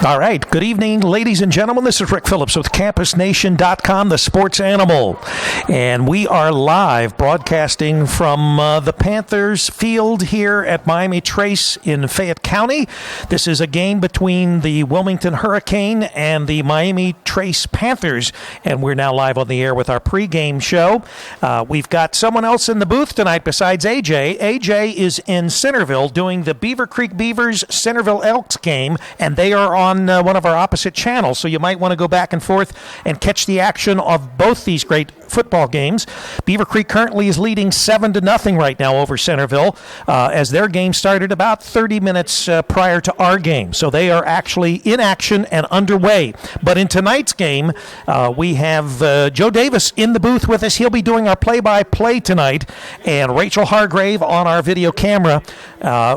All right. Good evening, ladies and gentlemen. This is Rick Phillips with CampusNation.com, the sports animal. And we are live broadcasting from the Panthers field here at Miami Trace in Fayette County. This is a game between the Wilmington Hurricane and the Miami Trace Panthers. And we're now live on the air with our pregame show. We've got someone else in the booth tonight besides AJ. AJ is in Centerville doing the Beaver Creek Beavers Centerville Elks game, and they are on one of our opposite channels, so you might want to go back and forth and catch the action of both these great football games. Beaver Creek currently is leading 7-0 right now over Centerville, as their game started about 30 minutes prior to our game. So they are actually in action and underway. But in tonight's game, we have Joe Davis in the booth with us. He'll be doing our play-by-play tonight, and Rachel Hargrave on our video camera.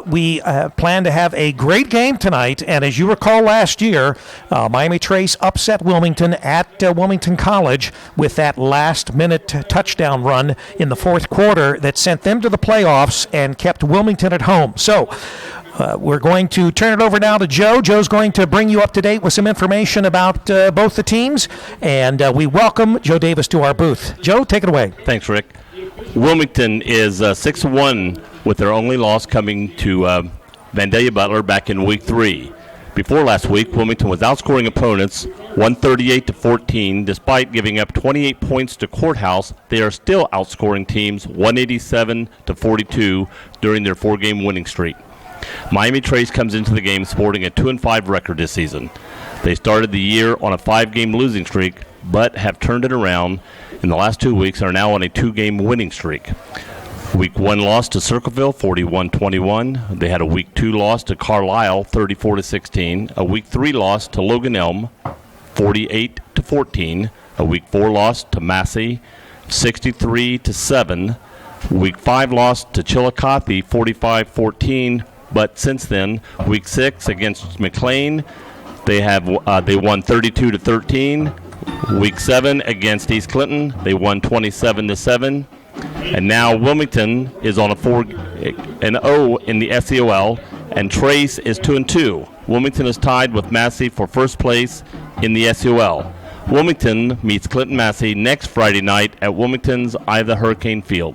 We plan to have a great game tonight, and as you recall last year, Miami Trace upset Wilmington at Wilmington College with that last-minute touchdown run in the fourth quarter that sent them to the playoffs and kept Wilmington at home. So we're going to turn it over now to Joe. Joe's going to bring you up to date with some information about both the teams, and we welcome Joe Davis to our booth. Joe, take it away. Thanks, Rick. Wilmington is 6-1 with their only loss coming to Vandalia Butler back in Week 3. Before last week, Wilmington was outscoring opponents 138-14. Despite giving up 28 points to Courthouse, they are still outscoring teams 187-42 during their 4-game winning streak. Miami Trace comes into the game sporting a 2-5 record this season. They started the year on a 5-game losing streak, but have turned it around in the last 2 weeks and are now on a 2-game winning streak. Week 1 loss to Circleville, 41-21. They had a Week 2 loss to Carlisle, 34-16. A Week 3 loss to Logan Elm, 48-14. A Week 4 loss to Massey, 63-7. Week 5 loss to Chillicothe, 45-14. But since then, Week 6 against McLean, they won 32-13. Week 7 against East Clinton, they won 27-7. And now Wilmington is on a 4-0 in the SEOL, and Trace is 2-2. Wilmington is tied with Massey for first place in the SEOL. Wilmington meets Clinton Massey next Friday night at Wilmington's Ida Hurricane Field.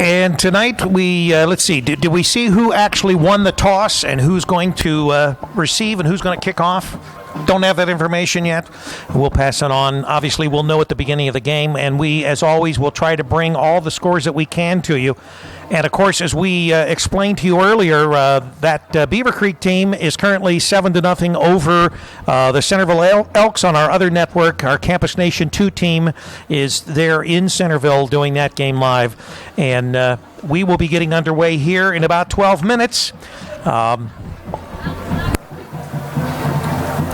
And tonight let's see, did we see who actually won the toss and who's going to receive and who's going to kick off? Don't have that information yet. We'll pass it on. Obviously, we'll know at the beginning of the game, and we, as always, will try to bring all the scores that we can to you. And, of course, as we explained to you earlier, that Beaver Creek team is currently 7-0 over the Centerville Elks on our other network. Our Campus Nation 2 team is there in Centerville doing that game live. And we will be getting underway here in about 12 minutes.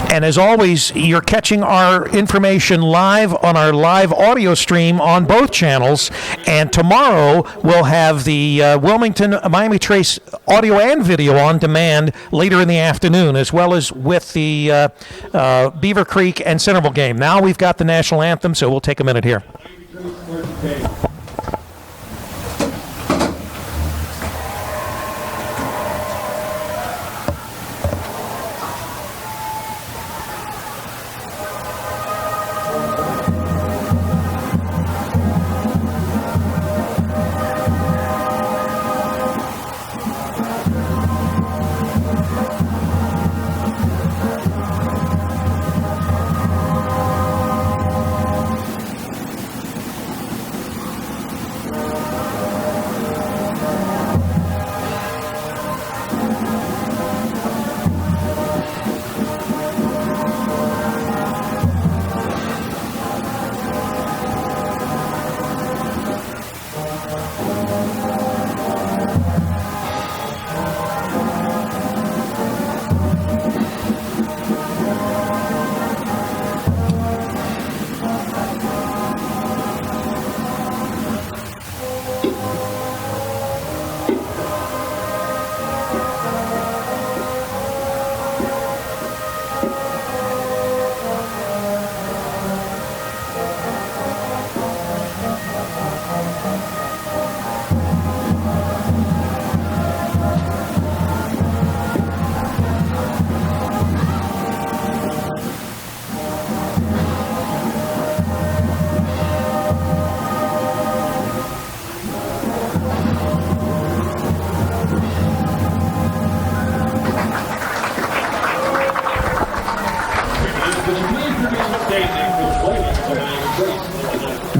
And as always, you're catching our information live on our live audio stream on both channels. And tomorrow we'll have the Wilmington Miami Trace audio and video on demand later in the afternoon, as well as with the Beaver Creek and Centerville game. Now we've got the national anthem, so we'll take a minute here.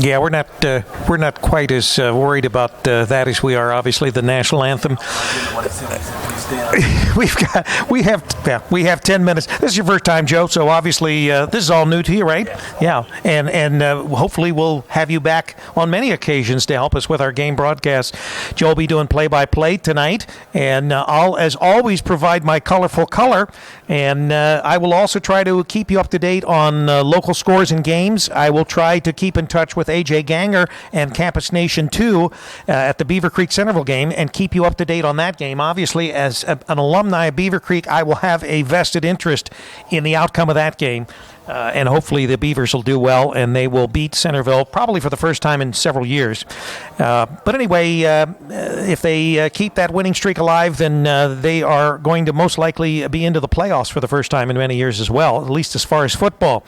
Yeah, we're not quite as worried about that as we are obviously the national anthem. We have 10 minutes. This is your first time, Joe, so obviously this is all new to you, right? Yeah, and hopefully we'll have you back on many occasions to help us with our game broadcast. Joe will be doing play-by-play tonight, and I'll, as always, provide my colorful color, and I will also try to keep you up to date on local scores and games. I will try to keep in touch with A.J. Ganger and Campus Nation 2 at the Beaver Creek Centerville game and keep you up to date on that game. Obviously, as an alumni of Beaver Creek, I will have a vested interest in the outcome of that game. And hopefully the Beavers will do well, and they will beat Centerville probably for the first time in several years. But anyway, if they keep that winning streak alive, then they are going to most likely be into the playoffs for the first time in many years as well, at least as far as football.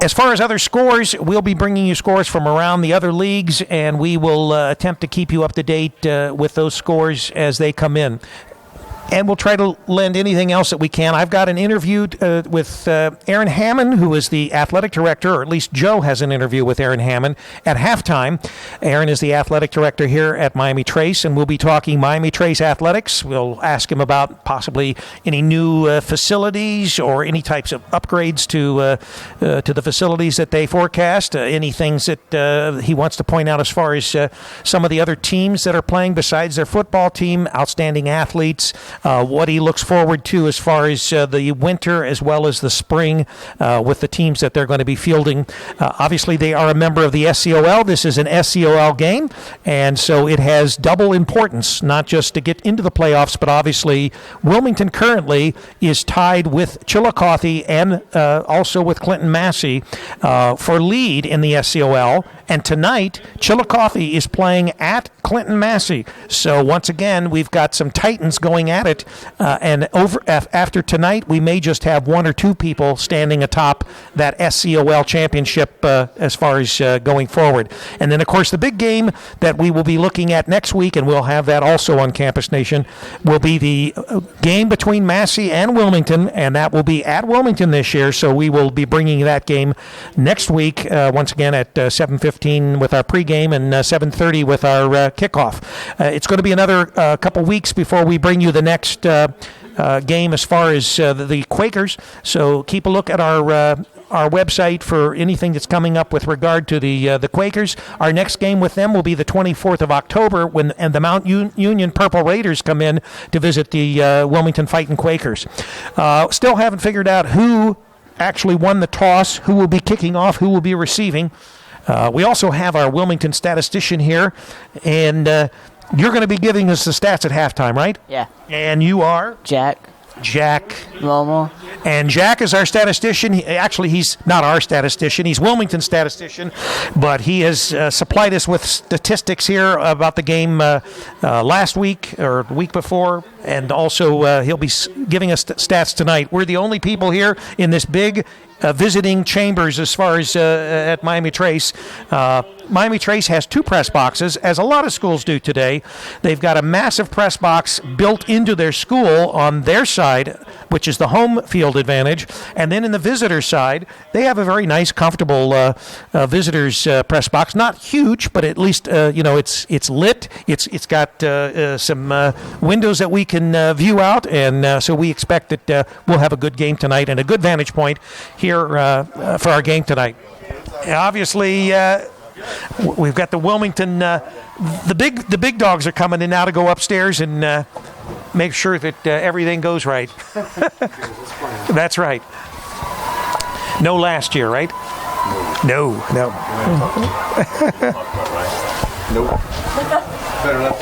As far as other scores, we'll be bringing you scores from around the other leagues, and we will attempt to keep you up to date with those scores as they come in. And we'll try to lend anything else that we can. I've got an interview with Aaron Hammond, who is the athletic director, or at least Joe has an interview with Aaron Hammond at halftime. Aaron is the athletic director here at Miami Trace, and we'll be talking Miami Trace athletics. We'll ask him about possibly any new facilities or any types of upgrades to the facilities that they forecast, any things that he wants to point out as far as some of the other teams that are playing besides their football team, outstanding athletes, what he looks forward to as far as the winter as well as the spring with the teams that they're going to be fielding. Obviously, they are a member of the SCOL. This is an SCOL game, and so it has double importance, not just to get into the playoffs, but obviously Wilmington currently is tied with Chillicothe and also with Clinton Massey for lead in the SCOL. And tonight, Chillicothe is playing at Clinton Massey. So once again, we've got some Titans going at it. And after tonight, we may just have one or two people standing atop that SCOL championship as far as going forward. And then, of course, the big game that we will be looking at next week, and we'll have that also on Campus Nation, will be the game between Massey and Wilmington, and that will be at Wilmington this year. So we will be bringing that game next week, once again at 7:15 with our pregame and 7:30 with our kickoff. It's going to be another couple weeks before we bring you the next game as far as the Quakers. So keep a look at our website for anything that's coming up with regard to the Quakers. Our next game with them will be the 24th of October when the Mount Union Purple Raiders come in to visit the Wilmington Fighting Quakers. Still haven't figured out who actually won the toss, who will be kicking off, who will be receiving. We also have our Wilmington statistician here, and you're going to be giving us the stats at halftime, right? Yeah. And you are? Jack Lomo. And Jack is our statistician. Actually, he's not our statistician. He's Wilmington's statistician. But he has supplied us with statistics here about the game last week or the week before. And also he'll be giving us stats tonight. We're the only people here in this big visiting chambers as far as at Miami Trace. Miami Trace has two press boxes, as a lot of schools do today. They've got a massive press box built into their school on their side, which is the home field advantage. And then in the visitor side, they have a very nice, comfortable visitors press box. Not huge, but at least it's lit. It's got some windows that we can view out, and so we expect that we'll have a good game tonight and a good vantage point here for our game tonight. Obviously, we've got the Wilmington. The big dogs are coming in now to go upstairs and make sure that everything goes right. That's right. No last year, right? No. Nope. Better not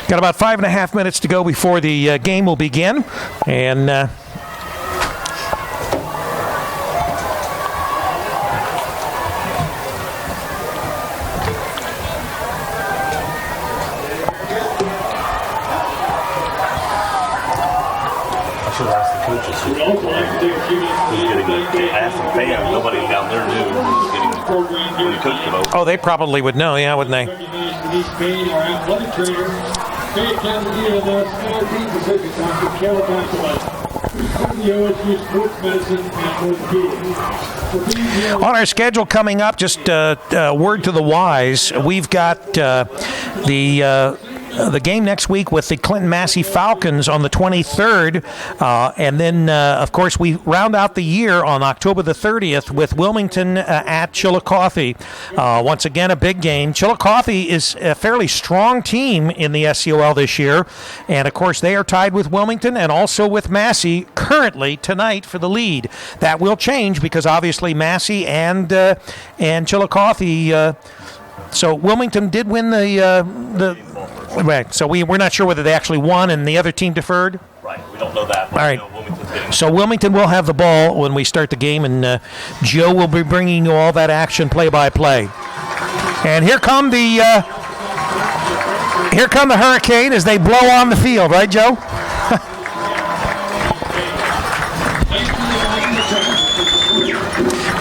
Got about 5.5 minutes to go before the game will begin, and Nobody down there knew who was getting the coach come over. Oh, they probably would know, yeah, wouldn't they? On our schedule coming up, just word to the wise, we've got the game next week with the Clinton Massey Falcons on the 23rd, and then, of course, we round out the year on October the 30th with Wilmington at Chillicothe. Once again, a big game. Chillicothe is a fairly strong team in the SCOL this year, and, of course, they are tied with Wilmington and also with Massey currently tonight for the lead. That will change because, obviously, Massey and Chillicothe so Wilmington did win the right. So we're not sure whether they actually won and the other team deferred. Right, we don't know that. All right. So Wilmington will have the ball when we start the game, and Joe will be bringing you all that action play-by-play. And here come the Hurricane as they blow on the field, right, Joe?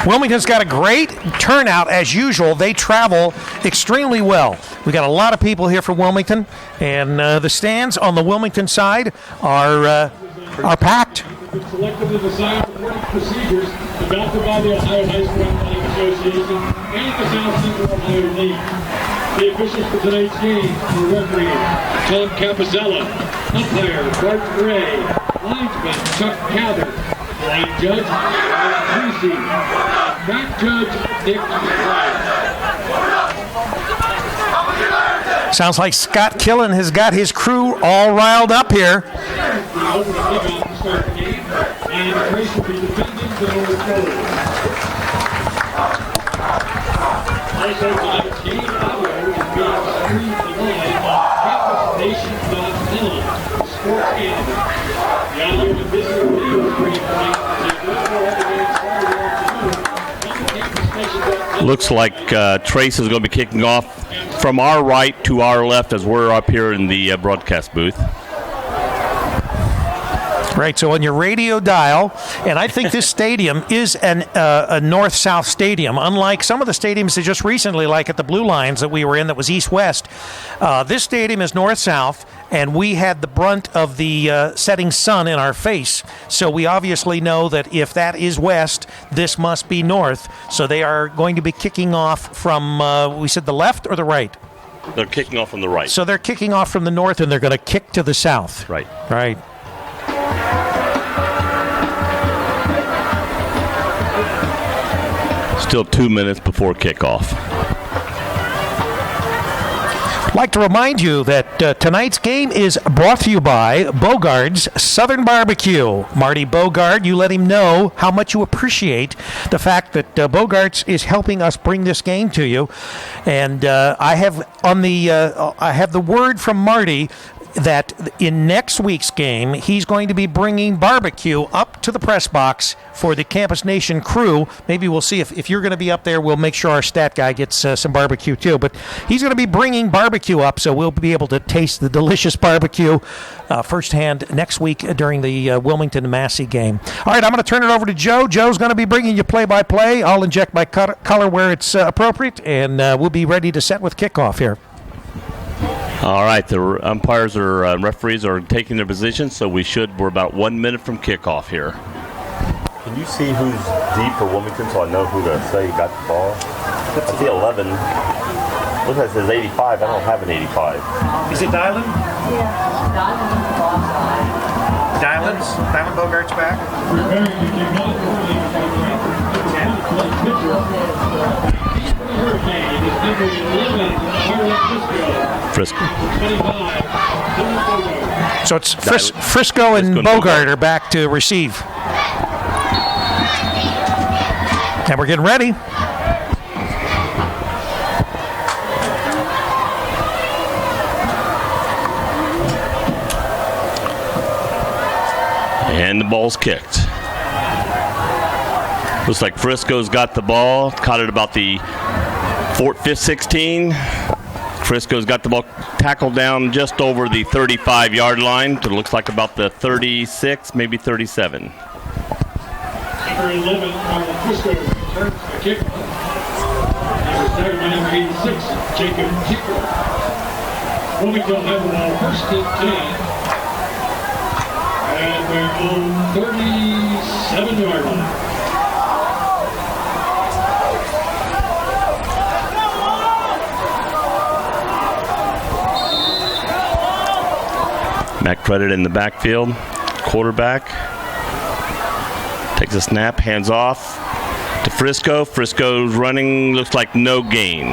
Wilmington's got a great turnout as usual. They travel extremely well. We got a lot of people here from Wilmington, and the stands on the Wilmington side are packed. Selectively designed reporting procedures adopted by the Ohio High School Athletic Association and the South Central Ohio League. The officials for tonight's game were referee Tom Capizella, umpire Bart Gray, linesman Chuck Cather, line judge Ryan Creasy, back judge Nick Ryan. Sounds like Scott Killen has got his crew all riled up here. Looks like Trace is going to be kicking off from our right to our left as we're up here in the broadcast booth. Right, so on your radio dial, and I think this stadium is a north-south stadium, unlike some of the stadiums that just recently, like at the Blue Lines that we were in that was east-west. This stadium is north-south, and we had the brunt of the setting sun in our face, so we obviously know that if that is west, this must be north. So they are going to be kicking off from, we said the left or the right? They're kicking off from the right. So they're kicking off from the north, and they're going to kick to the south. Right. Right. Still 2 minutes before kickoff. I'd like to remind you that tonight's game is brought to you by Bogart's Southern Barbecue. Marty Bogart, you let him know how much you appreciate the fact that Bogart's is helping us bring this game to you. And I have the word from Marty that in next week's game, he's going to be bringing barbecue up to the press box for the Campus Nation crew. Maybe we'll see if you're going to be up there, we'll make sure our stat guy gets some barbecue too. But he's going to be bringing barbecue up, so we'll be able to taste the delicious barbecue firsthand next week during the Wilmington-Massey game. All right, I'm going to turn it over to Joe. Joe's going to be bringing you play-by-play. I'll inject my color where it's appropriate, and we'll be ready to set with kickoff here. All right, the umpires or referees are taking their positions, so we're about 1 minute from kickoff here. Can you see who's deep for Wilmington so I know who to say got the ball? I see 11. Looks like it says 85. I don't have an 85. Is it Dylan? Yeah. Dylan Bogart's back? Frisco. So it's Frisco and Bogart are back to receive. And we're getting ready. And the ball's kicked. Looks like Frisco's got the ball, caught it about the 5th, 16. Frisco's got the ball tackled down just over the 35-yard line. It looks like about the 36, maybe 37. Number 11, Frisco returns the kick. Number 86, Jacob Tickler. Wilmington will have the ball first and 10. And they're on 37-yard line. Matt Credit in the backfield. Quarterback. Takes a snap, hands off to Frisco. Frisco's running, looks like no gain.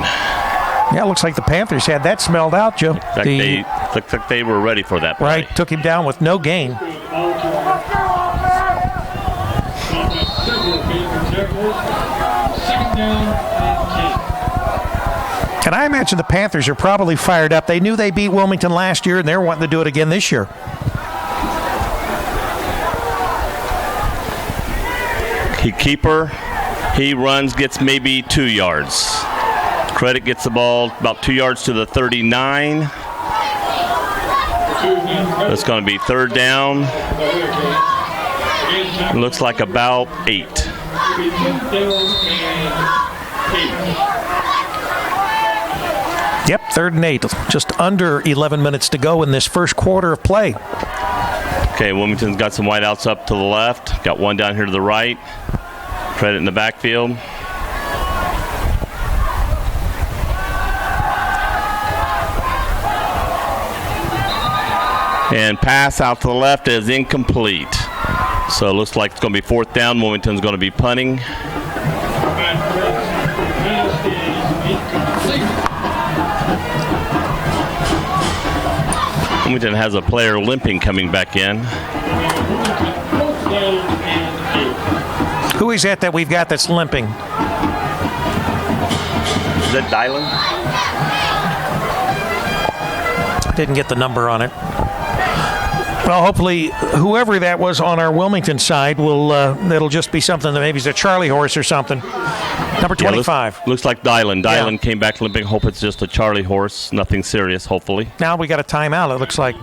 Yeah, it looks like the Panthers had that smelled out, Joe. Looks like they were ready for that play. Right, took him down with no gain. And I imagine the Panthers are probably fired up. They knew they beat Wilmington last year, and they're wanting to do it again this year. Keeper, he runs, gets maybe 2 yards. Credit gets the ball about 2 yards to the 39. That's going to be third down. Looks like about 8. Yep, 3rd and 8. Just under 11 minutes to go in this first quarter of play. Okay, Wilmington's got some wideouts up to the left. Got one down here to the right. Credit in the backfield. And pass out to the left is incomplete. So it looks like it's going to be 4th down. Wilmington's going to be punting. Wilmington has a player limping coming back in. Who is that we've got that's limping? Is that Dylan? Didn't get the number on it. Well, hopefully, whoever that was on our Wilmington side will. It'll just be something that maybe is a Charlie horse or something. Number 25. Yeah, looks like Dylan. Dylan came back limping. Hope it's just a Charlie horse. Nothing serious, hopefully. Now we got a timeout, it looks like.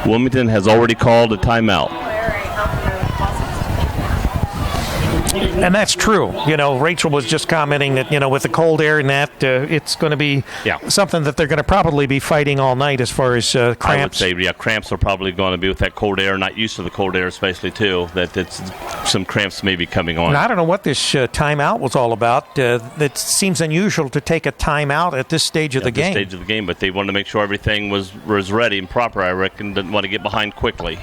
Wilmington has already called a timeout. And that's true. Rachel was just commenting that, with the cold air and that, it's going to be something that they're going to probably be fighting all night as far as cramps. I would say, cramps are probably going to be with that cold air. Not used to the cold air, especially, too. Some cramps may be coming on. And I don't know what this timeout was all about. It seems unusual to take a timeout at this stage of the game. At this stage of the game, but they wanted to make sure everything was ready and proper, I reckon. Didn't want to get behind quickly.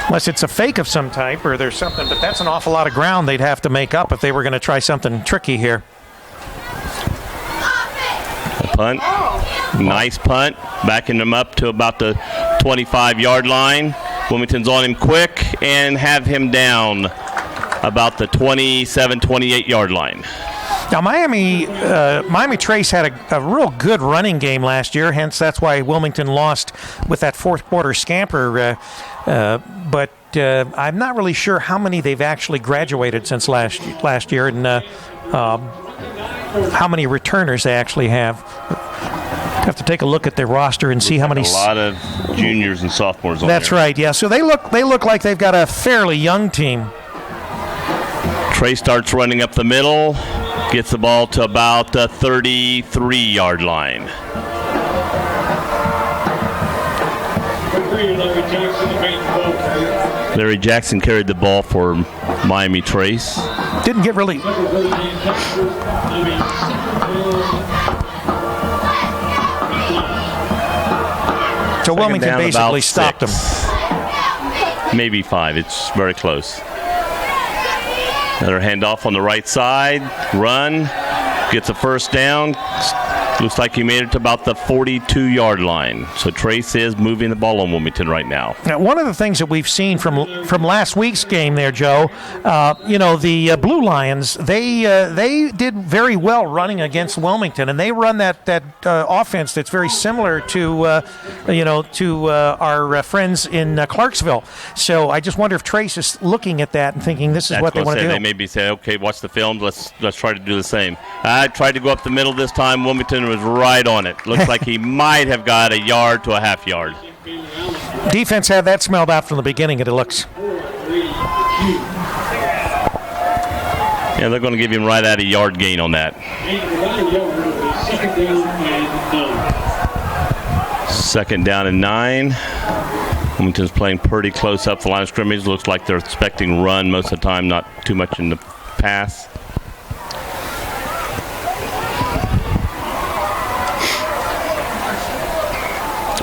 Unless it's a fake of some type or there's something, but that's an awful lot of ground they'd have to make up if they were going to try something tricky here. A punt. Nice punt. Backing them up to about the 25-yard line. Wilmington's on him quick and have him down about the 27, 28-yard line. Now, Miami Trace had a real good running game last year, hence that's why Wilmington lost with that fourth quarter scamper. But I'm not really sure how many they've actually graduated since last year and how many returners they actually have. Have to take a look at their roster and see how many. A lot of juniors and sophomores on That's there. right, yeah. So they look like they've got a fairly young team. Trey starts running up the middle. Gets the ball to about the 33-yard line. Larry Jackson carried the ball for Miami Trace. Didn't get really. So Wilmington basically stopped him. Maybe 5. It's very close. Another handoff on the right side. Run. Gets a first down. Looks like he made it to about the 42-yard line. So Trace is moving the ball on Wilmington right now. Now, one of the things that we've seen from last week's game there, Joe, the Blue Lions, they did very well running against Wilmington, and they run that offense that's very similar to our friends in Clarksville. So I just wonder if Trace is looking at that and thinking this is what they want to do. They maybe say, okay, watch the film. Let's try to do the same. I tried to go up the middle this time. Wilmington was right on it. Looks like he might have got a yard to a half yard. Defense had that smelled out from the beginning, it looks. Yeah, they're going to give him right at a yard gain on that. Second down and 9. Second down and 9. Wilmington's playing pretty close up the line of scrimmage. Looks like they're expecting run most of the time, not too much in the pass.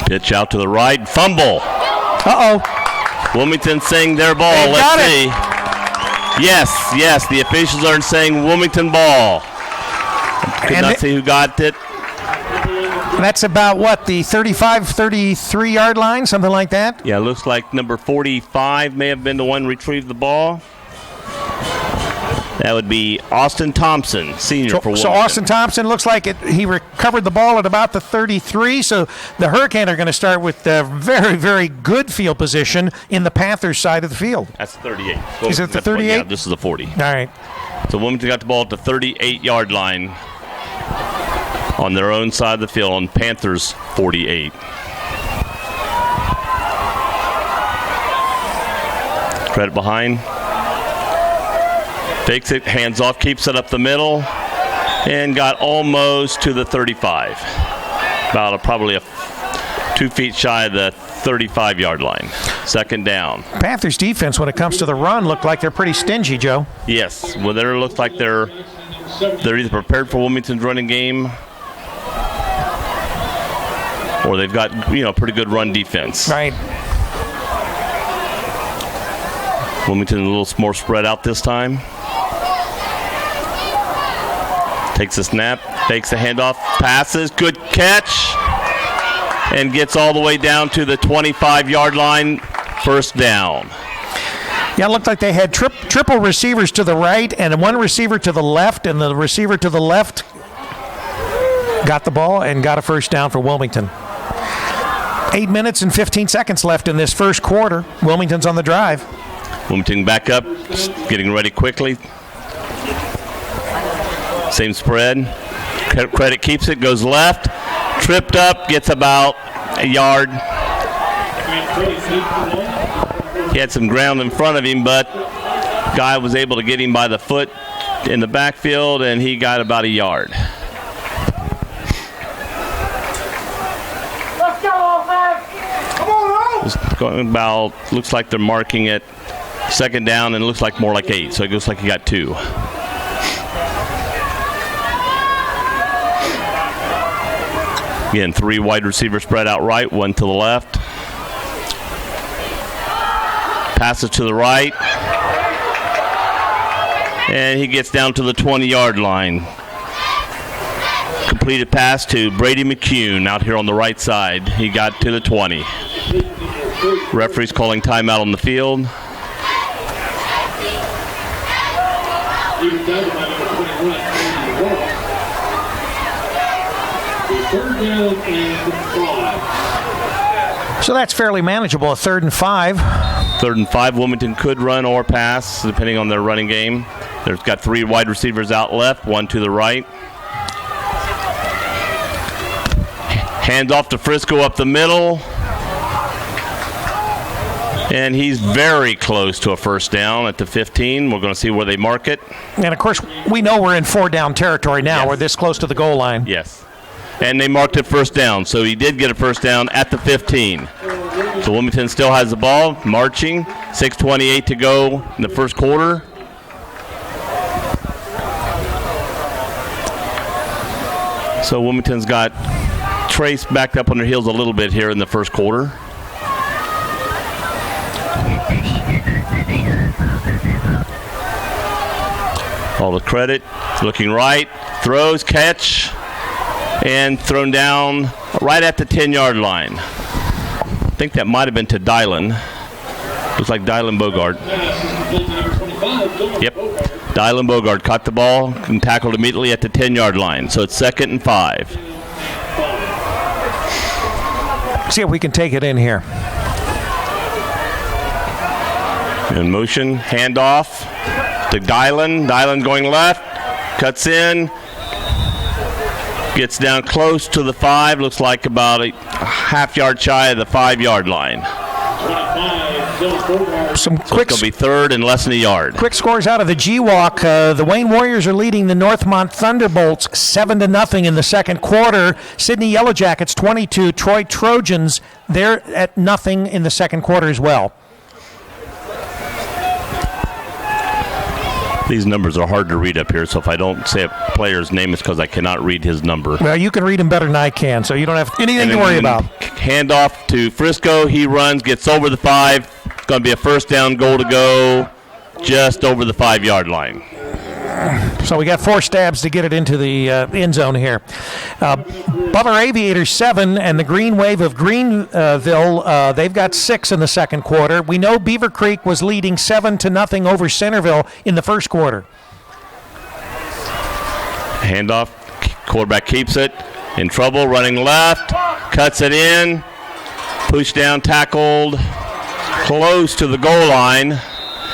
Pitch out to the right. Fumble. Uh-oh. Wilmington saying their ball. They got Let's it. see. Yes. The officials are saying Wilmington ball. Could not see who got it. That's about what, the 35, 33 yard line, something like that? Yeah, looks like number 45 may have been the one retrieved the ball. That would be Austin Thompson, senior for Wilmington. So Austin Thompson looks like he recovered the ball at about the 33. So the Hurricanes are going to start with a very, very good field position in the Panthers side of the field. That's 38. Is it the 38? Yeah, this is the 40. All right. So Wilmington got the ball at the 38-yard line on their own side of the field on Panthers 48. Credit behind. Fakes it, hands off, keeps it up the middle, and got almost to the 35. About probably 2 feet shy of the 35-yard line. Second down. Panthers defense, when it comes to the run, look like they're pretty stingy, Joe. Yes, well, they look like they're either prepared for Wilmington's running game, or they've got pretty good run defense. Right. Wilmington a little more spread out this time. Takes a snap, fakes a handoff, passes, good catch, and gets all the way down to the 25-yard line. First down. Yeah, it looked like they had triple receivers to the right and one receiver to the left, and the receiver to the left got the ball and got a first down for Wilmington. 8 minutes and 15 seconds left in this first quarter. Wilmington's on the drive. Wilmington back up, getting ready quickly. Same spread. Credit keeps it, goes left. Tripped up, gets about a yard. He had some ground in front of him, but guy was able to get him by the foot in the backfield, and he got about a yard. Let's go, man! Come on, It's going about, looks like they're marking it second down, and it looks like more like 8, so it looks like he got 2. Again, 3 wide receivers spread out right, 1 to the left. Passes to the right. And he gets down to the 20-yard line. Completed pass to Brady McCune out here on the right side. He got to the 20. Referee's calling timeout on the field. So that's fairly manageable, a 3rd and 5. 3rd and 5, Wilmington could run or pass, depending on their running game. They've got 3 wide receivers out left, 1 to the right. Hands off to Frisco up the middle. And he's very close to a first down at the 15. We're going to see where they mark it. And, of course, we know we're in 4-down territory now. Yes. We're this close to the goal line. Yes. And they marked it first down. So he did get a first down at the 15. So Wilmington still has the ball, marching. 6:28 to go in the first quarter. So Wilmington's got Trace backed up on their heels a little bit here in the first quarter. All the credit, looking right, throws, catch, and thrown down right at the 10-yard line. I think that might have been to Dylan. Looks like Dylan Bogart. Yep. Dylan Bogart caught the ball and tackled immediately at the 10-yard line. So it's 2nd and 5. See if we can take it in here. In motion, handoff to Dylan. Dylan going left, cuts in, gets down close to the 5. Looks like about a half yard shy of the 5-yard line. Some So quick it's going to be third and less than a yard. Quick scores out of the G-Walk. The Wayne Warriors are leading the Northmont Thunderbolts 7-0 in the second quarter. Sydney Yellow Jackets 22. Troy Trojans, they're at nothing in the second quarter as well. These numbers are hard to read up here, so if I don't say a player's name, it's because I cannot read his number. Well, you can read them better than I can, so you don't have anything to worry about. Hand off to Frisco. He runs, gets over the 5. It's going to be a first down goal to go just over the 5-yard line. So we got 4 stabs to get it into the end zone here. Butler Aviators 7 and the Green Wave of Greenville, they've got 6 in the second quarter. We know Beaver Creek was leading 7-0 over Centerville in the first quarter. Handoff, quarterback keeps it, in trouble, running left, cuts it in, push down, tackled, close to the goal line.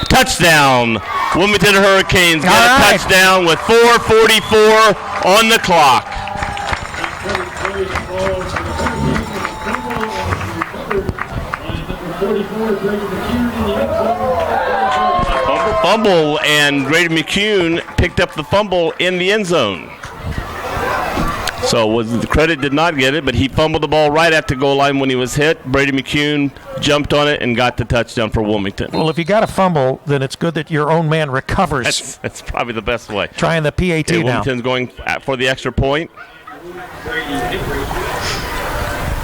Touchdown! Wilmington Hurricanes got a touchdown with 4:44 on the clock. Fumble, and Grady McCune picked up the fumble in the end zone. So the credit did not get it, but he fumbled the ball right at the goal line when he was hit. Brady McCune jumped on it and got the touchdown for Wilmington. Well, if you got a fumble, then it's good that your own man recovers. That's probably the best way. Trying the PAT now. Wilmington's going for the extra point.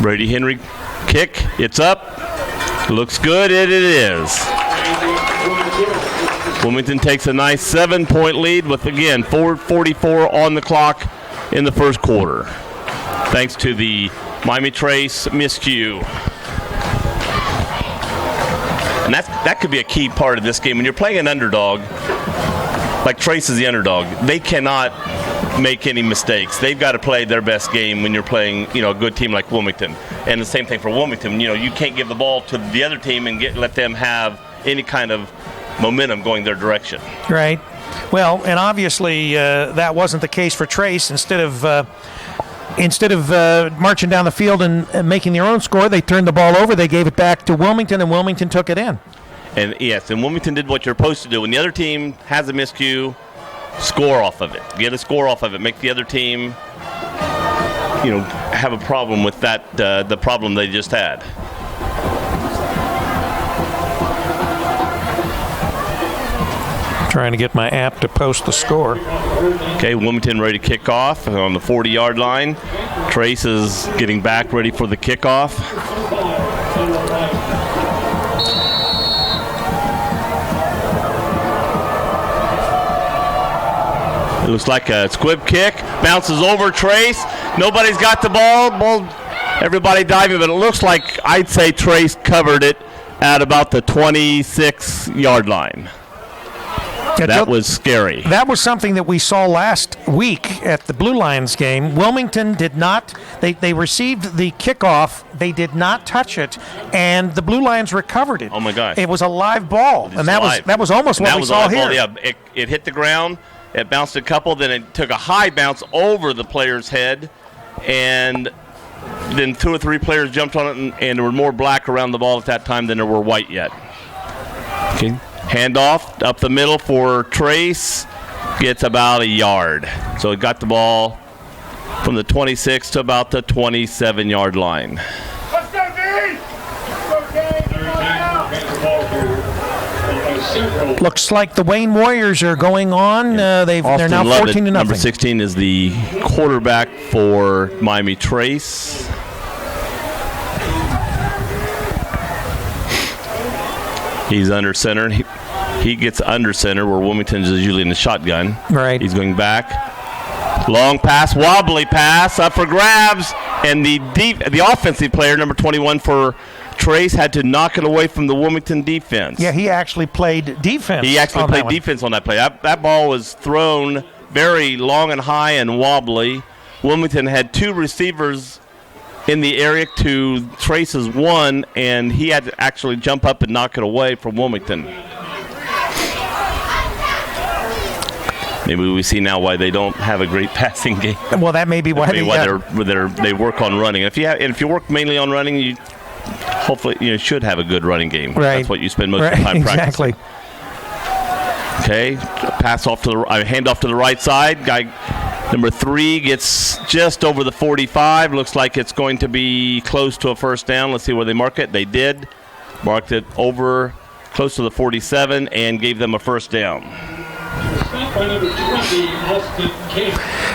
Brady Henry kick. It's up. Looks good. It is. Wilmington takes a nice 7-point lead with, again, 4:44 on the clock in the first quarter, thanks to the Miami Trace miscue. And that could be a key part of this game. When you're playing an underdog, like Trace is the underdog, they cannot make any mistakes. They've got to play their best game when you're playing, a good team like Wilmington. And the same thing for Wilmington. You can't give the ball to the other team and let them have any kind of momentum going their direction. Right. Well, and obviously that wasn't the case for Trace. Instead of marching down the field and making their own score, they turned the ball over. They gave it back to Wilmington, and Wilmington took it in. And yes, and Wilmington did what you're supposed to do. When the other team has a miscue, score off of it. Get a score off of it. Make the other team, have a problem with that. The problem they just had. Trying to get my app to post the score. Okay, Wilmington ready to kick off on the 40-yard line. Trace is getting back ready for the kickoff. It looks like a squib kick. Bounces over Trace. Nobody's got the ball. Everybody diving, but it looks like I'd say Trace covered it at about the 26-yard line. That was scary. That was something that we saw last week at the Blue Lions game. Wilmington did not. They received the kickoff. They did not touch it, and the Blue Lions recovered it. Oh my gosh! It was a live ball, and that was almost what we saw here. Ball, yeah, it hit the ground. It bounced a couple. Then it took a high bounce over the player's head, and then 2 or 3 players jumped on it, and there were more black around the ball at that time than there were white yet. Okay. Handoff up the middle for Trace. Gets about a yard. So it got the ball from the 26 to about the 27-yard line. Let's go, D! Looks like the Wayne Warriors are going on. They're now 14-0. Number 16 is the quarterback for Miami Trace. He's under center. He gets under center where Wilmington is usually in the shotgun. Right. He's going back. Long pass, wobbly pass, up for grabs, and the offensive player, number 21 for Trace, had to knock it away from the Wilmington defense. Yeah, he actually played defense. He actually played defense on that play. That ball was thrown very long and high and wobbly. Wilmington had 2 receivers in the area to Trace's 1, and he had to actually jump up and knock it away from Wilmington. Maybe we see now why they don't have a great passing game. Well, that may be why they work on running. If you work mainly on running, hopefully you should have a good running game. Right. That's what you spend most of the time practicing. Exactly. Okay, pass off to the hand off to the right side. Guy number 3 gets just over the 45. Looks like it's going to be close to a first down. Let's see where they mark it. They did. Marked it over close to the 47 and gave them a first down.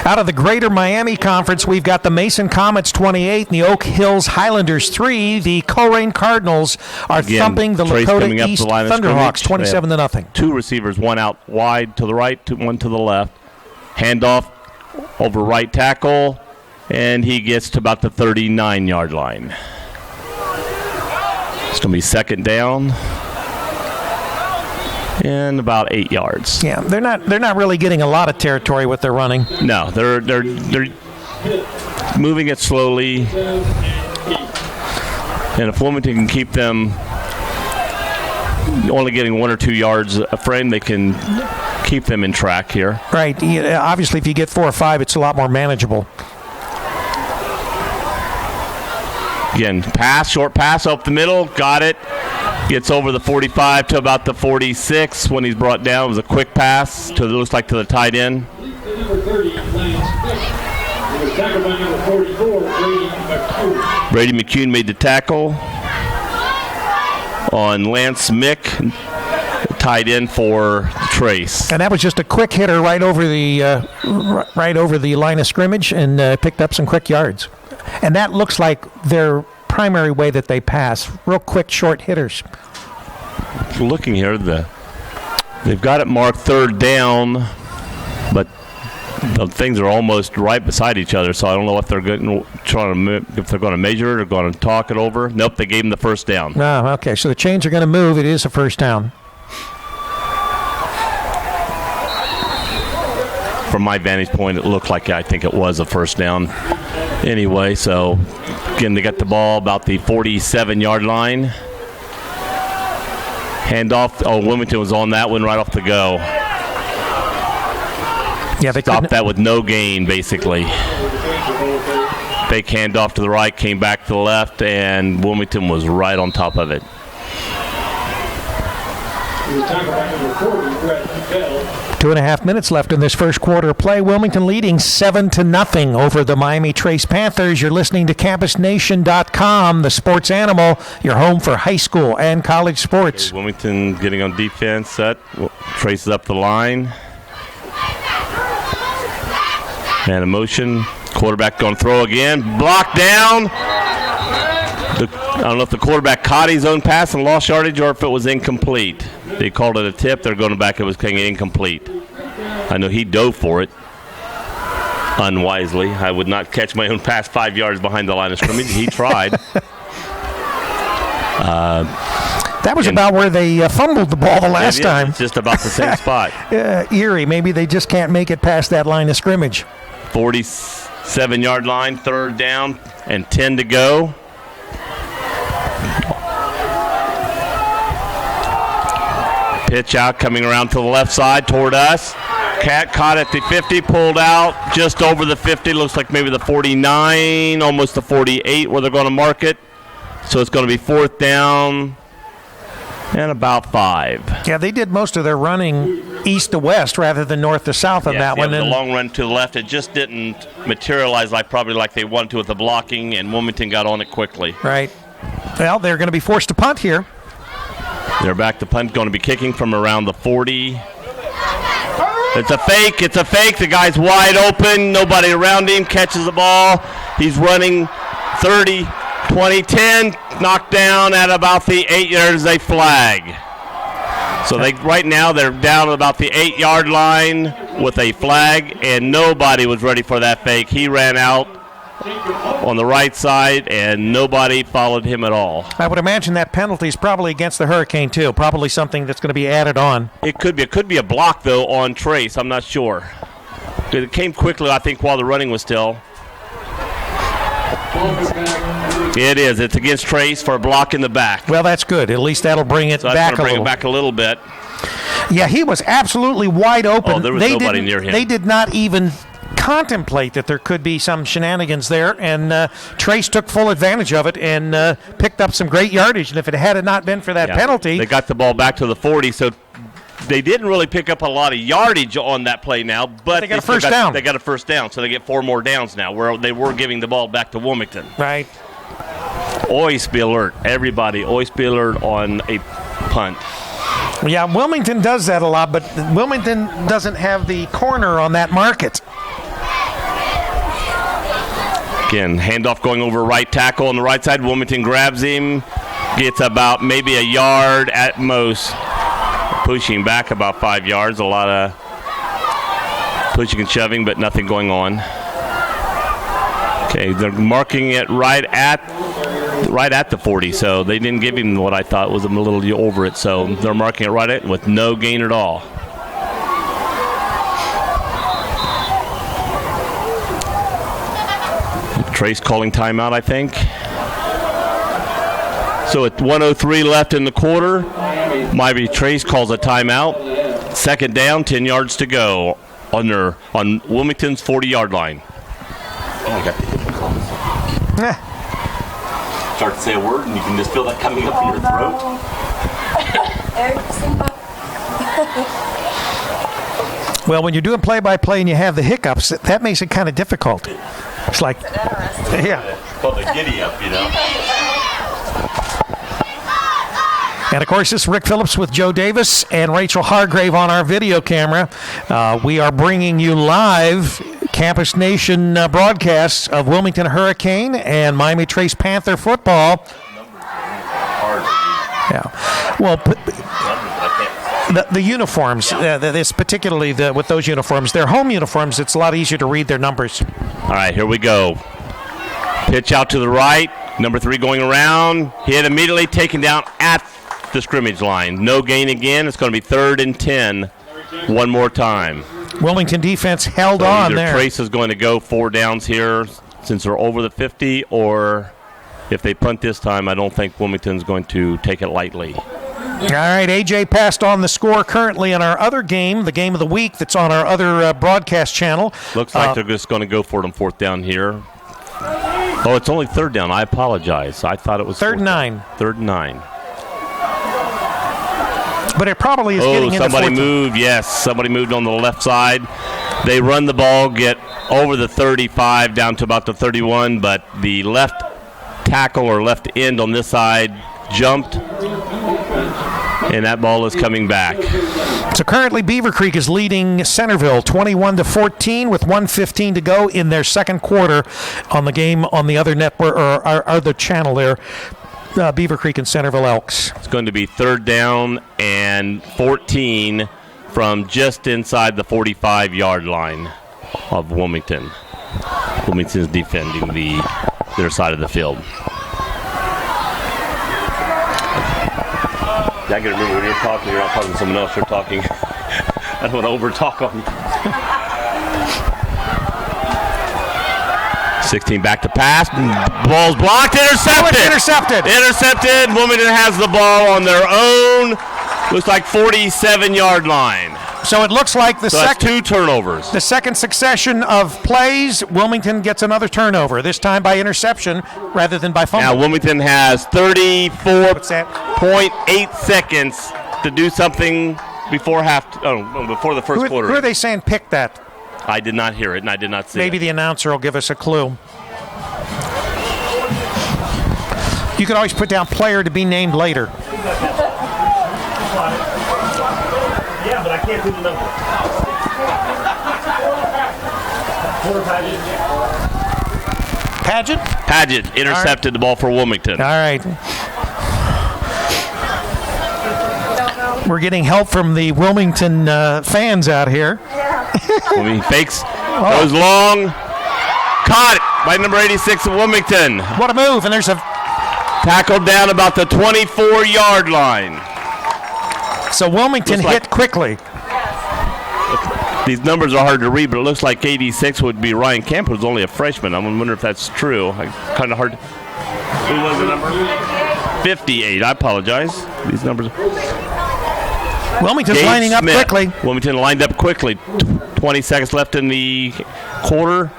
Out of the Greater Miami Conference, we've got the Mason Comets 28 and the Oak Hills Highlanders 3. The Coleraine Cardinals are thumping the Lakota East Thunderhawks 27-0. 2 receivers, one out wide to the right, one to the left. Handoff over right tackle, and he gets to about the 39-yard line. It's going to be second down. And about 8 yards. Yeah, they're not really getting a lot of territory with their running. No, they're moving it slowly. And if Wilmington can keep them only getting 1 or 2 yards a frame, they can keep them in track here. Right. Obviously, if you get 4 or 5, it's a lot more manageable. Again, short pass up the middle, got it. Gets over the 45 to about the 46 when he's brought down. It was a quick pass to looks like to the tight end. Brady McCune made the tackle on Lance Mick, tight end for Trace. And that was just a quick hitter right over the line of scrimmage and picked up some quick yards. And that looks like their primary way that they pass, real quick, short hitters. Looking here, they've got it marked third down, but the things are almost right beside each other, so I don't know if they're going to measure it or going to talk it over. Nope, they gave him the first down. Oh, okay, so the chains are going to move. It is a first down. From my vantage point, it looked like I think it was a first down. Anyway, so again, they got the ball about the 47-yard line. Handoff. Oh, Wilmington was on that one right off the go. Yeah, they stopped that with no gain, basically. Fake handoff to the right, came back to the left, and Wilmington was right on top of it. 2.5 minutes left in this first quarter of play. Wilmington leading 7-0 over the Miami Trace Panthers. You're listening to CampusNation.com, the sports animal, your home for high school and college sports. Okay, Wilmington getting on defense, set, traces up the line. And a motion. Quarterback going to throw again. Blocked down. I don't know if the quarterback caught his own pass and lost yardage or if it was incomplete. They called it a tip. They're going back. It was incomplete. I know he dove for it unwisely. I would not catch my own pass 5 yards behind the line of scrimmage. He tried. That was about where they fumbled the ball the last time. It's just about the same spot. Erie. Maybe they just can't make it past that line of scrimmage. 47-yard line, third down, and 10 to go. Pitch out, coming around to the left side toward us. Cat caught at the 50, pulled out just over the 50. Looks like maybe the 49, almost the 48 where they're going to mark it. So it's going to be fourth down and about 5. Yeah, they did most of their running east to west rather than north to south on that one. The long run to the left, it just didn't materialize probably like they wanted to with the blocking, and Wilmington got on it quickly. Right. Well, they're going to be forced to punt here. They're back to punt, going to be kicking from around the 40. It's a fake. It's a fake. The guy's wide open. Nobody around him. Catches the ball. He's running 30, 20, 10. Knocked down at about the 8 yards. They flag. So right now they're down at about the 8-yard line with a flag, and nobody was ready for that fake. He ran out on the right side, and nobody followed him at all. I would imagine that penalty is probably against the Hurricane, too. Probably something that's going to be added on. It could be. It could be a block, though, on Trace. I'm not sure. It came quickly, I think, while the running was still. It is. It's against Trace for a block in the back. Well, that's good. At least that'll bring it back a little. Bring it back a little bit. Yeah, he was absolutely wide open. Oh, there was nobody near him. They did not even contemplate that there could be some shenanigans there, and Trace took full advantage of it and picked up some great yardage. And if it had not been for that penalty, they got the ball back to the 40. So they didn't really pick up a lot of yardage on that play now, but they got a first down. They got a first down, so they get 4 more downs now, where they were giving the ball back to Wilmington. Right. Always be alert. Everybody, always be alert on a punt. Yeah, Wilmington does that a lot, but Wilmington doesn't have the corner on that market. Again, handoff going over right tackle on the right side. Wilmington grabs him, gets about maybe a yard at most. Pushing back about 5 yards. A lot of pushing and shoving, but nothing going on. Okay, they're marking it right at the 40, so they didn't give him what I thought was a little over it, so they're marking it right at with no gain at all. Trace calling timeout, I think. So at 1:03 left in the quarter, Miami Trace calls a timeout. Second down, 10 yards to go on Wilmington's 40-yard line. Oh, I got the hip calls. Start to say a word, and you can just feel that coming up in your throat. Well, when you're doing play-by-play and you have the hiccups, that makes it kind of difficult. It's like, yeah. It's called the giddy-up, you know. And, of course, this is Rick Phillips with Joe Davis and Rachel Hargrave on our video camera. We are bringing you live Campus Nation broadcasts of Wilmington Hurricane and Miami Trace Panther football. Yeah. Well, the uniforms, this particularly with those uniforms, they're home uniforms. It's a lot easier to read their numbers. All right, here we go. Pitch out to the right. Number 3 going around. Hit immediately, taken down at the scrimmage line. No gain again. It's going to be 3rd and 10 one more time. Wilmington defense held on there. Trace is going to go 4 downs here since they're over the 50, or if they punt this time, I don't think Wilmington's going to take it lightly. All right, AJ passed on the score currently in our other game, the game of the week that's on our other broadcast channel. Looks like they're just going to go for it on 4th down here. Oh, it's only 3rd down. I apologize. I thought it was 3rd and 9. 3rd and 9. But it probably is getting into 4th. Somebody moved. Yes, somebody moved on the left side. They run the ball, get over the 35 down to about the 31, but the left tackle or left end on this side jumped, and that ball is coming back. So currently Beaver Creek is leading Centerville 21-14 with 1:15 to go in their second quarter on the game on the other network or our other channel there. Beaver Creek and Centerville Elks. It's going to be 3rd down and 14 from just inside the 45-yard line of Wilmington. Wilmington's defending their side of the field. I got to remember when you're talking, you're not talking to someone else, you're talking. I don't want to over-talk on you. 16 back to pass. Ball's blocked. Intercepted. Intercepted. Wilmington has the ball on their own. Looks like 47-yard line. So it looks like that's 2 turnovers. The second succession of plays, Wilmington gets another turnover, this time by interception rather than by fumble. Now Wilmington has 34.8 seconds to do something before the first quarter. Who are they saying picked that? I did not hear it, and I did not see Maybe the announcer will give us a clue. You can always put down player to be named later. Yeah, but I can't do the number. Pageant intercepted the ball for Wilmington. All right. We're getting help from the Wilmington fans out here. Fakes, goes long, caught it by number 86 of Wilmington. What a move, and there's a tackled down about the 24-yard line. So Wilmington hit quickly. These numbers are hard to read, but it looks like 86 would be Ryan Camp, who's only a freshman. I'm wondering if that's true. Kind of hard. Who was the number? 58. I apologize. These numbers. Wilmington's Gabe lining up Smith. quickly. Wilmington lined up quickly. 20 seconds left in the quarter.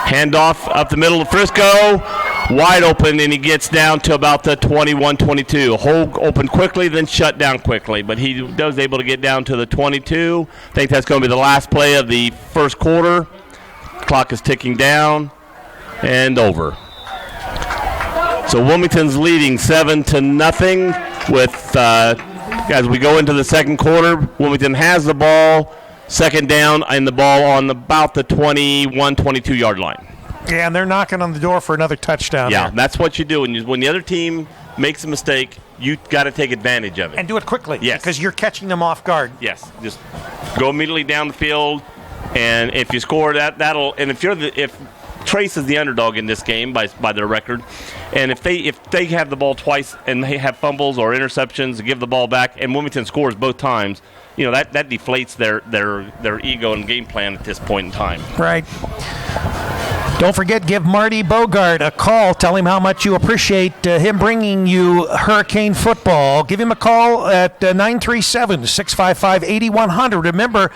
Handoff up the middle of Frisco. Wide open, and he gets down to about the 21-22. Hole open quickly, then shut down quickly. But he was able to get down to the 22. I think that's going to be the last play of the first quarter. Clock is ticking down and over. So Wilmington's leading 7-0 with as we go into the second quarter. Wilmington has the ball, second down, and the ball on about the 21-22 yard line. Yeah, and they're knocking on the door for another touchdown. Yeah, there. that's what you do. When the other team makes a mistake, you got to take advantage of it. And do it quickly. Yes. Because you're catching them off guard. Yes, just go immediately down the field, and if you score that'll. And if Trace is the underdog in this game by their record, and if they have the ball twice and they have fumbles or interceptions, give the ball back, and Wilmington scores both times, that deflates their ego and game plan at this point in time. Right. Don't forget, give Marty Bogart a call. Tell him how much you appreciate him bringing you Hurricane football. Give him a call at 937-655-8100. Remember,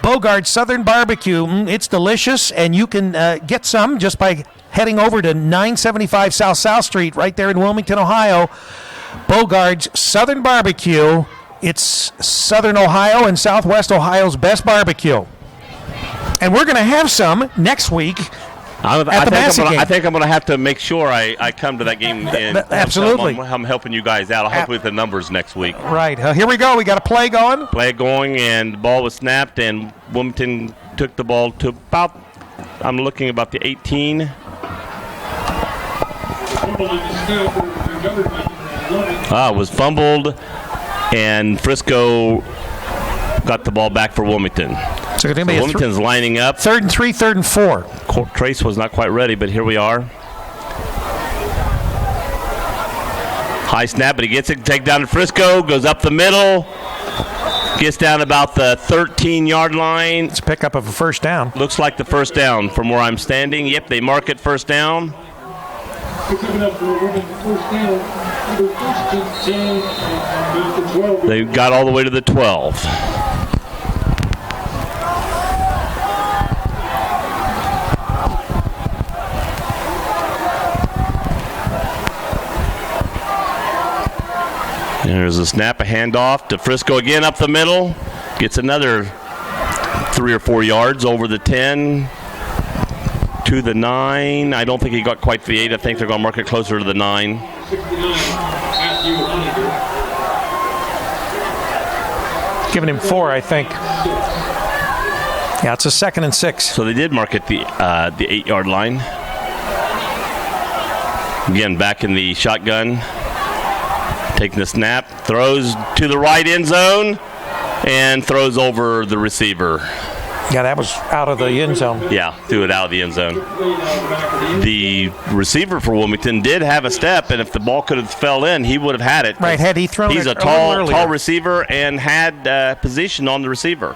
Bogart Southern Barbecue. It's delicious, and you can get some just by heading over to 975 South Street right there in Wilmington, Ohio. Bogart's Southern Barbecue. It's Southern Ohio and Southwest Ohio's best barbecue. And we're going to have some next week. I think I'm going to have to make sure I come to that game. And absolutely. I'm helping you guys out. I'll help with the numbers next week. Right. Here we go. We got a play going. Play going, and the ball was snapped, and Wilmington took the ball to about, I'm looking about the 18. It was fumbled, and Frisco got the ball back for Wilmington. So Wilmington's lining up. 3rd and 3, 3rd and 4. Trace was not quite ready, but here we are. High snap, but he gets it. Take down to Frisco. Goes up the middle. Gets down about the 13-yard line. It's a pickup of a first down. Looks like the first down from where I'm standing. Yep, they mark it first down. They got all the way to the 12. There's a snap, a handoff to Frisco again up the middle. Gets another 3 or 4 yards over the 10 to the 9. I don't think he got quite to the 8. I think they're going to mark it closer to the 9. Giving him 4, I think. Yeah, it's a 2nd and 6. So they did mark it the 8-yard line. Again, back in the shotgun. Taking the snap, throws to the right end zone, and throws over the receiver. Yeah, that was out of the end zone. Yeah, threw it out of the end zone. The receiver for Wilmington did have a step, and if the ball could have fell in, he would have had it. Right, had he thrown it He's a tall receiver and had position on the receiver.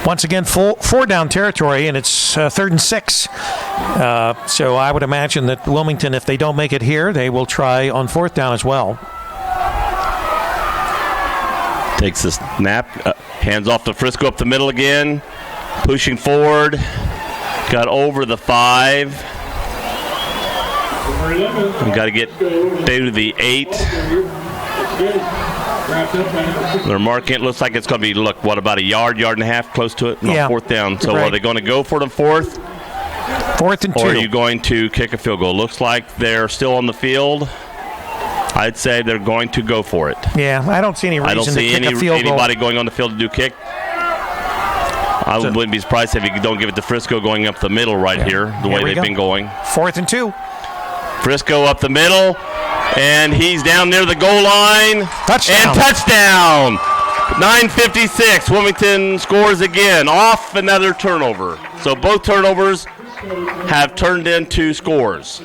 Once again, 4 down territory, and it's 3rd and 6. So I would imagine that Wilmington, if they don't make it here, they will try on 4th down as well. Takes the snap, hands off to Frisco up the middle again, pushing forward, got over the 5. We've got to get to the 8. They're marking it. Looks like it's going to be, about a yard and a half, close to it? No, yeah. 4th down. So right. Are they going to go for the 4th? 4th and 2. Or are you going to kick a field goal? Looks like they're still on the field. I'd say they're going to go for it. Yeah, I don't see any reason to kick a field goal. Anybody going on the field to do kick. I wouldn't be surprised if you don't give it to Frisco going up the middle here, the way they've been going. 4th and 2. Frisco up the middle, and he's down near the goal line. Touchdown. And touchdown. 9:56. Wilmington scores again off another turnover. So both turnovers have turned into scores.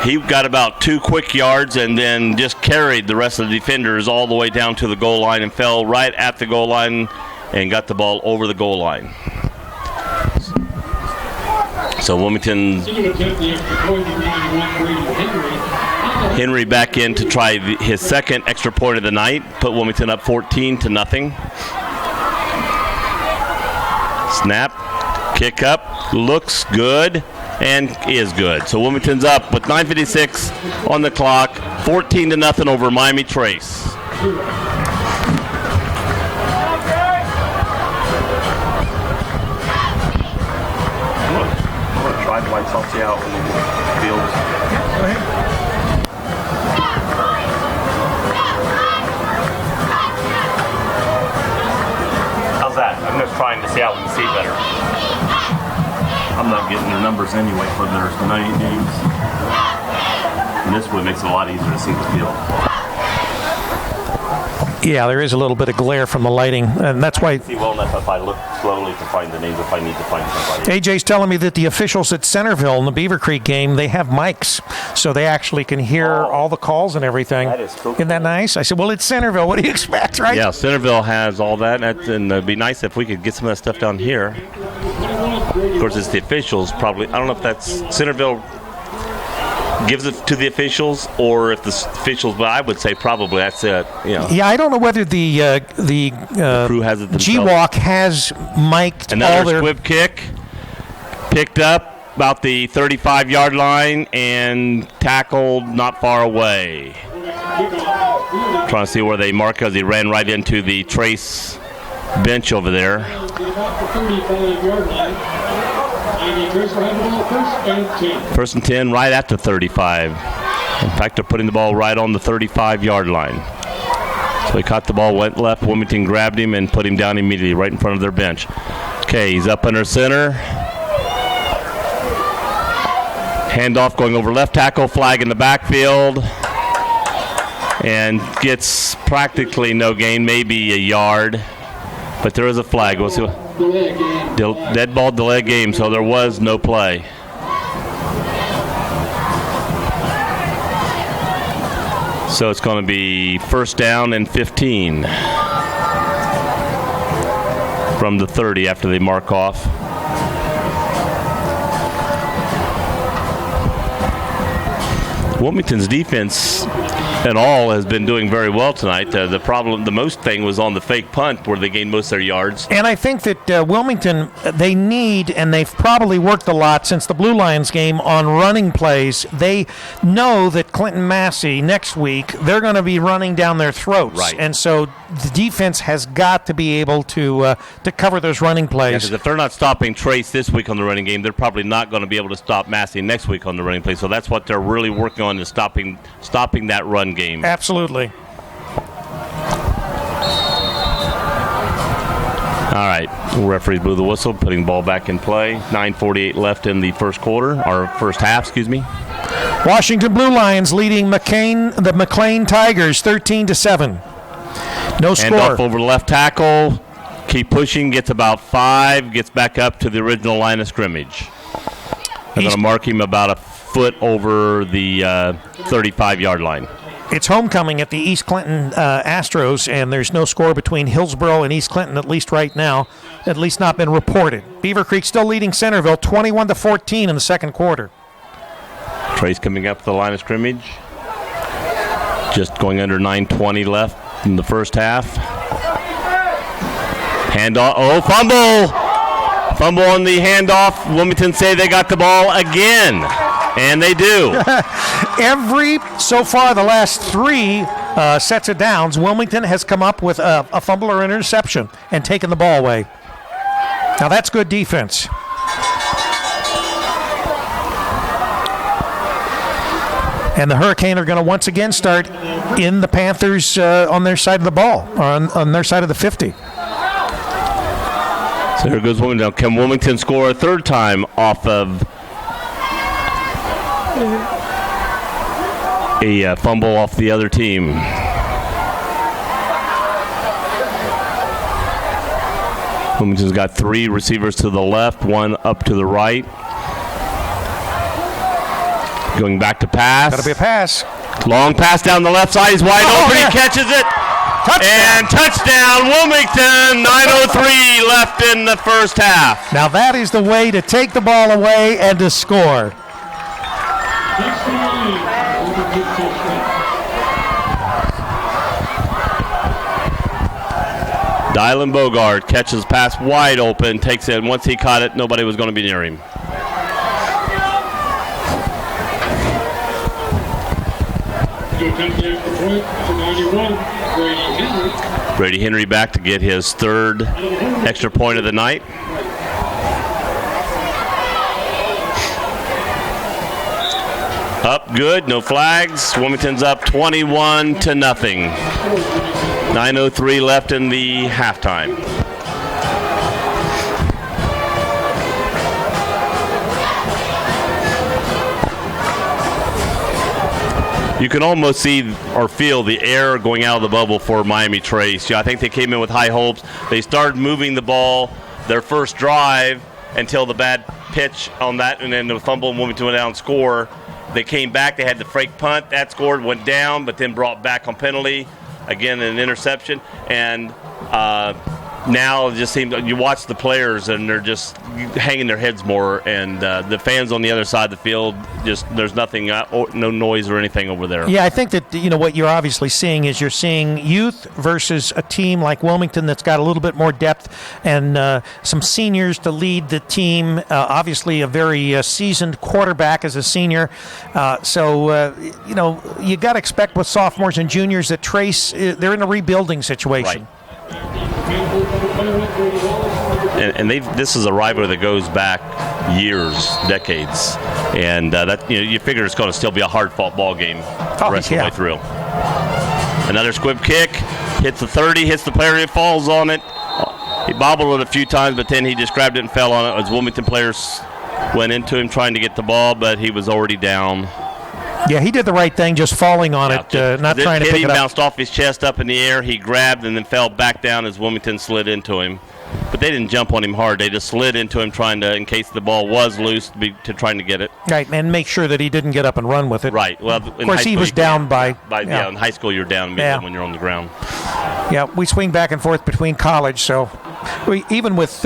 He got about 2 quick yards and then just carried the rest of the defenders all the way down to the goal line and fell right at the goal line and got the ball over the goal line. So Wilmington, Henry back in to try his second extra point of the night, put Wilmington up 14-0. Snap, kick up, looks good, and is good. So Wilmington's up with 9:56 on the clock, 14-0 over Miami Trace. Try the lights off, see how it feels. How's that? I'm just trying to see how we can see better. I'm not getting their numbers anyway for their 9 games. And this way makes it a lot easier to see the field. Yeah, there is a little bit of glare from the lighting, and that's why. See well enough if I look slowly to find the names if I need to find somebody. AJ's telling me that the officials at Centerville in the Beaver Creek game, they have mics, so they actually can hear all the calls and everything. That is cool. Isn't that nice? I said, well, it's Centerville. What do you expect, right? Yeah, Centerville has all that, and it'd be nice if we could get some of that stuff down here. Of course, it's the officials probably. I don't know if that's Centerville gives it to the officials or if the officials, but I would say probably that's it. Yeah, I don't know whether the crew has it themselves. G-Walk has mic'd all Another their... squib kick, picked up about the 35-yard line and tackled not far away. Trying to see where they mark because he ran right into the Trace bench over there. First and 10 right at the 35. In fact, they're putting the ball right on the 35-yard line. So he caught the ball, went left. Wilmington grabbed him and put him down immediately right in front of their bench. Okay, he's up under center. Handoff going over left tackle, flag in the backfield. And gets practically no gain, maybe a yard. But there is a flag. We'll see. Dead ball, delay game, so there was no play. So it's going to be first down and 15 from the 30 after they mark off. Wilmington's defense in all has been doing very well tonight. The most thing was on the fake punt where they gained most of their yards. And I think that Wilmington, they need, and they've probably worked a lot since the Blue Lions game on running plays. They know that Clinton Massey next week, they're going to be running down their throats. Right. And so the defense has got to be able to cover those running plays. Because if they're not stopping Trace this week on the running game, they're probably not going to be able to stop Massey next week on the running play. So that's what they're really working on, is stopping that run game. Absolutely. All right, referee blew the whistle, putting the ball back in play. 9:48 left in the first half, excuse me. Washington Blue Lions leading the McLean Tigers 13-7. No score. Handoff over the left tackle. Keep pushing, gets about 5, gets back up to the original line of scrimmage. They're going to mark him about a foot over the 35-yard line. It's homecoming at the East Clinton Astros, and there's no score between Hillsboro and East Clinton, at least right now, at least not been reported. Beaver Creek still leading Centerville 21-14 in the second quarter. Trace coming up the line of scrimmage. Just going under 9:20 left in the first half. Handoff. Oh, fumble! Fumble on the handoff. Wilmington say they got the ball again. And they do. So far, the last 3 sets of downs, Wilmington has come up with a fumble or interception and taken the ball away. Now, that's good defense. And the Hurricane are going to once again start in the Panthers on their side of the ball, or on their side of the 50. So here goes Wilmington. Can Wilmington score a third time off of a fumble off the other team? Wilmington's got 3 receivers to the left, 1 up to the right. Going back to pass. Got to be a pass. Long pass down the left side. He's wide open. Yeah. He catches it. And touchdown, Wilmington. 9:03 left in the first half. Now that is the way to take the ball away and to score. Dylan Bogart catches pass wide open, takes it. Once he caught it, nobody was going to be near him. Brady Henry back to get his third extra point of the night. Up good, no flags. Wilmington's up 21-0. 9:03 left in the halftime. You can almost see or feel the air going out of the bubble for Miami Trace. I think they came in with high hopes. They started moving the ball their first drive until the bad pitch on that, and then the fumble, and Wilmington went down and score. They came back. They had the fake punt. That scored, went down, but then brought back on penalty. Again, an interception. And now it just seems you watch the players and they're just hanging their heads more, and the fans on the other side of the field, just there's nothing, no noise or anything over there. Yeah, I think that what you're obviously seeing is you're seeing youth versus a team like Wilmington that's got a little bit more depth and some seniors to lead the team. Obviously, a very seasoned quarterback as a senior. So you got to expect with sophomores and juniors that Trace, they're in a rebuilding situation. Right. And this is a rivalry that goes back years, decades, and that you figure it's going to still be a hard-fought ball game the rest of the way through. Another squib kick, hits the 30, hits the player, it falls on it. He bobbled it a few times, but then he just grabbed it and fell on it as Wilmington players went into him trying to get the ball, but he was already down. Yeah, he did the right thing, just falling on it, not trying to pick it up. He bounced off his chest up in the air. He grabbed and then fell back down as Wilmington slid into him. But they didn't jump on him hard. They just slid into him trying to, in case the ball was loose, to trying to get it. Right, and make sure that he didn't get up and run with it. Right. Well, of course, he was down by in high school, you're down immediately when you're on the ground. Yeah, we swing back and forth between college, so even with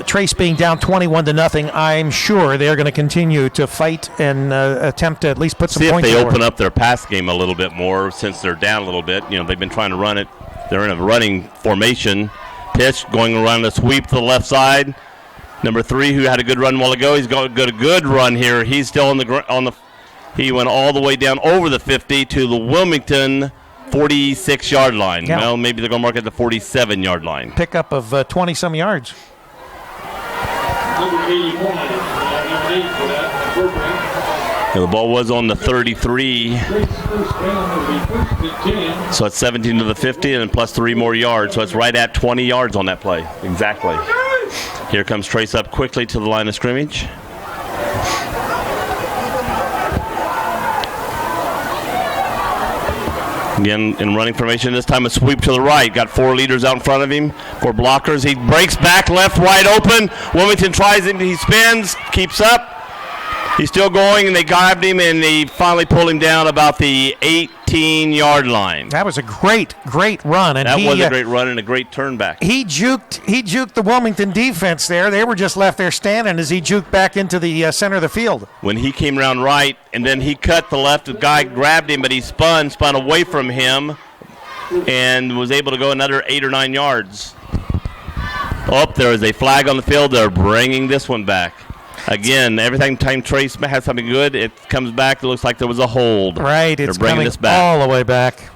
Trace being down 21-0, I'm sure they're going to continue to fight and attempt to at least put some points See if they forward. open up their pass game a little bit more since they're down a little bit. They've been trying to run it. They're in a running formation. Pitch going around the sweep to the left side. Number 3, who had a good run a while ago, he's got a good run here. He's still on the. He went all the way down over the 50 to the Wilmington 46-yard line. Yeah. Well, maybe they're going to mark it the 47-yard line. Pickup of 20-some yards. Number 81, for that, The ball was on the 33. So it's 17 to the 50 and plus 3 more yards. So it's right at 20 yards on that play. Exactly. Here comes Trace up quickly to the line of scrimmage. Again, in running formation, this time a sweep to the right. Got 4 leaders out in front of him, 4 blockers. He breaks back left, wide open. Wilmington tries him. He spins, keeps up. He's still going, and they grabbed him, and they finally pulled him down about the 18-yard line. That was a great run. And that was a great run and a great turn back. He juked the Wilmington defense there. They were just left there standing as he juked back into the center of the field. When he came around right, and then he cut the left, the guy grabbed him, but he spun away from him, and was able to go another 8 or 9 yards. Oh, there is a flag on the field. They're bringing this one back. Again, every time Trace has something good, it comes back. It looks like there was a hold. Right, They're it's bringing coming this back. all the way back.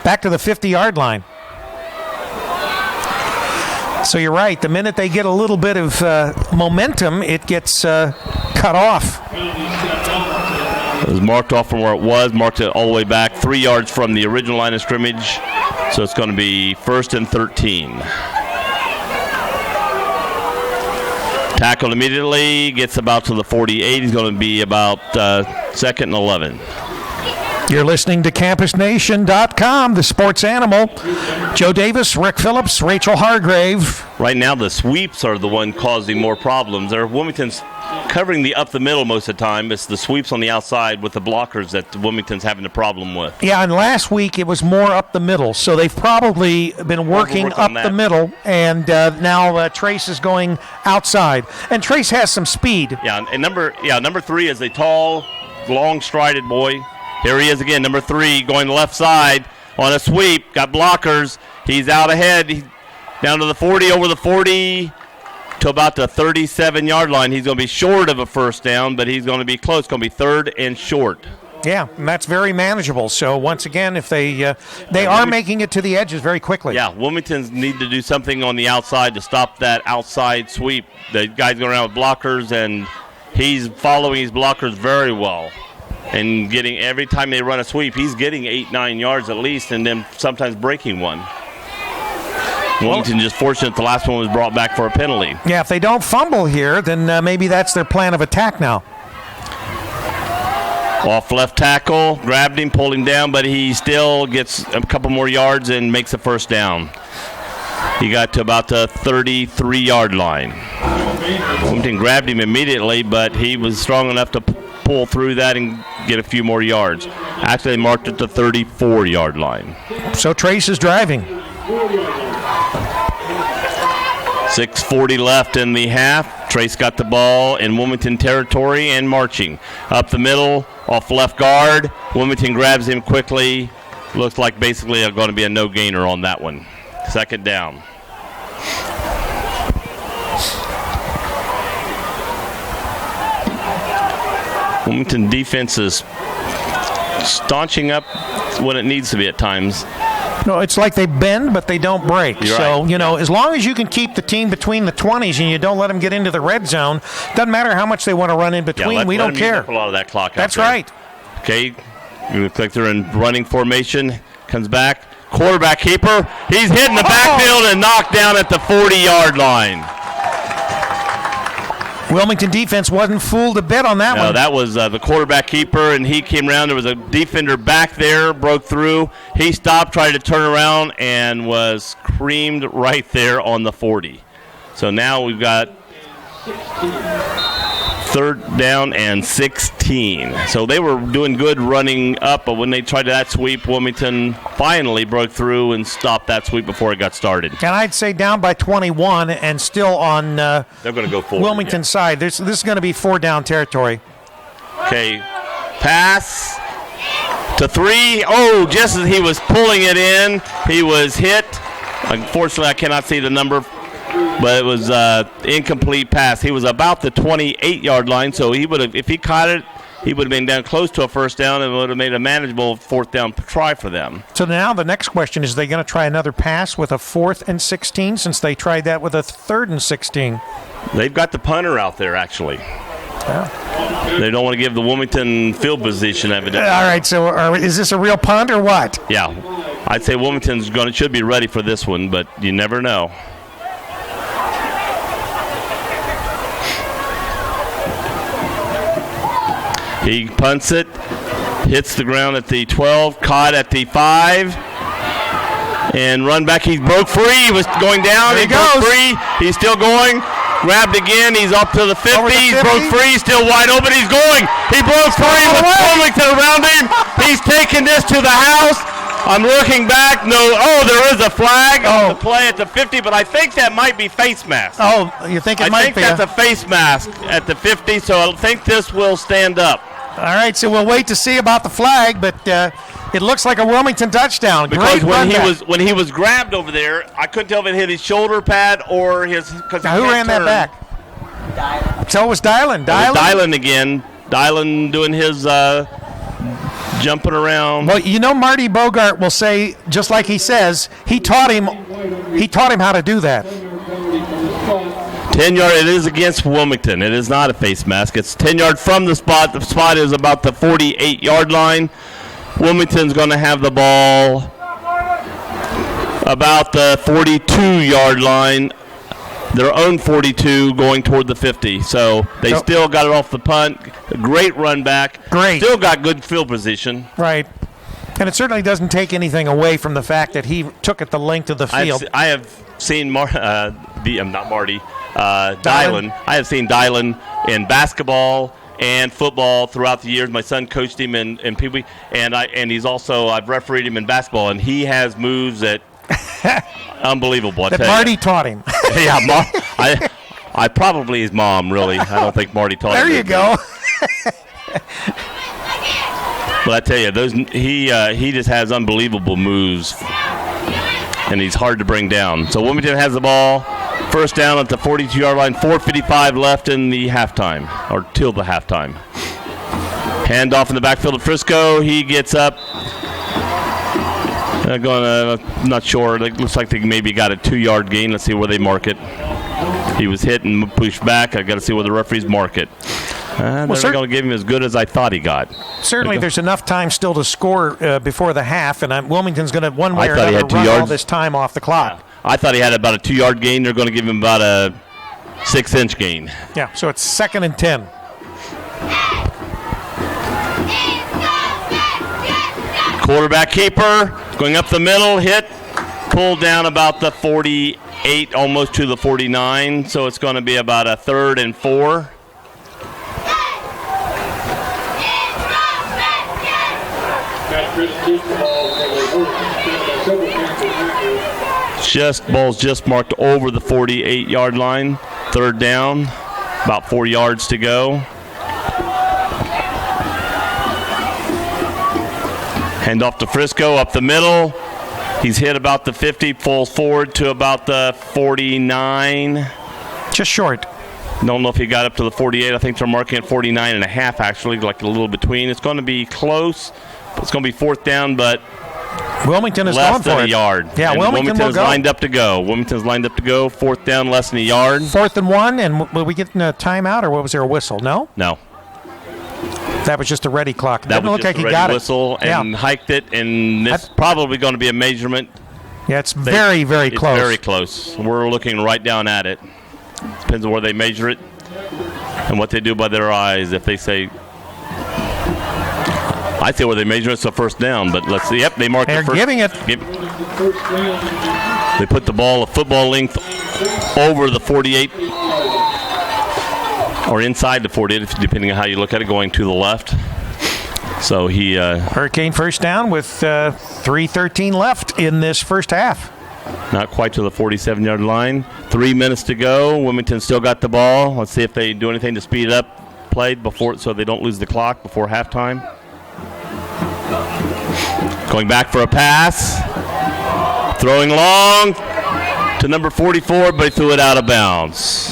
Back to the 50-yard line. So you're right. The minute they get a little bit of momentum, it gets cut off. It was marked off from where it was, marked it all the way back, 3 yards from the original line of scrimmage. So it's going to be 1st and 13. Tackled immediately, gets about to the 48. He's going to be about 2nd and 11. You're listening to CampusNation.com, the sports animal. Joe Davis, Rick Phillips, Rachel Hargrave. Right now, the sweeps are the one causing more problems. Wilmington's covering the up the middle most of the time. It's the sweeps on the outside with the blockers that Wilmington's having a problem with. Yeah, and last week it was more up the middle, so they've probably been working up the middle, and now Trace is going outside. And Trace has some speed. Yeah, and number 3 is a tall, long-strided boy. Here he is again, number 3, going to the left side on a sweep. Got blockers. He's out ahead. Down to the 40, over the 40 to about the 37-yard line. He's going to be short of a first down, but he's going to be close. It's going to be 3rd and short. Yeah, and that's very manageable. So once again, if they are making it to the edges very quickly. Yeah, Wilmington's need to do something on the outside to stop that outside sweep. The guy's going around with blockers, and he's following his blockers very well. And getting every time they run a sweep, he's getting 8-9 yards at least, and then sometimes breaking one. Wilmington just fortunate the last one was brought back for a penalty. Yeah, if they don't fumble here, then maybe that's their plan of attack now. Off left tackle, grabbed him, pulled him down, but he still gets a couple more yards and makes a first down. He got to about the 33-yard line. Wilmington grabbed him immediately, but he was strong enough to pull through that and get a few more yards. Actually, they marked it the 34-yard line. So Trace is driving. 6:40 left in the half. Trace got the ball in Wilmington territory and marching. Up the middle, off left guard. Wilmington grabs him quickly. Looks like basically going to be a no-gainer on that one. 2nd down. Wilmington defense is staunching up when it needs to be at times. No, it's like they bend, but they don't break. You're so, right. As long as you can keep the team between the 20s and you don't let them get into the red zone, doesn't matter how much they want to run in between. We don't care. Let a lot of that clock. That's out there. right. Okay, you look like they're in running formation. Comes back, quarterback keeper. He's hit in the backfield and knocked down at the 40-yard line. Wilmington defense wasn't fooled a bit on that one. No, that was the quarterback keeper, and he came around. There was a defender back there, broke through. He stopped, tried to turn around, and was creamed right there on the 40. So now we've got 3rd down and 16. So they were doing good running up, but when they tried that sweep, Wilmington finally broke through and stopped that sweep before it got started. And I'd say down by 21 and still on they're going to go forward. Wilmington's side. This is going to be 4-down territory. Okay, pass to 3. Oh, just as he was pulling it in, he was hit. Unfortunately, I cannot see the number, but it was incomplete pass. He was about the 28-yard line, so he would have, if he caught it, he would have been down close to a first down and would have made a manageable 4th down try for them. So now the next question is, they going to try another pass with a 4th and 16 since they tried that with a 3rd and 16? They've got the punter out there, actually. Yeah. They don't want to give the Wilmington field position, evidently. All right, so is this a real punt or what? Yeah. I'd say Wilmington's should be ready for this one, but you never know. He punts it, hits the ground at the 12, caught at the 5, and run back. He broke free. He was going down. He broke free. He's still going. Grabbed again. He's up to the 50. He broke free. Still wide open. He's going. He broke free with Wilmington around him. He's taking this to the house. I'm looking back. No. Oh, there is a flag on the play at the 50, but I think that might be face mask. Oh, you think it might be? I think that's a face mask at the 50, so I think this will stand up. All right, so we'll wait to see about the flag, but it looks like a Wilmington touchdown. Because when he was grabbed over there, I couldn't tell if it hit his shoulder pad or his. Now, who ran that back? Dylan. So it was Dylan. Dylan again. Dylan doing his jumping around. Well, Marty Bogart will say, just like he says, he taught him how to do that. 10-yard. It is against Wilmington. It is not a face mask. It's 10 yards from the spot. The spot is about the 48-yard line. Wilmington's going to have the ball about the 42-yard line. Their own 42 going toward the 50. So they still got it off the punt. A great run back. Great. Still got good field position. Right. And it certainly doesn't take anything away from the fact that he took it the length of the field. I have seen Dylan. I have seen Dylan in basketball and football throughout the years. My son coached him in Pee Wee, and he's also, I've refereed him in basketball, and he has moves that unbelievable. That Marty taught him. Yeah, I probably his mom, really. I don't think Marty taught him. There you go. But I tell you, he just has unbelievable moves, and he's hard to bring down. So Wilmington has the ball. First down at the 42-yard line, 4:55 left in the halftime, or till the halftime. Hand off in the backfield to Frisco. He gets up. I'm not sure. It looks like they maybe got a 2-yard gain. Let's see where they mark it. He was hit and pushed back. I got to see where the referees mark it. They're going to give him as good as I thought he got. Certainly, there's enough time still to score before the half, and Wilmington's going to one way or another run all this time off the clock. Yeah. I thought he had about a 2-yard gain. They're going to give him about a 6-inch gain. Yeah, so it's 2nd and 10. Quarterback keeper going up the middle, hit, pulled down about the 48, almost to the 49. So it's going to be about a 3rd and 4. Ball's just marked over the 48-yard line. 3rd down, about 4 yards to go. Hand off to Frisco up the middle. He's hit about the 50, falls forward to about the 49. Just short. Don't know if he got up to the 48. I think they're marking at 49 and a half, actually, like a little between. It's going to be close. It's going to be 4th down, but Wilmington is less going than for a it. yard. Yeah, and Wilmington will go. lined up to go. Wilmington's lined up to go. 4th down, less than a yard. 4th and 1, and will we get a timeout, or was there a whistle? No? No. That was just a ready clock. That Didn't was look just like a he got ready whistle it. and hiked it, and it's probably going to be a measurement. Yeah, it's very, very close. It's very close. We're looking right down at it. Depends on where they measure it and what they do by their eyes. If they say, I say where they measure it's a 1st down, but let's see. Yep, they mark They're the first. Giving it. They put the ball a football length over the 48 or inside the 48, depending on how you look at it, going to the left. So he Hurricane first down with 3:13 left in this first half. Not quite to the 47-yard line. 3 minutes to go. Wilmington still got the ball. Let's see if they do anything to speed up play before, so they don't lose the clock before halftime. Going back for a pass. Throwing long to number 44, but he threw it out of bounds.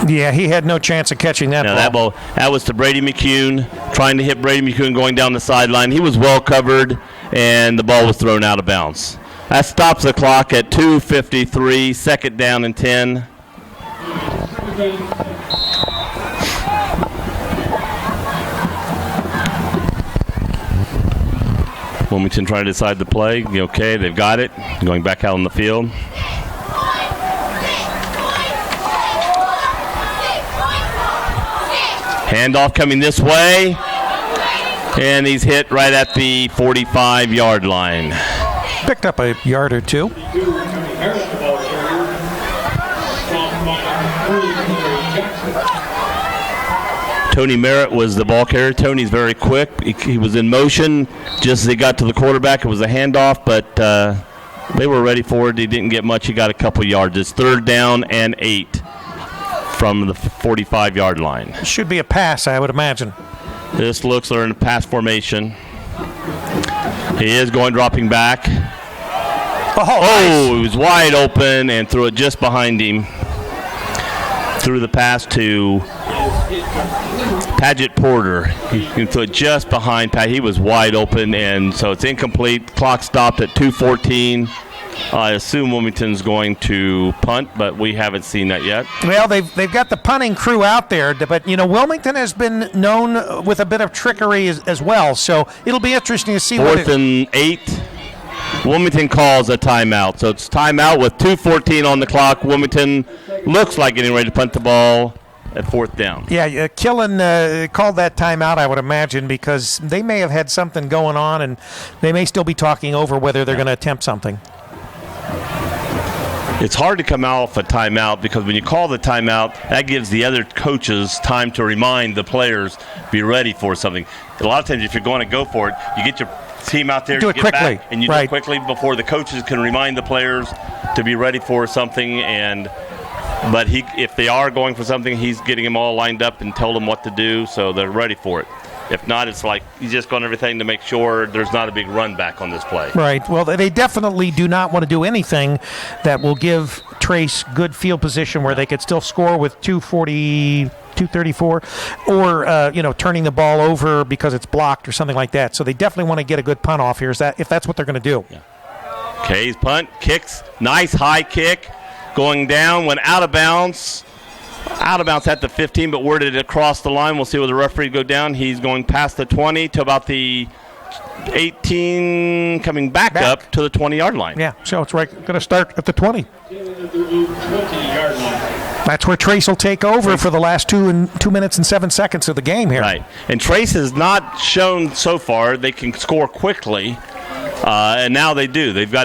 Yeah, he had no chance of catching that ball. That was to Brady McCune, trying to hit Brady McCune going down the sideline. He was well covered, and the ball was thrown out of bounds. That stops the clock at 2:53, 2nd down and 10. Wilmington trying to decide the play. Okay, they've got it. Going back out on the field. Handoff coming this way. And he's hit right at the 45-yard line. Picked up a yard or two. Tony Merritt was the ball carrier. Tony's very quick. He was in motion just as he got to the quarterback. It was a handoff, but they were ready for it. He didn't get much. He got a couple yards. It's 3rd down and 8 from the 45-yard line. Should be a pass, I would imagine. This looks like they're in a pass formation. He is dropping back. Nice. He was wide open and threw it just behind him. Threw the pass to Paget Porter. He threw it just behind Pat. He was wide open, and so it's incomplete. Clock stopped at 2:14. I assume Wilmington's going to punt, but we haven't seen that yet. Well, they've got the punting crew out there, but Wilmington has been known with a bit of trickery as well. So it'll be interesting to see. 4th and 8. Wilmington calls a timeout, so it's timeout with 2:14 on the clock. Wilmington looks like getting ready to punt the ball at 4th down. Yeah, Killen called that timeout, I would imagine, because they may have had something going on, and they may still be talking over whether they're going to attempt something. It's hard to come off a timeout because when you call the timeout, that gives the other coaches time to remind the players, be ready for something. A lot of times if you're going to go for it, you get your team out there, do you it get quickly. back, and you do it quickly before the coaches can remind the players to be ready for something. But if they are going for something, he's getting them all lined up and told them what to do so they're ready for it. If not, it's like he's just going everything to make sure there's not a big run back on this play. Right. Well, they definitely do not want to do anything that will give Trace good field position where they could still score with 2:34, or turning the ball over because it's blocked or something like that. So they definitely want to get a good punt off here. If that's what they're going to do. Yeah. K's punt, kicks, nice high kick, going down, went out of bounds. Out of bounds at the 15, but where did it cross the line? We'll see where the referee go down. He's going past the 20 to about the 18, coming back up to the 20-yard line. Yeah, so it's going to start at the 20. That's where Trace will take over for the last 2 minutes and 7 seconds of the game here. Right, and Trace has not shown so far they can score quickly. And now they do. They've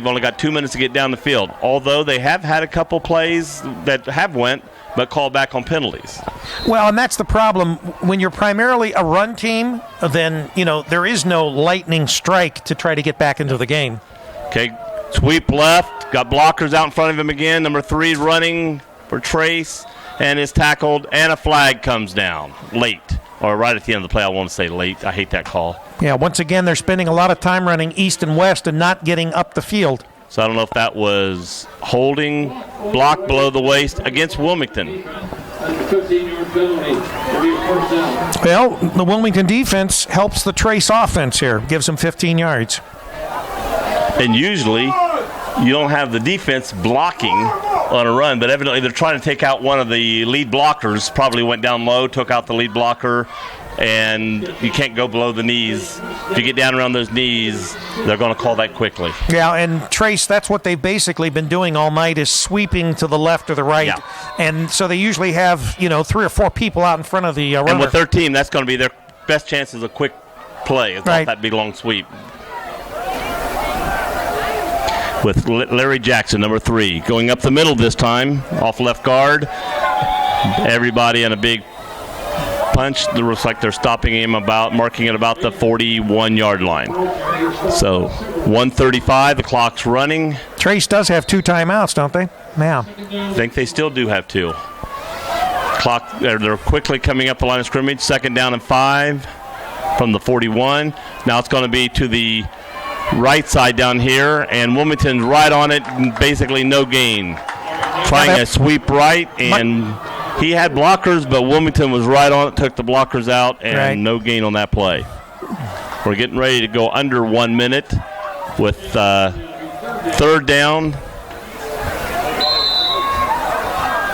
only got 2 minutes to get down the field. Although they have had a couple plays that have went, but called back on penalties. Well, and that's the problem. When you're primarily a run team, then, there is no lightning strike to try to get back into the game. Okay, sweep left, got blockers out in front of him again. Number 3 running for Trace, and is tackled, and a flag comes down late. Or right at the end of the play, I want to say late. I hate that call. Yeah, once again, they're spending a lot of time running east and west and not getting up the field. So I don't know if that was holding, block below the waist against Wilmington. Well, the Wilmington defense helps the Trace offense here, gives them 15 yards. And usually you don't have the defense blocking on a run, but evidently they're trying to take out one of the lead blockers, probably went down low, took out the lead blocker, and you can't go below the knees. If you get down around those knees, they're going to call that quickly. Yeah, and Trace, that's what they've basically been doing all night is sweeping to the left or the right. Yeah. And so they usually have, 3 or 4 people out in front of the runner. And with their team, that's going to be their best chance is a quick play. It's not that big long sweep. With Larry Jackson, number 3, going up the middle this time, off left guard. Everybody in a big punch. It looks like they're stopping him marking it about the 41-yard line. So 1:35, the clock's running. Trace does have 2 timeouts, don't they? Yeah. I think they still do have 2. They're quickly coming up the line of scrimmage. 2nd down and 5 from the 41. Now it's going to be to the right side down here, and Wilmington's right on it, basically no gain. Trying a sweep right, and he had blockers, but Wilmington was right on it, took the blockers out, and no gain on that play. We're getting ready to go under 1 minute with 3rd down.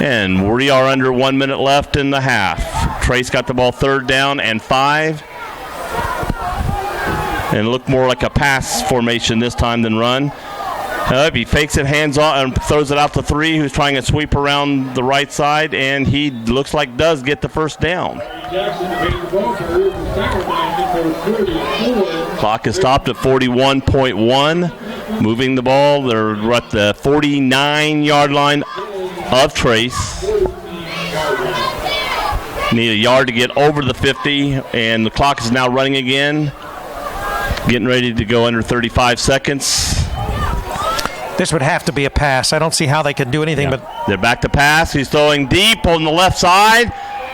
And we are under 1 minute left in the half. Trace got the ball 3rd down and 5. And it looked more like a pass formation this time than run. He fakes it hands on and throws it out to 3, who's trying to sweep around the right side, and he looks like does get the 1st down. Clock is stopped at 41.1. Moving the ball, they're at the 49-yard line of Trace. Need a yard to get over the 50, and the clock is now running again. Getting ready to go under 35 seconds. This would have to be a pass. I don't see how they can do anything but... They're back to pass. He's throwing deep on the left side,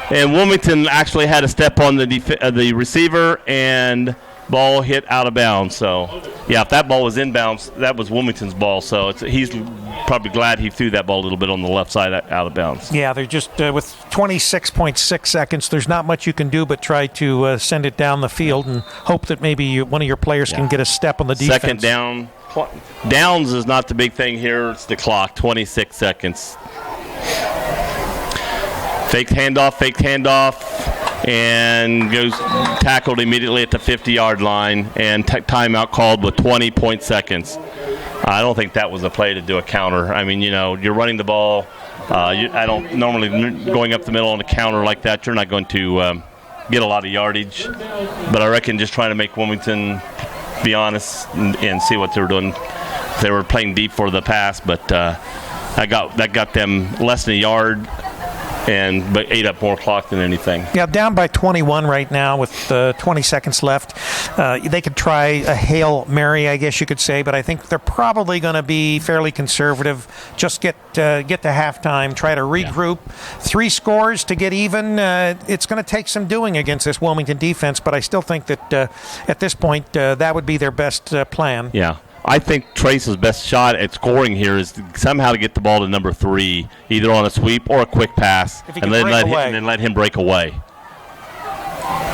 and Wilmington actually had a step on the receiver, and ball hit out of bounds. So, if that ball was inbounds, that was Wilmington's ball. So he's probably glad he threw that ball a little bit on the left side out of bounds. Yeah, they're just with 26.6 seconds, there's not much you can do but try to send it down the field and hope that maybe one of your players can get a step on the defense. 2nd down. Downs is not the big thing here. It's the clock, 26 seconds. Fake handoff, and goes tackled immediately at the 50-yard line, and timeout called with 20 seconds. I don't think that was a play to do a counter. I mean, you're running the ball. I don't normally going up the middle on a counter like that. You're not going to get a lot of yardage, but I reckon just trying to make Wilmington be honest and see what they were doing. They were playing deep for the pass, but That got them less than a yard, but ate up more clock than anything. Yeah, down by 21 right now with 20 seconds left. They could try a Hail Mary, I guess you could say, but I think they're probably going to be fairly conservative. Just get to halftime, try to regroup. 3 scores to get even. It's going to take some doing against this Wilmington defense, but I still think that at this point that would be their best plan. Yeah. I think Trace's best shot at scoring here is somehow to get the ball to number 3, either on a sweep or a quick pass, and then let him break away.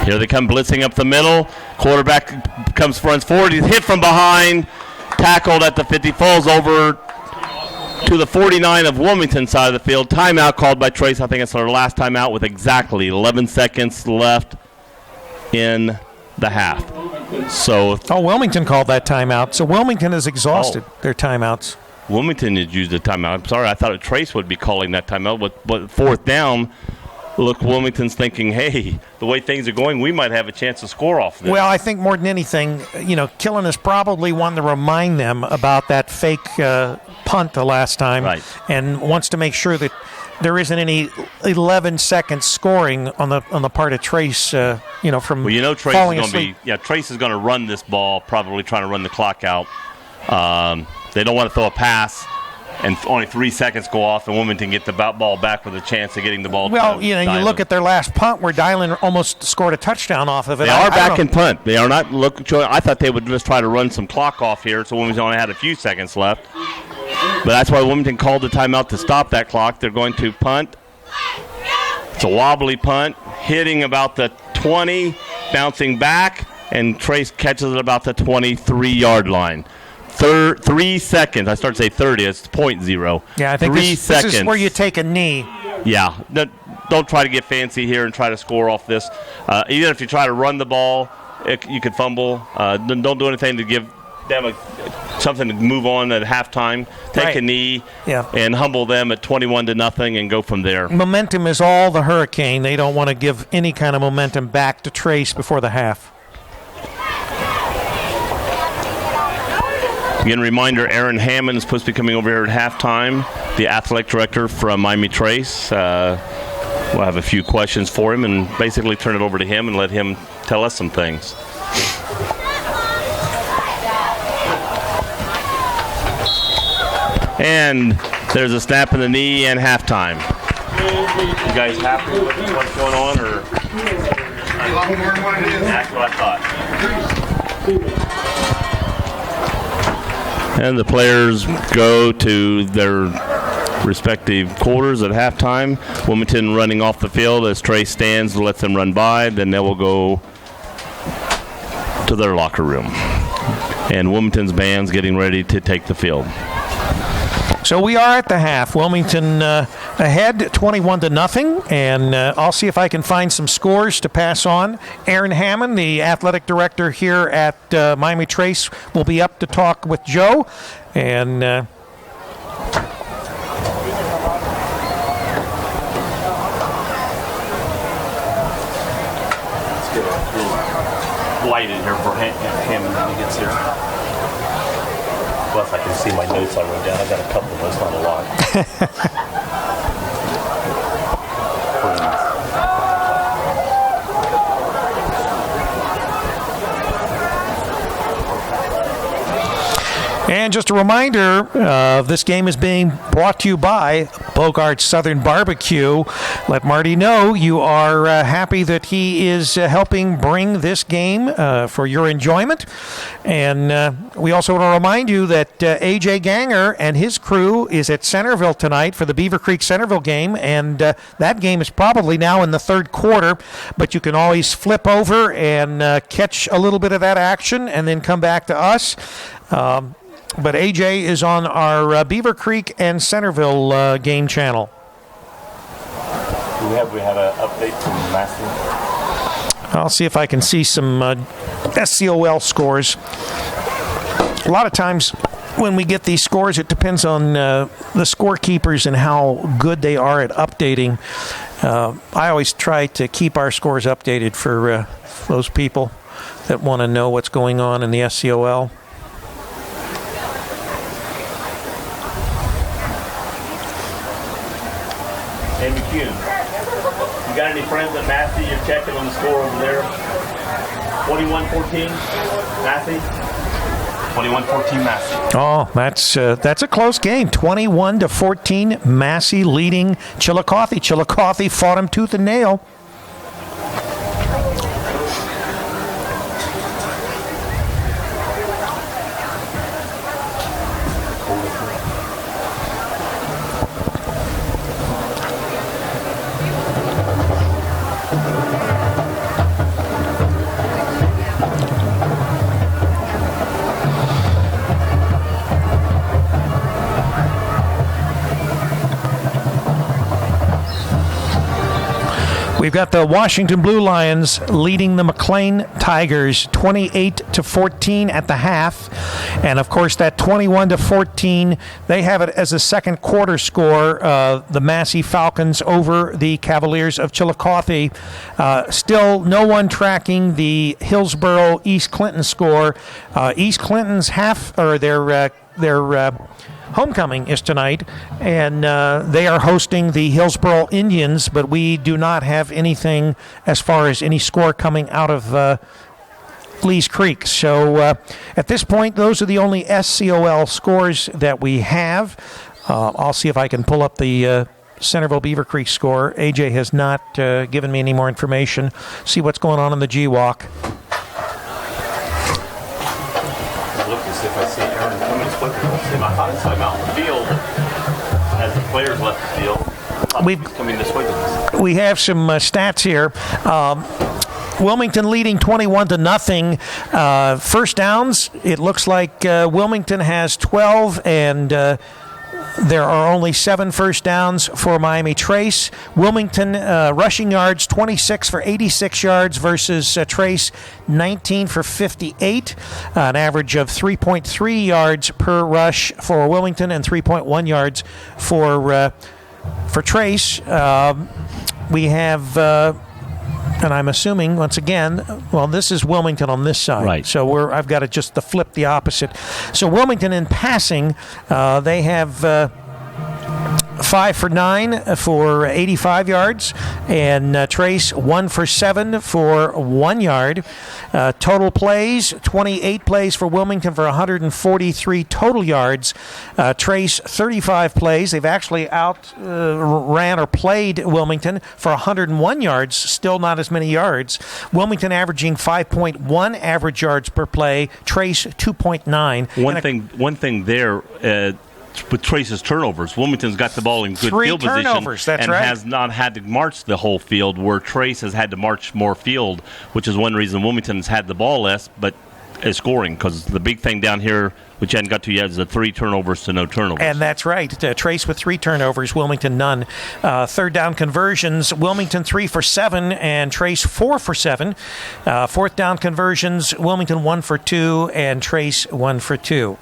Here they come blitzing up the middle. Quarterback runs forward. He's hit from behind, tackled at the 50, falls over to the 49 of Wilmington side of the field. Timeout called by Trace. I think it's our last timeout with exactly 11 seconds left in the half. Wilmington called that timeout. So Wilmington has exhausted their timeouts. Wilmington has used a timeout. I'm sorry, I thought Trace would be calling that timeout. But fourth down, look, Wilmington's thinking, hey, the way things are going, we might have a chance to score off this. Well, I think more than anything, Killen has probably wanted to remind them about that fake punt the last time, right, and wants to make sure that there isn't any 11-second scoring on the part of Trace, from Trace falling is asleep. Trace is going to run this ball, probably trying to run the clock out. They don't want to throw a pass and only 3 seconds go off, and Wilmington get the ball back with a chance of getting the ball. Well, you look at their last punt where Dylan almost scored a touchdown off of it. They are back in punt. They are not looking. I thought they would just try to run some clock off here, so Wilmington only had a few seconds left. But that's why Wilmington called the timeout to stop that clock. They're going to punt. It's a wobbly punt, hitting about the 20, bouncing back, and Trace catches it about the 23-yard line. 3 seconds. I start to say 30. It's 0.0. Yeah, I think 3 seconds. This is where you take a knee. Yeah. Don't try to get fancy here and try to score off this. Even if you try to run the ball, you could fumble. Don't do anything to give them something to move on at halftime. Take a knee and humble them at 21-0 and go from there. Momentum is all the Hurricane. They don't want to give any kind of momentum back to Trace before the half. Again, reminder, Aaron Hammond is supposed to be coming over here at halftime, the athletic director from Miami Trace. We'll have a few questions for him and basically turn it over to him and let him tell us some things. And there's a snap in the knee and halftime. You guys happy with what's going on? Or? That's what I thought. And the players go to their respective quarters at halftime. Wilmington running off the field as Trey stands and lets them run by. Then they will go to their locker room. And Wilmington's band's getting ready to take the field. So we are at the half. Wilmington ahead 21-0, and I'll see if I can find some scores to pass on. Aaron Hammond, the athletic director here at Miami Trace, will be up to talk with Joe. And let's get a light in here for Hammond when he gets here. Plus, I can see my notes I wrote down. I got a couple of those, not a lot. And just a reminder, this game is being brought to you by Bogart's Southern Barbecue. Let Marty know you are happy that he is helping bring this game for your enjoyment. And we also want to remind you that A.J. Ganger and his crew is at Centerville tonight for the Beaver Creek Centerville game. And that game is probably now in the third quarter, but you can always flip over and catch a little bit of that action and then come back to us. But AJ is on our Beaver Creek and Centerville game channel. We have an update from Massey. I'll see if I can see some SCOL scores. A lot of times when we get these scores, it depends on the scorekeepers and how good they are at updating. I always try to keep our scores updated for those people that want to know what's going on in the SCOL. Hey, McCune, you got any friends at Massey? You're checking on the score over there. 21-14, Massey. 21-14, Massey. Oh, that's a close game. 21-14, Massey leading Chillicothe. Chillicothe fought him tooth and nail. We've got the Washington Blue Lions leading the McLean Tigers 28-14 at the half. And, of course, that 21-14, they have it as a second quarter score, the Massey Falcons over the Cavaliers of Chillicothe. Still no one tracking the Hillsborough East Clinton score. East Clinton's their homecoming is tonight, and they are hosting the Hillsborough Indians, but we do not have anything as far as any score coming out of Lee's Creek. So at this point, those are the only SCOL scores that we have. I'll see if I can pull up the Centerville Beaver Creek score. AJ has not given me any more information. See what's going on in the GWalk. Look to see if I see Aaron coming to split. I thought I saw him out in the field as the players left the field. He's coming this way. We have some stats here. Wilmington leading 21-0. First downs, it looks like Wilmington has 12, and there are only 7 first downs for Miami Trace. Wilmington rushing yards, 26 for 86 yards versus Trace, 19 for 58. An average of 3.3 yards per rush for Wilmington and 3.1 yards for Trace. We have... and I'm assuming, once again, well, this is Wilmington on this side. Right. So I've got to just flip the opposite. So Wilmington in passing, they have 5 for 9 for 85 yards, and Trace 1 for 7 for 1 yard. Total plays, 28 plays for Wilmington for 143 total yards. Trace 35 plays. They've actually ran or played Wilmington for 101 yards, still not as many yards. Wilmington averaging 5.1 average yards per play. Trace 2.9. One thing there. With Trace's turnovers, Wilmington's got the ball in good field position and has not had to march the whole field, where Trace has had to march more field, which is one reason Wilmington's had the ball less, but is scoring, because the big thing down here, which I hadn't got to yet, is the 3 turnovers to no turnovers. And that's right. Trace with 3 turnovers, Wilmington none. Third down conversions, Wilmington 3 for 7 and Trace 4 for 7. Fourth down conversions, Wilmington 1 for 2 and Trace 1 for 2.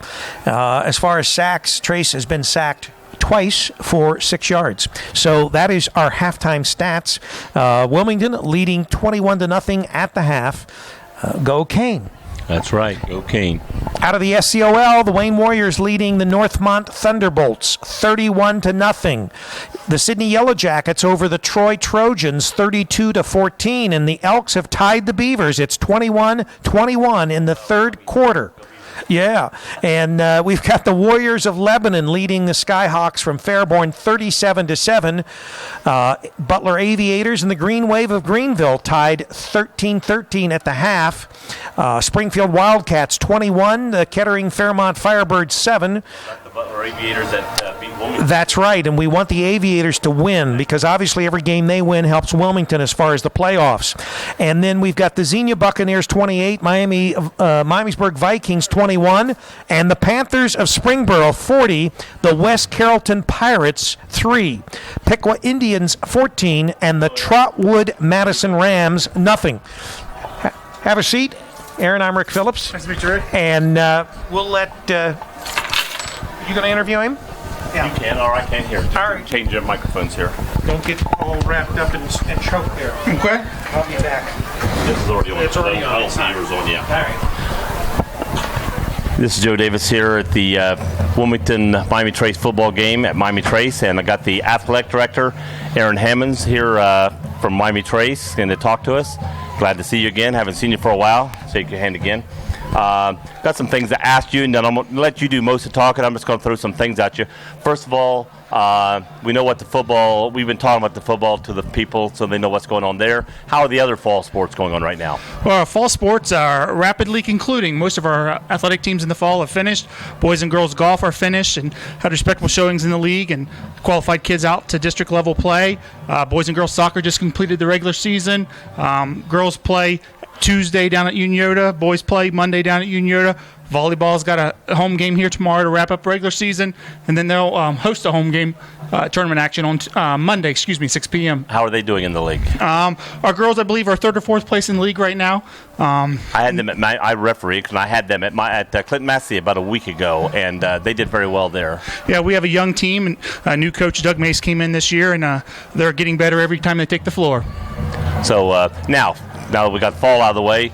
As far as sacks, Trace has been sacked twice for 6 yards. So that is our halftime stats. Wilmington leading 21-0 at the half. Go Cane. That's right. Go Cane. Out of the SCOL, the Wayne Warriors leading the Northmont Thunderbolts 31-0. The Sydney Yellow Jackets over the Troy Trojans 32-14, and the Elks have tied the Beavers. It's 21-21 in the third quarter. Yeah, and we've got the Warriors of Lebanon leading the Skyhawks from Fairborn 37-7. Butler Aviators and the Green Wave of Greenville tied 13-13 at the half. Springfield Wildcats 21, the Kettering Fairmont Firebirds 7. The Butler Aviators that beat Wilmington. That's right, and we want the Aviators to win, because obviously every game they win helps Wilmington as far as the playoffs. And then we've got the Xenia Buccaneers 28, Miamisburg Vikings 21, and the Panthers of Springboro 40, the West Carrollton Pirates 3, Piqua Indians 14, and the Trotwood Madison Rams nothing. Have a seat. Aaron, I'm Rick Phillips. Nice to meet you, Rick. And we'll let... you going to interview him? Yeah. You can, or I can here. All right. Change your microphones here. Don't get all wrapped up and choked there. Okay. I'll be back. This is already on. It's already on. Yours on, yeah. All right. This is Joe Davis here at the Wilmington Miami Trace football game at Miami Trace, and I got the athletic director, Aaron Hammonds, here from Miami Trace, going to talk to us. Glad to see you again. Haven't seen you for a while. Shake your hand again. Got some things to ask you, and then I'm going to let you do most of the talking. I'm just going to throw some things at you. First of all, we know what the football, we've been talking about the football to the people so they know what's going on there. How are the other fall sports going on right now? Well, our fall sports are rapidly concluding. Most of our athletic teams in the fall have finished. Boys and girls golf are finished and had respectable showings in the league and qualified kids out to district level play. Boys and girls soccer just completed the regular season. Girls play Tuesday down at Unioda. Boys play Monday down at Unioda. Volleyball's got a home game here tomorrow to wrap up regular season, and then they'll host a home game tournament action on Monday, 6 p.m. How are they doing in the league? Our girls, I believe, are third or fourth place in the league right now. I had them at I referee, because I had them at Clinton Massey about a week ago, and they did very well there. Yeah, we have a young team, and new coach Doug Mace came in this year, and they're getting better every time they take the floor. So now that we got fall out of the way,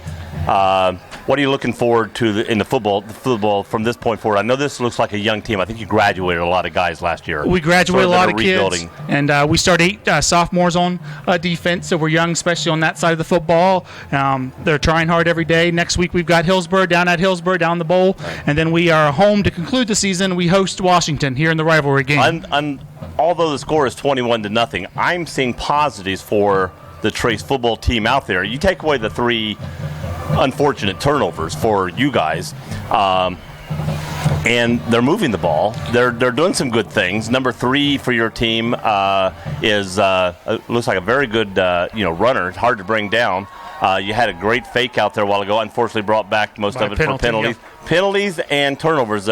what are you looking forward to in the football from this point forward? I know this looks like a young team. I think you graduated a lot of guys last year. We graduated a lot of kids, and we start 8 sophomores on defense, so we're young, especially on that side of the football. They're trying hard every day. Next week we've got Hillsborough down the bowl, and then we are home to conclude the season. We host Washington here in the rivalry game. Although the score is 21-0, I'm seeing positives for the Trace football team out there. You take away the 3 unfortunate turnovers for you guys, and they're moving the ball. They're doing some good things. Number 3 for your team looks like a very good runner. It's hard to bring down. You had a great fake out there a while ago. Unfortunately, brought back most of it for penalties. Yeah. Penalties and turnovers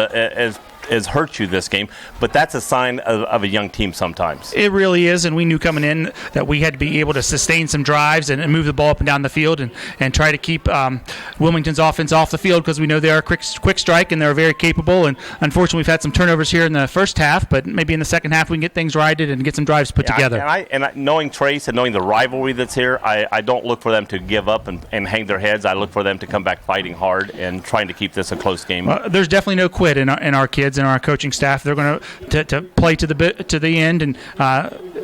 has hurt you this game, but that's a sign of a young team sometimes. It really is, and we knew coming in that we had to be able to sustain some drives and move the ball up and down the field and try to keep Wilmington's offense off the field, because we know they are quick strike and they're very capable. And unfortunately, we've had some turnovers here in the first half, but maybe in the second half we can get things righted and get some drives put together. Knowing Trace and knowing the rivalry that's here, I don't look for them to give up and hang their heads. I look for them to come back fighting hard and trying to keep this a close game. There's definitely no quit in our kids and our coaching staff. They're going to play to the end and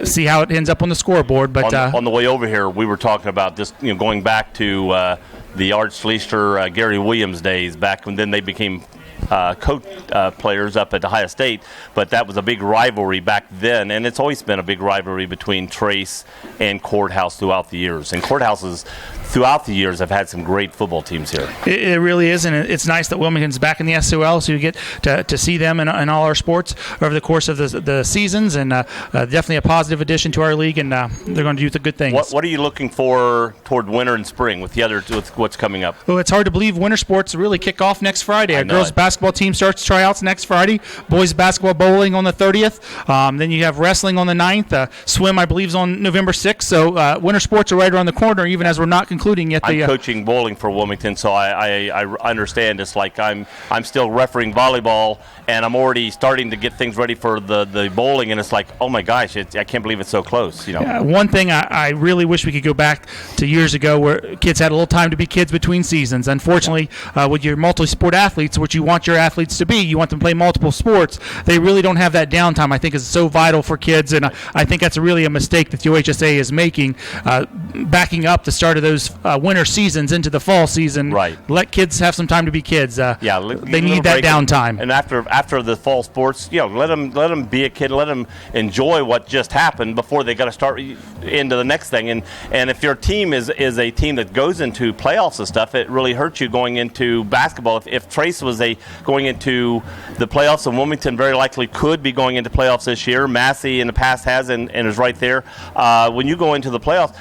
see how it ends up on the scoreboard. But on the way over here, we were talking about this, going back to the Art Schleister, Gary Williams days, back when then they became coach players up at Ohio State, but that was a big rivalry back then, and it's always been a big rivalry between Trace and Courthouse throughout the years. And Courthouse's throughout the years have had some great football teams here. It really is, and it's nice that Wilmington's back in the SOL, so you get to see them in all our sports over the course of the seasons, and definitely a positive addition to our league, and they're going to do the good things. What are you looking for toward winter and spring with what's coming up? Well, it's hard to believe winter sports really kick off next Friday. Our girls basketball team starts tryouts next Friday. Boys basketball bowling on the 30th. Then you have wrestling on the 9th. Swim, I believe, is on November 6th. So winter sports are right around the corner, even as we're not concluding yet. I'm coaching bowling for Wilmington, so I understand. It's like I'm still refereeing volleyball, and I'm already starting to get things ready for the bowling, and it's like, oh my gosh, I can't believe it's so close. One thing I really wish we could go back to years ago, where kids had a little time to be kids between seasons. Unfortunately, with your multi-sport athletes, which you want your athletes to be, you want them to play multiple sports, they really don't have that downtime. I think is so vital for kids, and I think that's really a mistake that the OHSA is making, backing up the start of those winter seasons into the fall season. Right. Let kids have some time to be kids. They need that downtime. And after the fall sports, let them be a kid, let them enjoy what just happened before they got to start into the next thing. And if your team is a team that goes into playoffs and stuff, it really hurts you going into basketball. If Trace was going into the playoffs, and Wilmington very likely could be going into playoffs this year, Massey in the past has and is right there. When you go into the playoffs,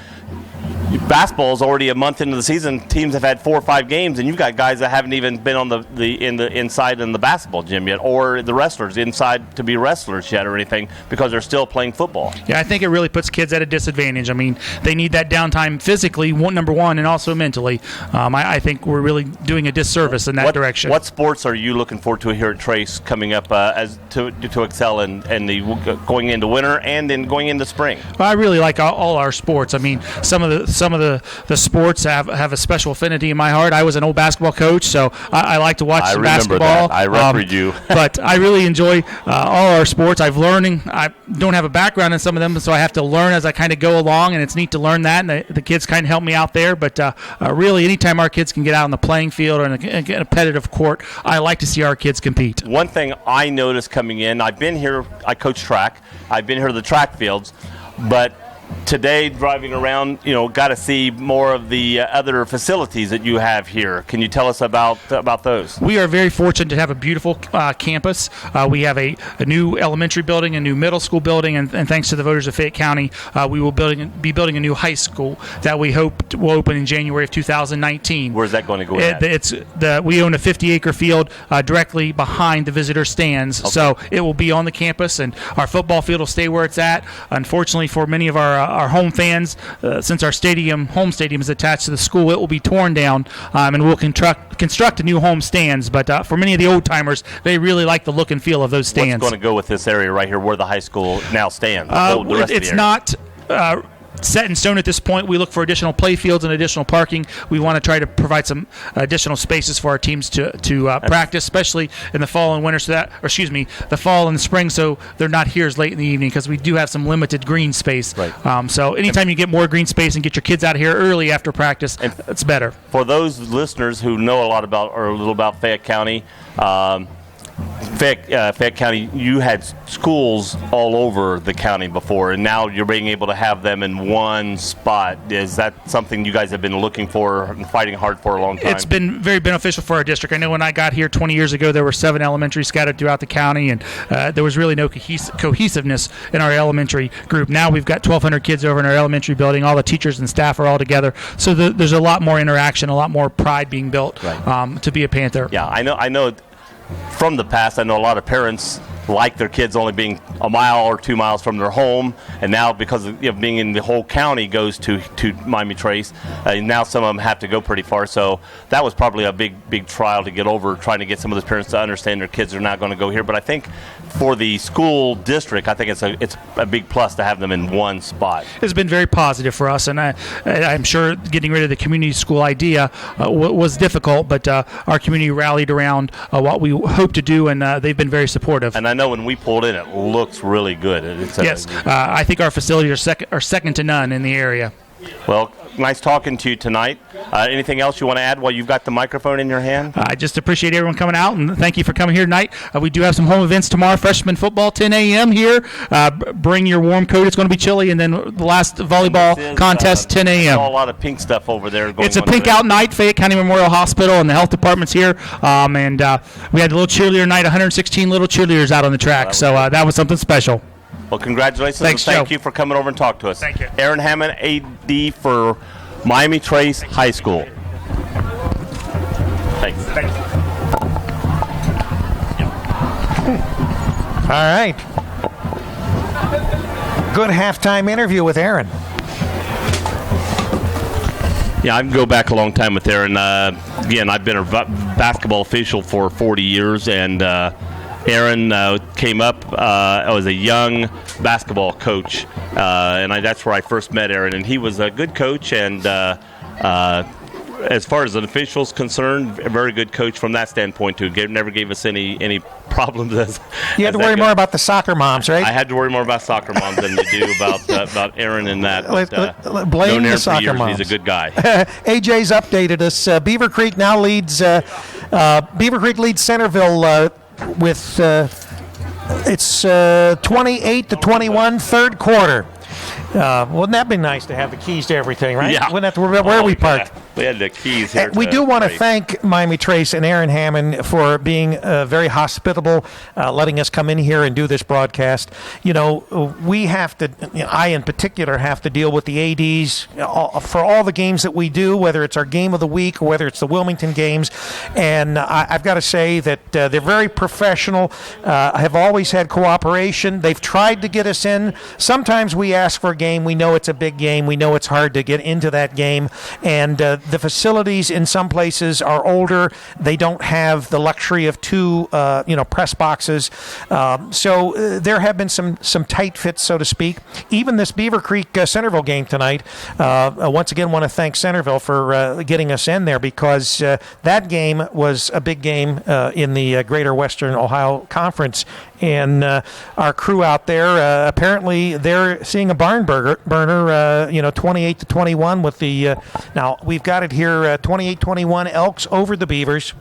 basketball is already a month into the season. Teams have had 4 or 5 games, and you've got guys that haven't even been on the inside in the basketball gym yet, or the wrestlers inside to be wrestlers yet, or anything, because they're still playing football. Yeah, I think it really puts kids at a disadvantage. I mean, they need that downtime physically, number one, and also mentally. I think we're really doing a disservice in that direction. What sports are you looking forward to here at Trace coming up as to excel in the going into winter and then going into spring? Well, I really like all our sports. I mean, some of the some of the sports have a special affinity in my heart. I was an old basketball coach, so I like to watch some basketball. I refereed you. But I really enjoy all our sports. I don't have a background in some of them, so I have to learn as I kind of go along, and it's neat to learn that, and the kids kind of help me out there. But really, anytime our kids can get out on the playing field or in a competitive court, I like to see our kids compete. One thing I noticed coming in, I've been here, I coach track, I've been here to the track fields, but today, driving around, got to see more of the other facilities that you have here. Can you tell us about those? We are very fortunate to have a beautiful campus. We have a new elementary building, a new middle school building, and thanks to the voters of Fayette County, we will be building a new high school that we hope will open in January of 2019. Where's that going to go at? We own a 50-acre field directly behind the visitor stands, so it will be on the campus, and our football field will stay where it's at. Unfortunately, for many of our home fans, since our home stadium is attached to the school, it will be torn down, and we'll construct a new home stands. But for many of the old timers, they really like the look and feel of those stands. What's going to go with this area right here where the high school now stands? It's not set in stone at this point. We look for additional play fields and additional parking. We want to try to provide some additional spaces for our teams to practice, especially in the fall and winter. The fall and the spring, so they're not here as late in the evening because we do have some limited green space. Right. So anytime you get more green space and get your kids out here early after practice, it's better. For those listeners who know a little about Fayette County. Fayette County, you had schools all over the county before, and now you're being able to have them in one spot. Is that something you guys have been looking for and fighting hard for a long time? It's been very beneficial for our district. I know when I got here 20 years ago, there were 7 elementaries scattered throughout the county, and there was really no cohesiveness in our elementary group. Now we've got 1,200 kids over in our elementary building. All the teachers and staff are all together, so there's a lot more interaction, a lot more pride being built to be a Panther. Yeah, I know. From the past, I know a lot of parents like their kids only being a mile or 2 miles from their home, and now because of being in the whole county goes to Miami Trace, now some of them have to go pretty far. So that was probably a big trial to get over, trying to get some of those parents to understand their kids are not going to go here. But I think for the school district, I think it's a big plus to have them in one spot. It's been very positive for us, and I'm sure getting rid of the community school idea was difficult, but our community rallied around what we hope to do, and they've been very supportive. And I know when we pulled in, it looks really good. I think our facilities are second to none in the area. Well, nice talking to you tonight. Anything else you want to add while you've got the microphone in your hand? I just appreciate everyone coming out, and thank you for coming here tonight. We do have some home events tomorrow. Freshman football, 10 a.m. here. Bring your warm coat. It's going to be chilly. And then the last volleyball contest, 10 a.m. I saw a lot of pink stuff over there going on. It's a pink out night. Fayette County Memorial Hospital and the health department's here. And we had a little cheerleader night, 116 little cheerleaders out on the track. So that was something special. Well, congratulations. Thanks, Thank you for coming over and talking to us. Thank you. Aaron Hammond, AD for Miami Trace High School. Thanks. Thank you. All right. Good halftime interview with Aaron. Yeah, I can go back a long time with Aaron. Again, I've been a basketball official for 40 years, and Aaron came up. I was a young basketball coach, and that's where I first met Aaron. And he was a good coach, and as far as an official is concerned, a very good coach from that standpoint too. Never gave us any problems. You had to worry more about the soccer moms, right? I had to worry more about soccer moms than you do about Aaron and that. But, blame the Aaron soccer for years, moms. He's a good guy. AJ's updated us. Beaver Creek now leads. Beaver Creek leads Centerville with it's 28-21, third quarter. Wouldn't that be nice to have the keys to everything, right? Yeah. Wouldn't have to worry about where we parked. We had the keys here. We do want to thank Miami Trace and Aaron Hammond for being very hospitable, letting us come in here and do this broadcast. You know, we have to, I in particular have to deal with the ADs for all the games that we do, whether it's our game of the week or whether it's the Wilmington games. And I've got to say that they're very professional, have always had cooperation. They've tried to get us in. Sometimes we ask for a game. We know it's a big game. We know it's hard to get into that game. And The facilities in some places are older. They don't have the luxury of two, press boxes. So there have been some tight fits, so to speak. Even this Beaver Creek Centerville game tonight, once again want to thank Centerville for getting us in there, because that game was a big game in the Greater Western Ohio Conference. And our crew out there, apparently they're seeing a barn burner, 28-21 with the, now we've got it here, 28-21 Elks over the Beavers.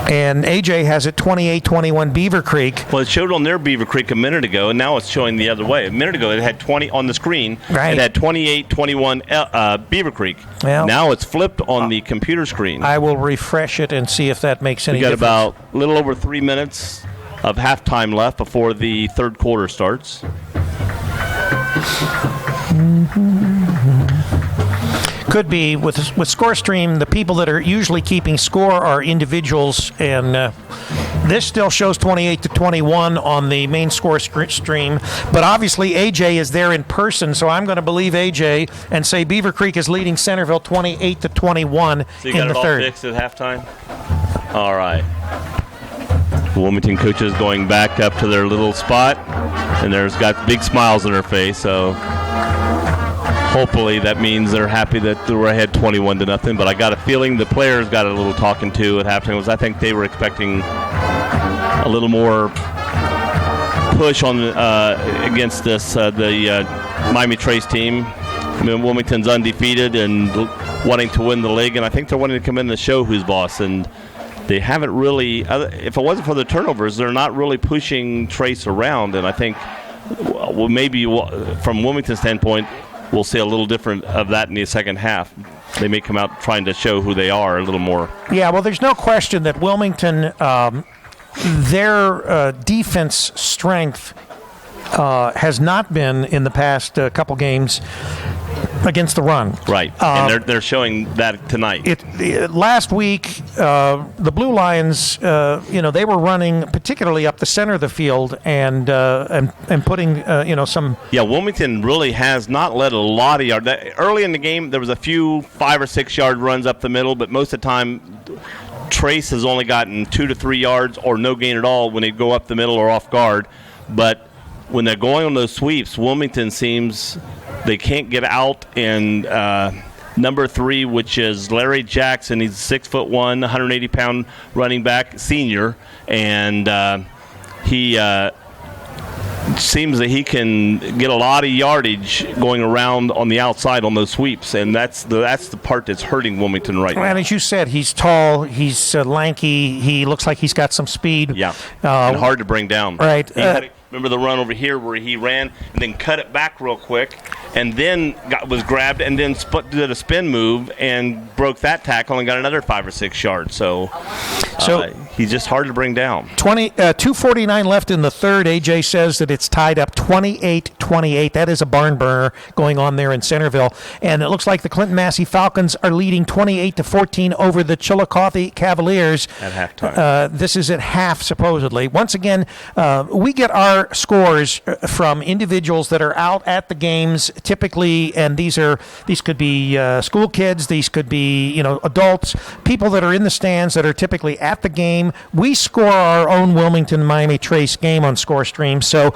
And AJ has it 28-21 Beaver Creek. Well, it showed on their Beaver Creek a minute ago, and now it's showing the other way. A minute ago, it had 20 on the screen. Right. It had 28-21 Beaver Creek. Well, now it's flipped on the computer screen. I will refresh it and see if that makes any difference. We got about a little over 3 minutes of halftime left before the third quarter starts. Could be with ScoreStream, the people that are usually keeping score are individuals, and this still shows 28-21 on the main score stream. But obviously AJ is there in person, so I'm going to believe AJ and say Beaver Creek is leading Centerville 28-21 so you in got the it all third. Fixed at halftime. All right. The Wilmington coaches going back up to their little spot, and there's got big smiles on their face. So hopefully that means they're happy that we're ahead 21-0. But I got a feeling the players got a little talking to at halftime. I think they were expecting a little more push on against this the Miami Trace team. I mean, Wilmington's undefeated and wanting to win the league, and I think they're wanting to come in and show who's boss. And they haven't really. If it wasn't for the turnovers, they're not really pushing Trace around. And I think, well, maybe from Wilmington's standpoint, we'll see a little different of that in the second half. They may come out trying to show who they are a little more. Yeah, well, there's no question that Wilmington, their defense strength has not been in the past couple games against the run. Right, and they're showing that tonight. Last week, the Blue Lions, they were running particularly up the center of the field and putting, some. Yeah, Wilmington really has not led a lot of yards. Early in the game, there was a few 5 or 6 yard runs up the middle, but most of the time, Trace has only gotten 2 to 3 yards or no gain at all when they go up the middle or off guard. But when they're going on those sweeps, Wilmington seems they can't get out. And number 3, which is Larry Jackson, he's 6'1", 180-pound running back, senior, and he seems that he can get a lot of yardage going around on the outside on those sweeps, and that's the part that's hurting Wilmington right now. And as you said, he's tall, he's lanky, he looks like he's got some speed. Yeah, and hard to bring down. Right. Remember the run over here where he ran and then cut it back real quick, and then was grabbed and then did a spin move and broke that tackle and got another 5 or 6 yards. So he's just hard to bring down. 2:49 left in the third. AJ says that it's tied up 28-28. That is a barn burner going on there in Centerville. And it looks like the Clinton Massey Falcons are leading 28-14 over the Chillicothe Cavaliers. At halftime. This is at half, supposedly. Once again, we get our scores from individuals that are out at the games typically, and these could be school kids, these could be adults, people that are in the stands that are typically at the game. We score our own Wilmington Miami Trace game on ScoreStream, so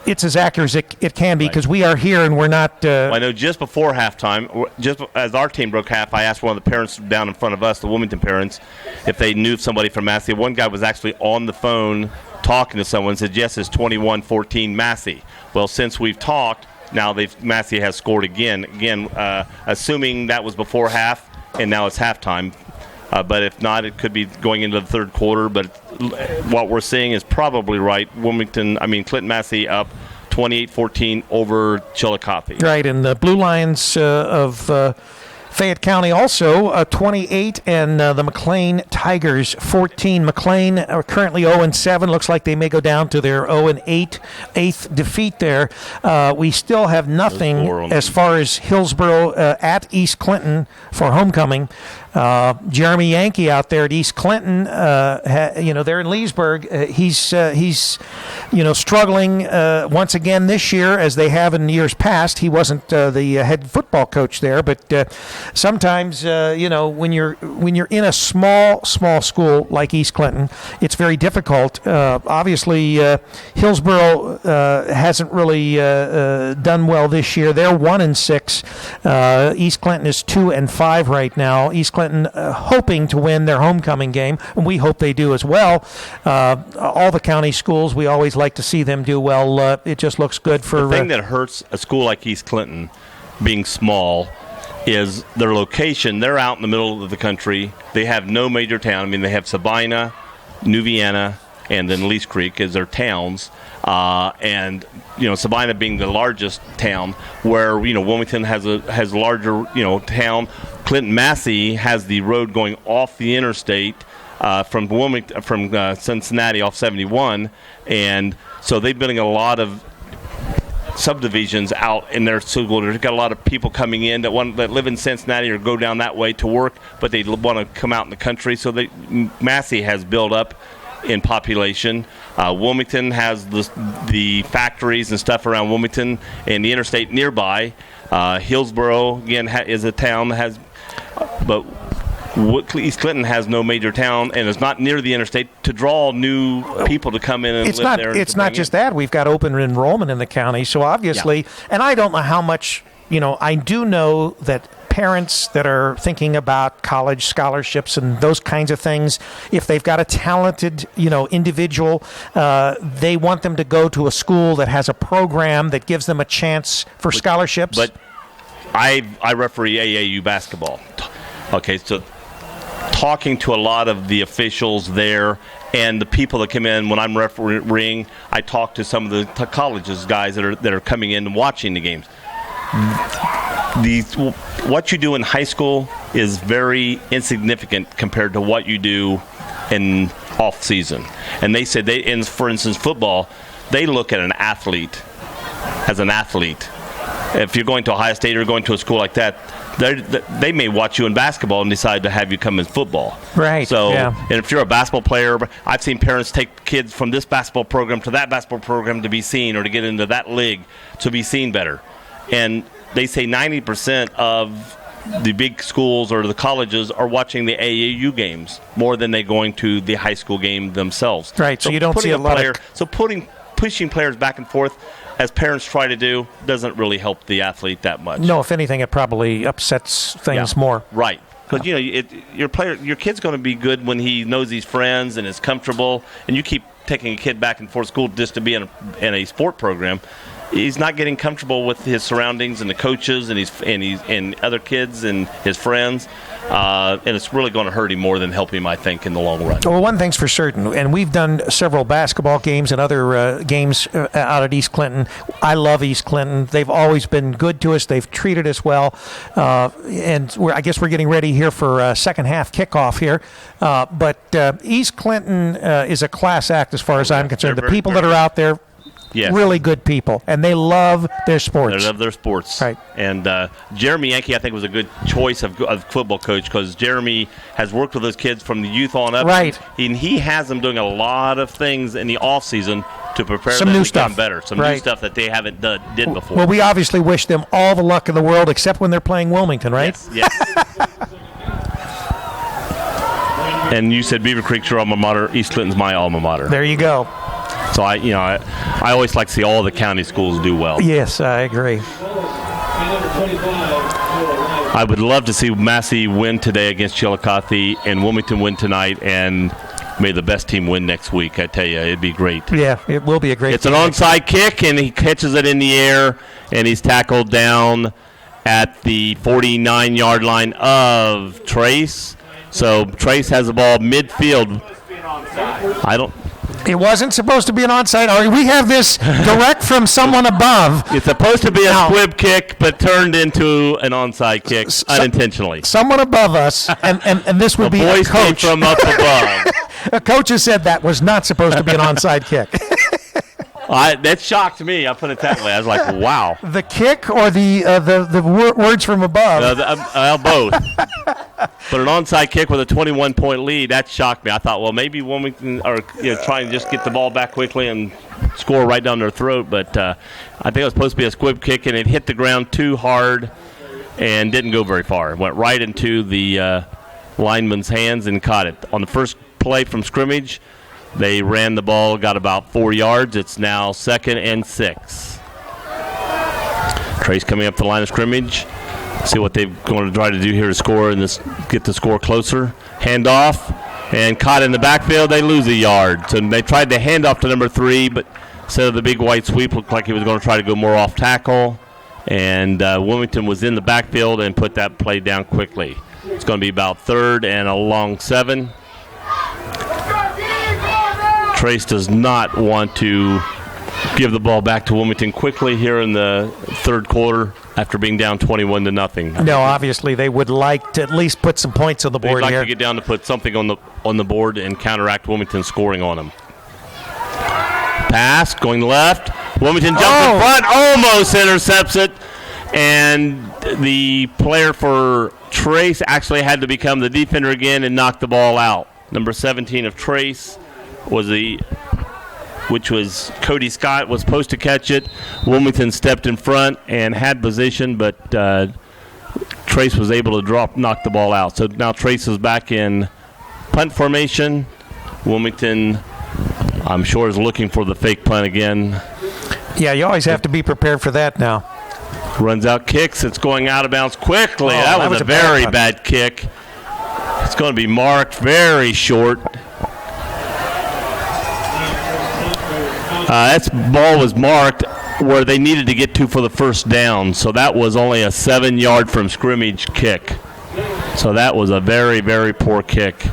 it's as accurate as it can be because we are here and we're not. Well, I know just before halftime, just as our team broke half, I asked one of the parents down in front of us, the Wilmington parents, if they knew somebody from Massey. One guy was actually on the phone talking to someone, said yes, it's 21-14 Massey. Well, since we've talked, now Massey has scored again, assuming that was before half, and now it's halftime. But if not, it could be going into the third quarter. But what we're seeing is probably right. Clinton Massey up 28-14 over Chillicothe. Right, and the Blue Lions of Fayette County also 28, and the McLean Tigers 14. McLean are currently 0-7. Looks like they may go down to their 0-8, eighth defeat there. We still have nothing as far as Hillsboro at East Clinton for homecoming. Jeremy Yankee out there at East Clinton, they're in Leesburg. He's struggling once again this year, as they have in years past. He wasn't the head football coach there, but sometimes when you're in a small school like East Clinton, it's very difficult. Obviously, Hillsborough hasn't really done well this year. They're 1-6. East Clinton is 2-5 right now. East Clinton hoping to win their homecoming game, and we hope they do as well. All the county schools, we always like to see them do well. It just looks good for. The thing that hurts a school like East Clinton, being small, is their location. They're out in the middle of the country. They have no major town. I mean, they have Sabina, New Vienna, and then Lease Creek as their towns. And Sabina being the largest town, where Wilmington has a larger town. Clinton Massey has the road going off the interstate from Wilmington, from Cincinnati off 71, and so they're building a lot of subdivisions out in their school. They've got a lot of people coming in that live in Cincinnati or go down that way to work, but they want to come out in the country. So Massey has built up in population. Wilmington has the factories and stuff around Wilmington and the interstate nearby. Hillsborough again is a town that has, but East Clinton has no major town and is not near the interstate to draw new people to come in and live there. It's not just that. We've got open enrollment in the county, so obviously, and I don't know how much. I do know that parents that are thinking about college scholarships and those kinds of things, if they've got a talented, individual, they want them to go to a school that has a program that gives them a chance for scholarships. But I referee AAU basketball. Okay, so talking to a lot of the officials there and the people that come in when I'm refereeing, I talk to some of the colleges guys that are coming in and watching the games. What you do in high school is very insignificant compared to what you do in off season. And they said for instance, football, they look at an athlete as an athlete. If you're going to Ohio State or going to a school like that, they may watch you in basketball and decide to have you come in football. Right. So, yeah. And if you're a basketball player, I've seen parents take kids from this basketball program to that basketball program to be seen, or to get into that league to be seen better. And they say 90% of the big schools or the colleges are watching the AAU games more than they're going to the high school game themselves. Right, so you don't see a lot of... So pushing players back and forth, as parents try to do, doesn't really help the athlete that much. No, if anything, it probably upsets things more. Right. Because, your kid's going to be good when he knows his friends and is comfortable, and you keep taking a kid back and forth to school just to be in a sport program. He's not getting comfortable with his surroundings and the coaches and other kids and his friends, and it's really going to hurt him more than help him, I think, in the long run. Well, one thing's for certain, and we've done several basketball games and other games out at East Clinton. I love East Clinton. They've always been good to us. They've treated us well, and I guess we're getting ready here for second half kickoff here. But East Clinton is a class act as far as I'm concerned. The people that are out there, yes, really good people, and they love their sports. They love their sports. Right. And Jeremy Yankee, I think, was a good choice of football coach, because Jeremy has worked with those kids from the youth on up. Right. And he has them doing a lot of things in the off season to prepare some them new to stuff. become better. Some right. new stuff that they haven't did before. Well, we obviously wish them all the luck in the world, except when they're playing Wilmington, right? Yes. And you said Beaver Creek's your alma mater. East Clinton's my alma mater. There you go. So I always like to see all the county schools do well. Yes, I agree. I would love to see Massey win today against Chillicothe and Wilmington win tonight, and may the best team win next week. I tell you, it'd be great. Yeah, it will be a great. It's an onside kick, and he catches it in the air, and he's tackled down at the 49-yard line of Trace. So Trace has the ball midfield. It wasn't supposed to be an onside. We have this direct from someone above. It's supposed to be a squib kick, but turned into an onside kick unintentionally. Someone above us, and this would be a voice coach from up above. A coach has said that was not supposed to be an onside kick. That shocked me. I put it that way. I was like, wow. The kick or the words from above? Both. But an onside kick with a 21-point lead, that shocked me. I thought, well, maybe Wilmington are trying to just get the ball back quickly and score right down their throat. But I think it was supposed to be a squib kick, and it hit the ground too hard and didn't go very far. It went right into the lineman's hands and caught it. On the first play from scrimmage, they ran the ball, got about 4 yards. It's now 2nd and 6. Trace coming up the line of scrimmage. See what they're going to try to do here to score and get the score closer. Hand off and caught in the backfield. They lose a yard. So they tried to hand off to number 3, but instead of the big white sweep, looked like he was going to try to go more off tackle. And Wilmington was in the backfield and put that play down quickly. It's going to be about 3rd and a long 7. Trace does not want to give the ball back to Wilmington quickly here in the 3rd quarter after being down 21-0. No, obviously they would like to at least put some points on the board here. They'd like here. to get down to put something on the board and counteract Wilmington scoring on them. Pass going left. Wilmington jumps in front, almost intercepts it, and the player for Trace actually had to become the defender again and knock the ball out. Number 17 of Trace which was Cody Scott, was supposed to catch it. Wilmington stepped in front and had position, but Trace was able to knock the ball out. So now Trace is back in punt formation. Wilmington, I'm sure, is looking for the fake punt again. Yeah, you always have to be prepared for that now. Runs out, kicks. It's going out of bounds quickly. That was a very bad kick. It's going to be marked very short. That ball was marked where they needed to get to for the first down, so that was only a 7-yard from scrimmage kick. So that was a very, very poor kick.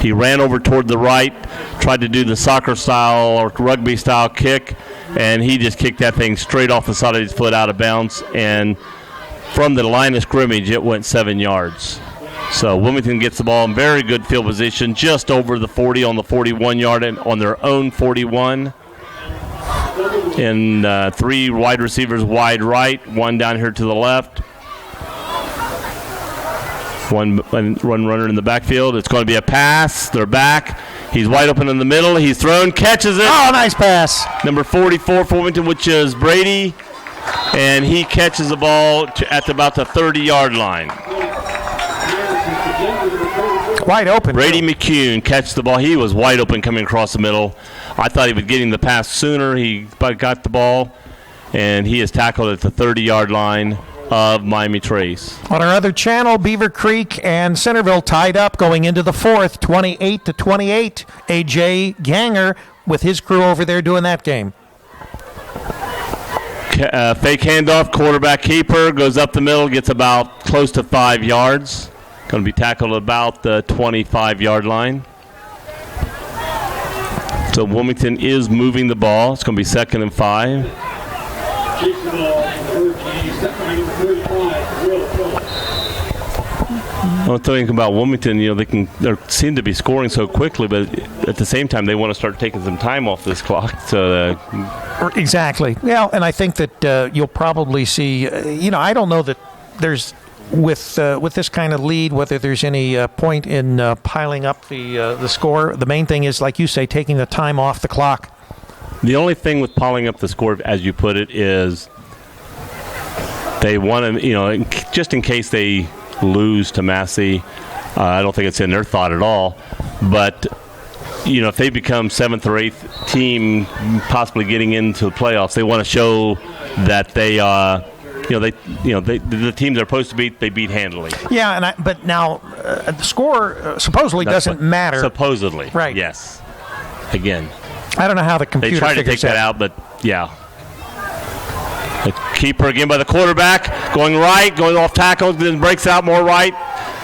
He ran over toward the right, tried to do the soccer style or rugby style kick, and he just kicked that thing straight off the side of his foot out of bounds, and from the line of scrimmage it went 7 yards. So Wilmington gets the ball in very good field position, just over the 40 on the 41-yard and on their own 41. And 3 wide receivers wide right, 1 down here to the left. One runner in the backfield. It's going to be a pass. They're back. He's wide open in the middle. He's thrown, catches it. Oh, nice pass. Number 44 for Wilmington, which is Brady. And he catches the ball at about the 30-yard line. Wide open. Brady McCune catches the ball. He was wide open coming across the middle. I thought he was getting the pass sooner. He got the ball, and he is tackled at the 30-yard line of Miami Trace. On our other channel, Beaver Creek and Centerville tied up going into the 4th, 28-28. A.J. Ganger with his crew over there doing that game. Fake handoff, quarterback keeper, goes up the middle, gets about close to 5 yards. Going to be tackled about the 25-yard line. So Wilmington is moving the ball. It's going to be 2nd and 5. One thing about Wilmington, they seem to be scoring so quickly, but at the same time, they want to start taking some time off this clock. So exactly. Yeah, and I think that you'll probably see. I don't know that there's with this kind of lead whether there's any point in piling up the score. The main thing is, like you say, taking the time off the clock. The only thing with piling up the score, as you put it, is they want to, just in case they lose to Massey. I don't think it's in their thought at all. But, if they become 7th or 8th team possibly getting into the playoffs, they want to show that they, the teams they're supposed to beat, they beat handily. Yeah, but now the score supposedly doesn't matter. Supposedly. Right. Yes. Again. I don't know how the computer they tried to take that out, but yeah. The keeper again by the quarterback, going right, going off tackle, then breaks out more right,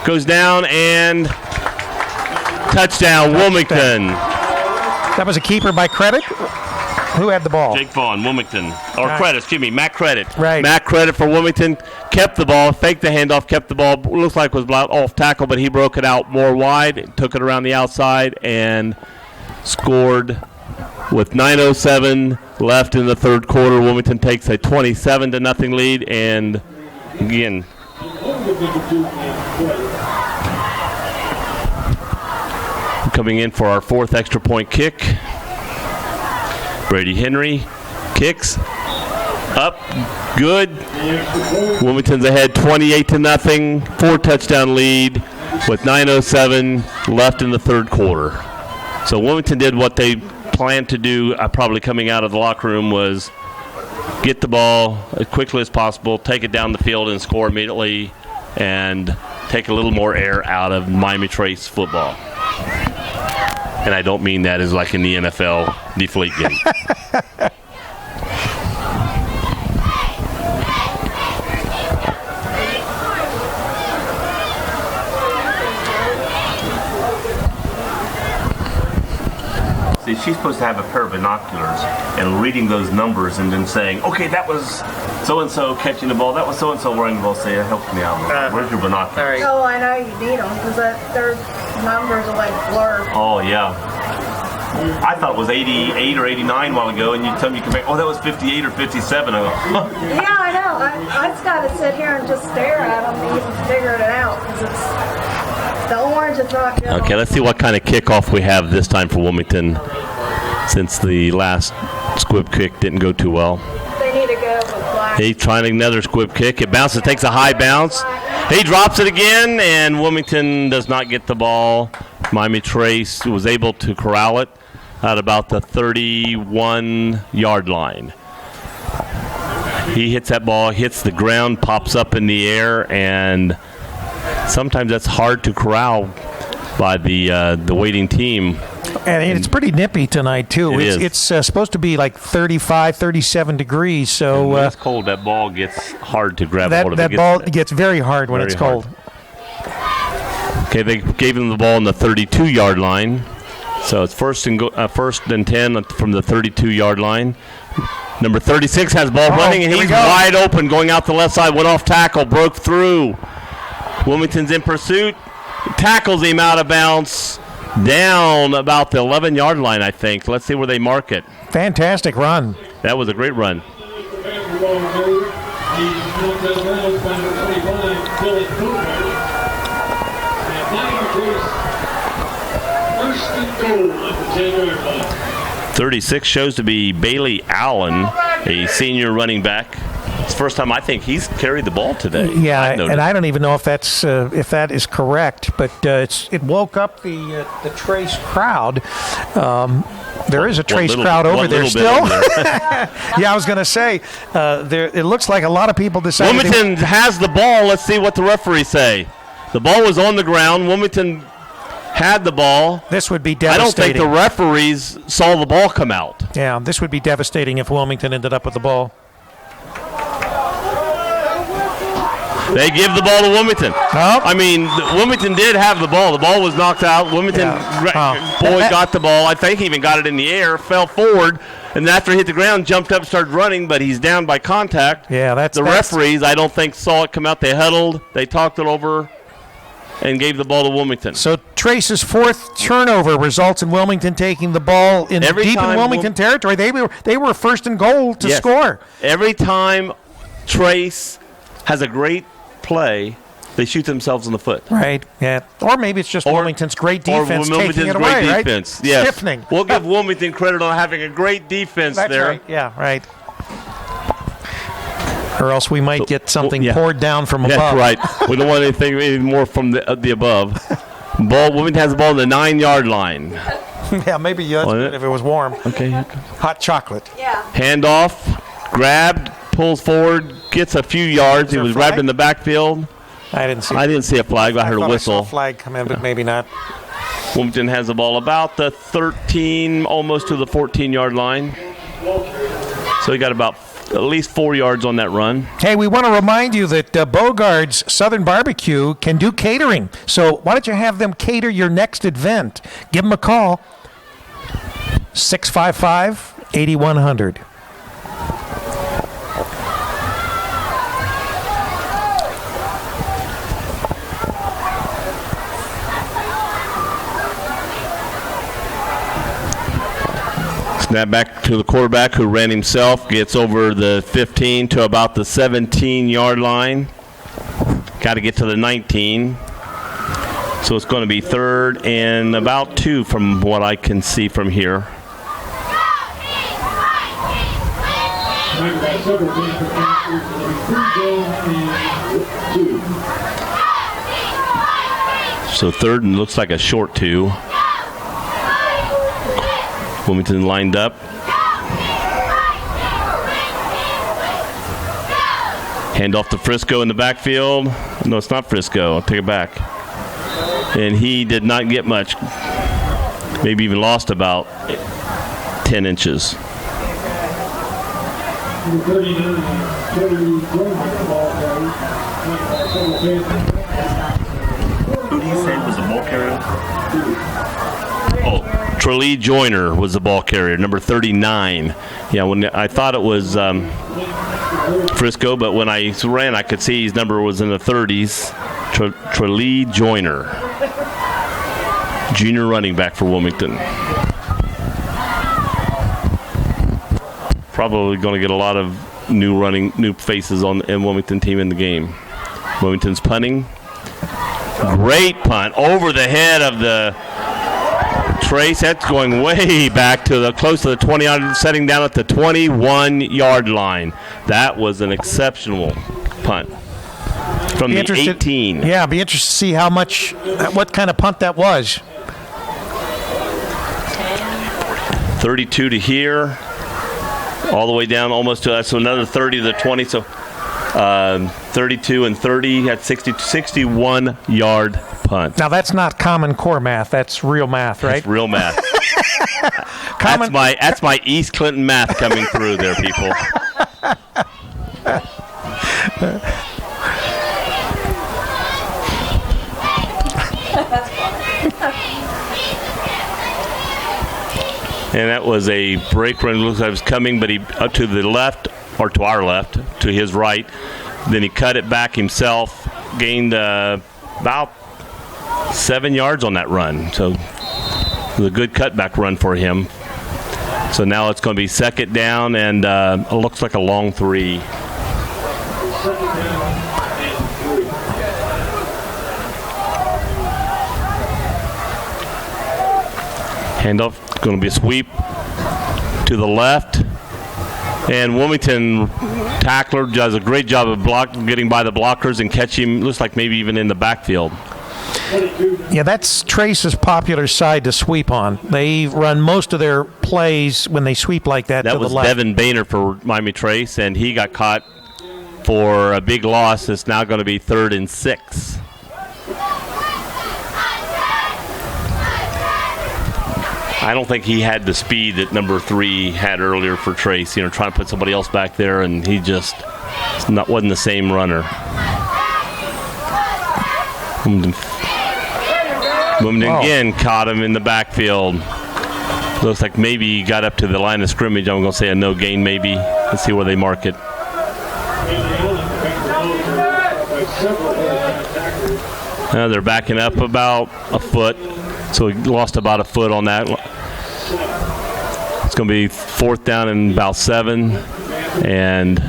goes down, and touchdown, Wilmington. That was a keeper by Credit? Who had the ball? Jake Vaughn, Wilmington. Or right. Credit, excuse me, Matt Credit. Right. Matt Credit for Wilmington, kept the ball, faked the handoff, kept the ball, looks like it was off tackle, but he broke it out more wide, took it around the outside, and scored with 9:07 left in the third quarter, Wilmington takes a 27-0 lead, and again, coming in for our fourth extra point kick, Brady Henry kicks up, good. Wilmington's ahead 28-0, 4-touchdown lead with 9:07 left in the third quarter. So Wilmington did what they planned to do, probably coming out of the locker room, was get the ball as quickly as possible, take it down the field and score immediately, and take a little more air out of Miami Trace football. And I don't mean that as like in the NFL deflate game. See, she's supposed to have a pair of binoculars and reading those numbers and then saying, okay, that was so-and-so catching the ball, that was so-and-so running the ball. Say, it helps me out. Where's your binoculars? Oh, I know you need them because their numbers are like blurred. Oh, yeah. I thought it was 88 or 89 a while ago, and you tell me you can make, oh, that was 58 or 57. I go, Yeah, I know. I just got to sit here and just stare at them and even figure it out because it's the orange is not good. Okay, let's see what kind of kickoff we have this time for Wilmington, since the last squib kick didn't go too well. They need to go with black. He's trying another squib kick. It bounces, takes a high bounce. He drops it again, and Wilmington does not get the ball. Miami Trace was able to corral it at about the 31-yard line. He hits that ball, hits the ground, pops up in the air, and sometimes that's hard to corral by the waiting team. And it's pretty nippy tonight, too. It's supposed to be like 35, 37 degrees. So when it's cold, that ball gets hard to grab hold of. That ball gets very hard when it's cold. Okay, they gave him the ball on the 32-yard line. So it's first and 10 from the 32-yard line. Number 36 has ball running, and he's wide open, going out the left side, went off tackle, broke through. Wilmington's in pursuit, tackles him out of bounds, down about the 11-yard line, I think. Let's see where they mark it. Fantastic run. That was a great run. First and goal at the 10-yard line. 36 shows to be Bailey Allen, a senior running back. It's the first time I think he's carried the ball today. Yeah, and I don't even know if that is correct, but it woke up the Trace crowd. There is a Trace crowd over there still. Yeah, I was going to say, it looks like a lot of people decided. Wilmington has the ball. Let's see what the referees say. The ball was on the ground. Wilmington had the ball. This would be devastating. I don't think the referees saw the ball come out. Yeah, this would be devastating if Wilmington ended up with the ball. They give the ball to Wilmington. Oh. I mean, Wilmington did have the ball. The ball was knocked out. Wilmington got the ball. I think he even got it in the air, fell forward, and then after he hit the ground, jumped up, started running, but he's down by contact. Yeah, the referees, I don't think, saw it come out. They huddled. They talked it over and gave the ball to Wilmington. So Trace's fourth turnover results in Wilmington taking the ball in deep in Wilmington territory. They were first and goal to score. Every time Trace has a great play, they shoot themselves in the foot. Right, yeah. Or maybe it's just Wilmington's great defense taking it away, right? Yes. Stiffening. We'll give Wilmington credit on having a great defense there. That's right, yeah, right. Or else we might get something poured down from above. That's right. We don't want anything more from the above. Wilmington has the ball on the 9-yard line. Yeah, maybe if it was warm. Okay. Hot chocolate. Yeah. Handoff, grabbed, pulls forward, gets a few yards. He was grabbed in the backfield. I didn't see a flag. I heard a whistle. I saw a flag come in, but maybe not. Wilmington has the ball about the 13, almost to the 14-yard line. So he got about at least 4 yards on that run. Hey, we want to remind you that Bogard's Southern Barbecue can do catering. So why don't you have them cater your next event? Give them a call. 655-8100. Snap back to the quarterback who ran himself, gets over the 15 to about the 17-yard line. Got to get to the 19. So it's going to be 3rd and about 2 from what I can see from here. So 3rd and looks like a short 2. Wilmington lined up. Hand off to Frisco in the backfield. No, it's not Frisco. I'll take it back. And he did not get much. Maybe even lost about 10 inches. Who do you say was a ball carrier? Oh, Trelea Joyner was the ball carrier, number 39. Yeah, when I thought it was Frisco, but when I ran, I could see his number was in the 30s. Trelea Joyner, junior running back for Wilmington. Probably going to get a lot of new faces on the Wilmington team in the game. Wilmington's punting. Great punt over the head of the Trace. That's going way back to close to the 20, setting down at the 21-yard line. That was an exceptional punt from the 18. Yeah, be interested to see what kind of punt that was. 32 to here, all the way down almost to so another 30 to the 20. So 32 and 30 at 61-yard punt. Now that's not Common Core math. That's real math, right? That's real math. That's my East Clinton math coming through there, people. And that was a break run. Looks like it was coming, but he up to the left, or to our left, to his right. Then he cut it back himself, gained about 7 yards on that run. So it was a good cutback run for him. So now it's going to be 2nd down, and it looks like a long 3. Handoff, going to be a sweep to the left. And Wilmington tackler does a great job of getting by the blockers and catch him, looks like maybe even in the backfield. Yeah, that's Trace's popular side to sweep on. They run most of their plays when they sweep like that to the left. That was Devin Boehner for Miami Trace, and he got caught for a big loss. It's now going to be 3rd and 6. I don't think he had the speed that number 3 had earlier for Trace. Trying to put somebody else back there, and he just wasn't the same runner. Wilmington again caught him in the backfield. Looks like maybe he got up to the line of scrimmage. I'm going to say a no gain maybe. Let's see where they mark it. They're backing up about a foot. So he lost about a foot on that. It's going to be 4th down and about 7. And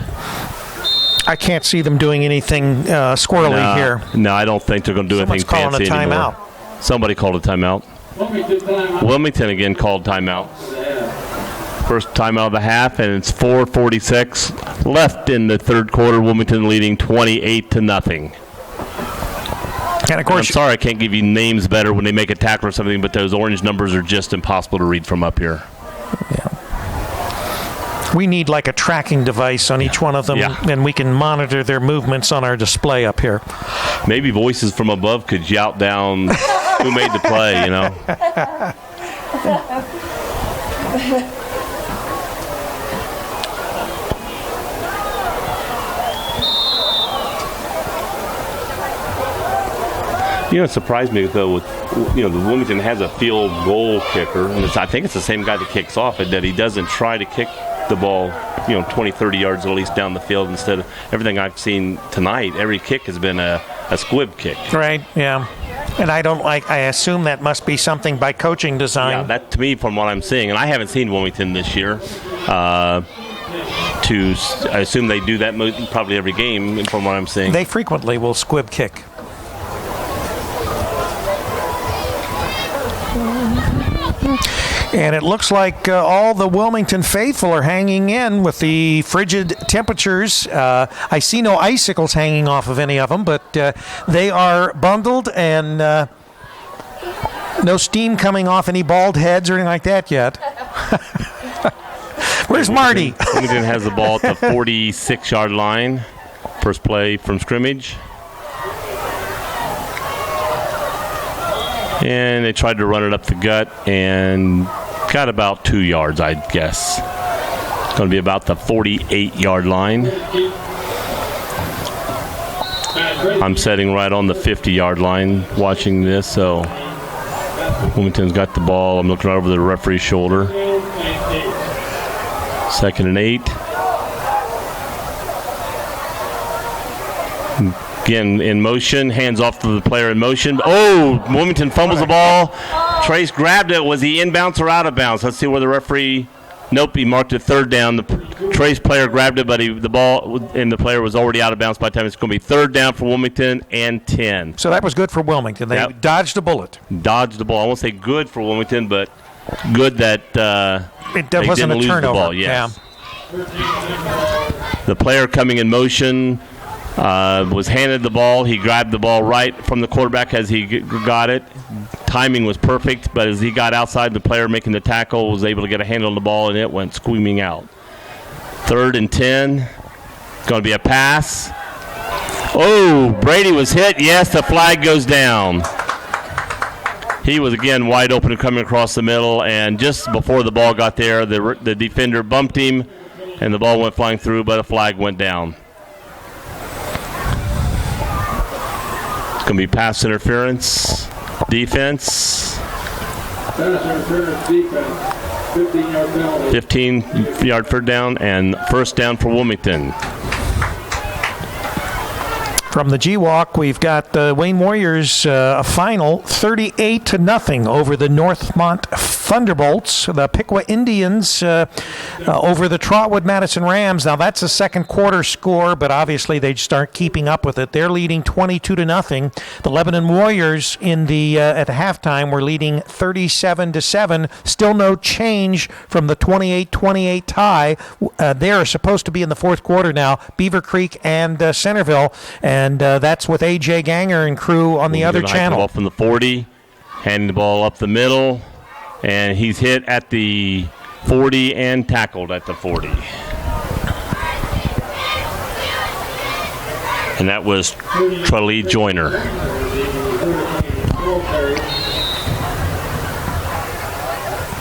I can't see them doing anything squirrely here. No, I don't think they're going to do anything fancy anymore. Calling a timeout. Somebody called a timeout. Wilmington again called timeout. First timeout of the half, and it's 4:46 left in the 3rd quarter. Wilmington leading 28-0. And of course, I'm sorry I can't give you names better when they make a tackle or something, but those orange numbers are just impossible to read from up here. Yeah. We need like a tracking device on each one of them, and we can monitor their movements on our display up here. Maybe voices from above could shout down who made the play, It surprised me though with the Wilmington has a field goal kicker, and I think it's the same guy that kicks off it, that he doesn't try to kick the ball 20, 30 yards at least down the field. Instead of everything I've seen tonight, every kick has been a squib kick. Right, yeah. And I assume that must be something by coaching design. Yeah, that to me, from what I'm seeing, and I haven't seen Wilmington this year. I assume they do that probably every game, from what I'm seeing. They frequently will squib kick. And it looks like all the Wilmington faithful are hanging in with the frigid temperatures. I see no icicles hanging off of any of them, but they are bundled and no steam coming off any bald heads or anything like that yet. Where's Marty? Wilmington has the ball at the 46-yard line. First play from scrimmage. And they tried to run it up the gut and got about 2 yards, I guess. It's going to be about the 48-yard line. I'm sitting right on the 50-yard line watching this, so Wilmington's got the ball. I'm looking right over the referee's shoulder. 2nd and 8. Again, in motion, hands off to the player in motion. Oh, Wilmington fumbles the ball. Trace grabbed it. Was he inbounds or out of bounds? Let's see where the referee. Nope, he marked it 3rd down. The Trace player grabbed it, but the ball and the player was already out of bounds by the time. It's going to be 3rd down for Wilmington and 10. So that was good for Wilmington. They dodged a bullet. Dodged the ball. I won't say good for Wilmington, but good that it wasn't a turnover. The ball. Yes. The player coming in motion. Was handed the ball. He grabbed the ball right from the quarterback as he got it. Timing was perfect, but as he got outside, the player making the tackle was able to get a handle on the ball, and it went screaming out. 3rd and 10. It's going to be a pass. Oh, Brady was hit. Yes, the flag goes down. He was, again, wide open and coming across the middle, and just before the ball got there, the defender bumped him, and the ball went flying through, but a flag went down. It's going to be pass interference, defense. Pass interference, defense. 15-yard penalty. 15-yard third down and first down for Wilmington. From the G-Walk, we've got the Wayne Warriors a final 38-0 over the Northmont Thunderbolts. The Piqua Indians over the Trotwood Madison Rams. Now that's a second quarter score, but obviously they start keeping up with it. They're leading 22-0. The Lebanon Warriors in the at the halftime were leading 37-7. Still no change from the 28-28 tie. They are supposed to be in the fourth quarter now. Beaver Creek and Centerville. And that's with A.J. Ganger and crew on the other channel. Ball from the 40, handing the ball up the middle, and he's hit at the 40 and tackled at the 40. And that was Trellee Joyner.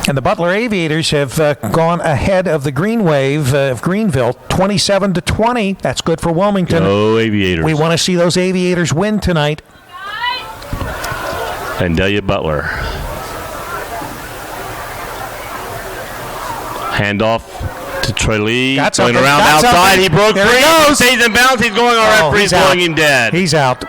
And the Butler Aviators have gone ahead of the Green Wave of Greenville, 27-20. That's good for Wilmington. Go Aviators. We want to see those Aviators win tonight. And Delia Butler. Handoff to Trellee. Going around outside. He broke free. He goes. Stays in bounds. He's going on. Referee's blowing him dead. He's out.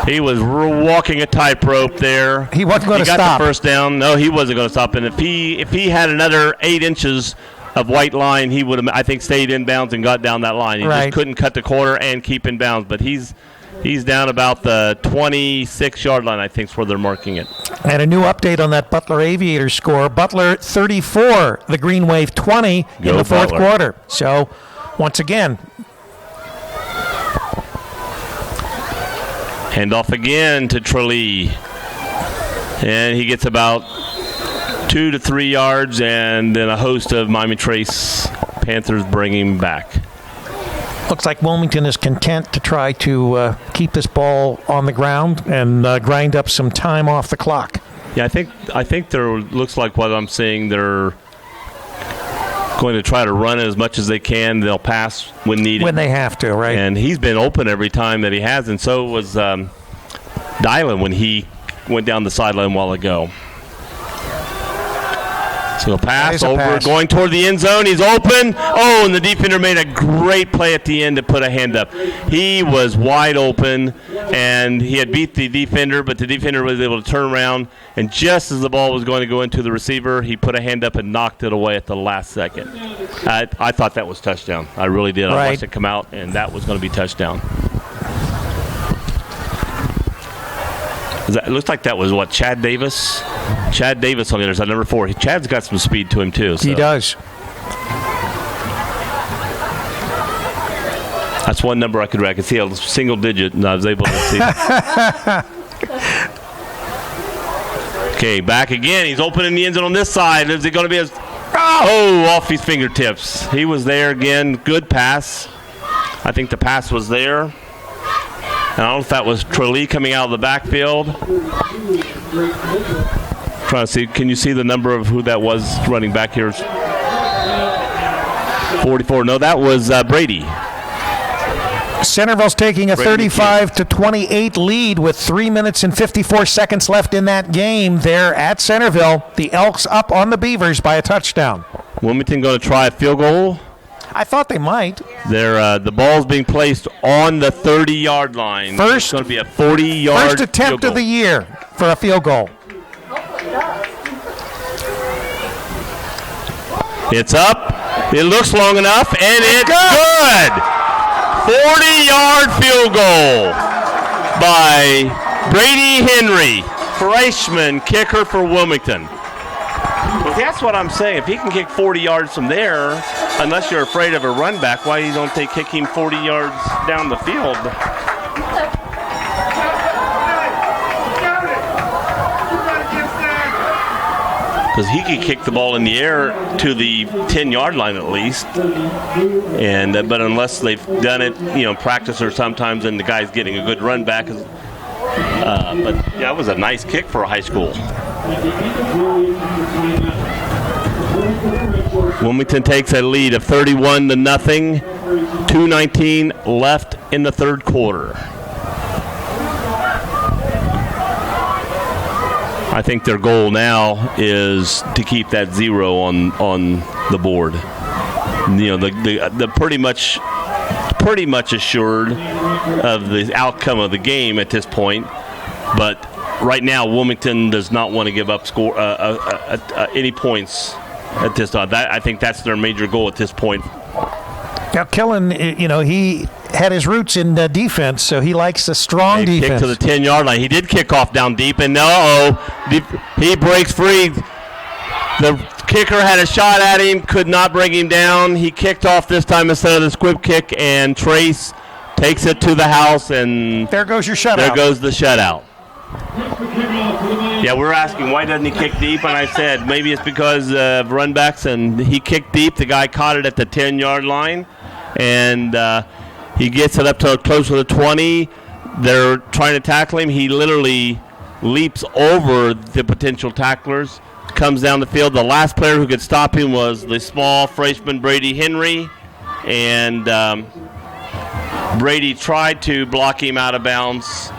He was walking a tightrope there. He wasn't going to stop. He got the first down. No, he wasn't going to stop. And if he had another 8 inches of white line, he would have, I think, stayed in bounds and got down that line. He just couldn't cut the corner and keep in bounds. But he's down about the 26-yard line, I think, is where they're marking it. And a new update on that Butler Aviators score. Butler 34, the Green Wave 20 in the fourth quarter. So, once again, handoff again to Trellee. And he gets about 2 to 3 yards, and then a host of Miami Trace Panthers bring him back. Looks like Wilmington is content to try to keep this ball on the ground and grind up some time off the clock. Yeah, I think there looks like what I'm seeing, they're going to try to run it as much as they can. They'll pass when needed. When they have to, right? And he's been open every time that he has, and so was Dylan when he went down the sideline a while ago. So a pass a over, pass. going toward the end zone. He's open. Oh, and the defender made a great play at the end to put a hand up. He was wide open, and he had beat the defender, but the defender was able to turn around, and just as the ball was going to go into the receiver, he put a hand up and knocked it away at the last second. I thought that was touchdown. I really did. Right. I watched it come out, and that was going to be touchdown. It looks like that was, Chad Davis? Chad Davis on the other side, number 4. Chad's got some speed to him, too. So. He does. That's one number I could see a single digit, and I was able to see. Okay, back again. He's opening the end zone on this side. Is it going to be off his fingertips. He was there again. Good pass. I think the pass was there. I don't know if that was Trellee coming out of the backfield. Trying to see, can you see the number of who that was running back here? 44. No, that was Brady. Centerville's taking a 35-28 lead with 3 minutes and 54 seconds left in that game. There at Centerville, the Elks up on the Beavers by a touchdown. Wilmington going to try a field goal. I thought they might. The ball's being placed on the 30-yard line. It's going to be a 40-yard first attempt of the year for a field goal. It's up. It looks long enough, and it's good. 40-yard field goal by Brady Henry, freshman kicker for Wilmington. Well, that's what I'm saying. If he can kick 40 yards from there, unless you're afraid of a run back, why don't they kick him 40 yards down the field? Because he could kick the ball in the air to the 10-yard line at least, and but unless they've done it, practice or sometimes, and the guy's getting a good run back. But yeah, it was a nice kick for a high school. Wilmington takes a lead of 31-0. 2:19 left in the third quarter. I think their goal now is to keep that 0 on the board. The pretty much assured of the outcome of the game at this point. But right now, Wilmington does not want to give up any points at this time. I think that's their major goal at this point. Now, Killen, he had his roots in defense, so he likes a strong defense. Kick to the 10-yard line. He did kick off down deep, and he breaks free. The kicker had a shot at him, could not bring him down. He kicked off this time instead of the squib kick, and Trace takes it to the house, and there goes your shutout. There goes the shutout. Yeah, we're asking why doesn't he kick deep, and I said maybe it's because of run backs, and he kicked deep. The guy caught it at the 10-yard line, and he gets it up to close to the 20. They're trying to tackle him. He literally leaps over the potential tacklers, comes down the field. The last player who could stop him was the small freshman Brady Henry, and Brady tried to block him out of bounds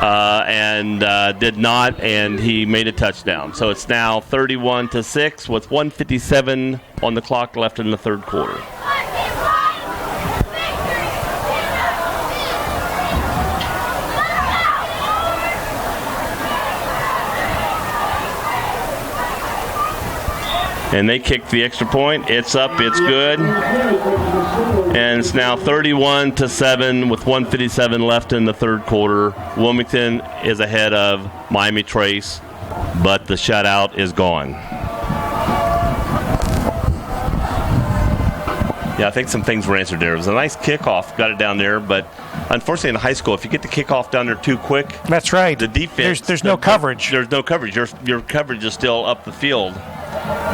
and did not, and he made a touchdown. So it's now 31-6 with 1:57 on the clock left in the third quarter. And they kicked the extra point. It's up. It's good. And it's now 31-7 with 1:57 left in the third quarter. Wilmington is ahead of Miami Trace, but the shutout is gone. Yeah, I think some things were answered there. It was a nice kickoff. Got it down there, but unfortunately in high school, if you get the kickoff down there too quick, that's right. The defense. There's no coverage. There's no coverage. Your coverage is still up the field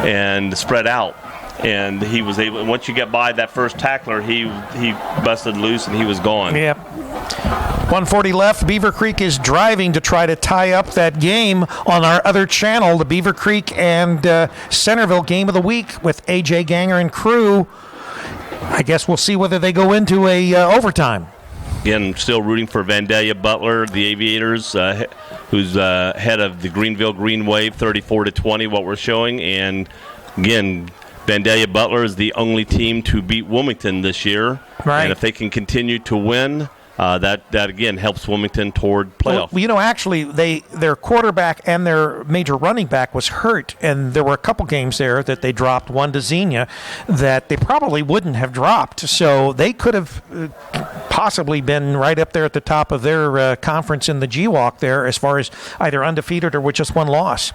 and spread out, and he was able. Once you get by that first tackler, he busted loose and he was gone. Yep. 1:40 left. Beaver Creek is driving to try to tie up that game on our other channel, the Beaver Creek and Centerville game of the week with AJ Ganger and crew. I guess we'll see whether they go into a overtime. Again, still rooting for Vandalia Butler, the Aviators, who's head of the Greenville Green Wave, 34-20, what we're showing, and again, Vandalia Butler is the only team to beat Wilmington this year. Right. And if they can continue to win, that again helps Wilmington toward playoff. Well, actually, their quarterback and their major running back was hurt, and there were a couple games there that they dropped, one to Xenia, that they probably wouldn't have dropped. So they could have possibly been right up there at the top of their conference in the GWalk there as far as either undefeated or with just one loss.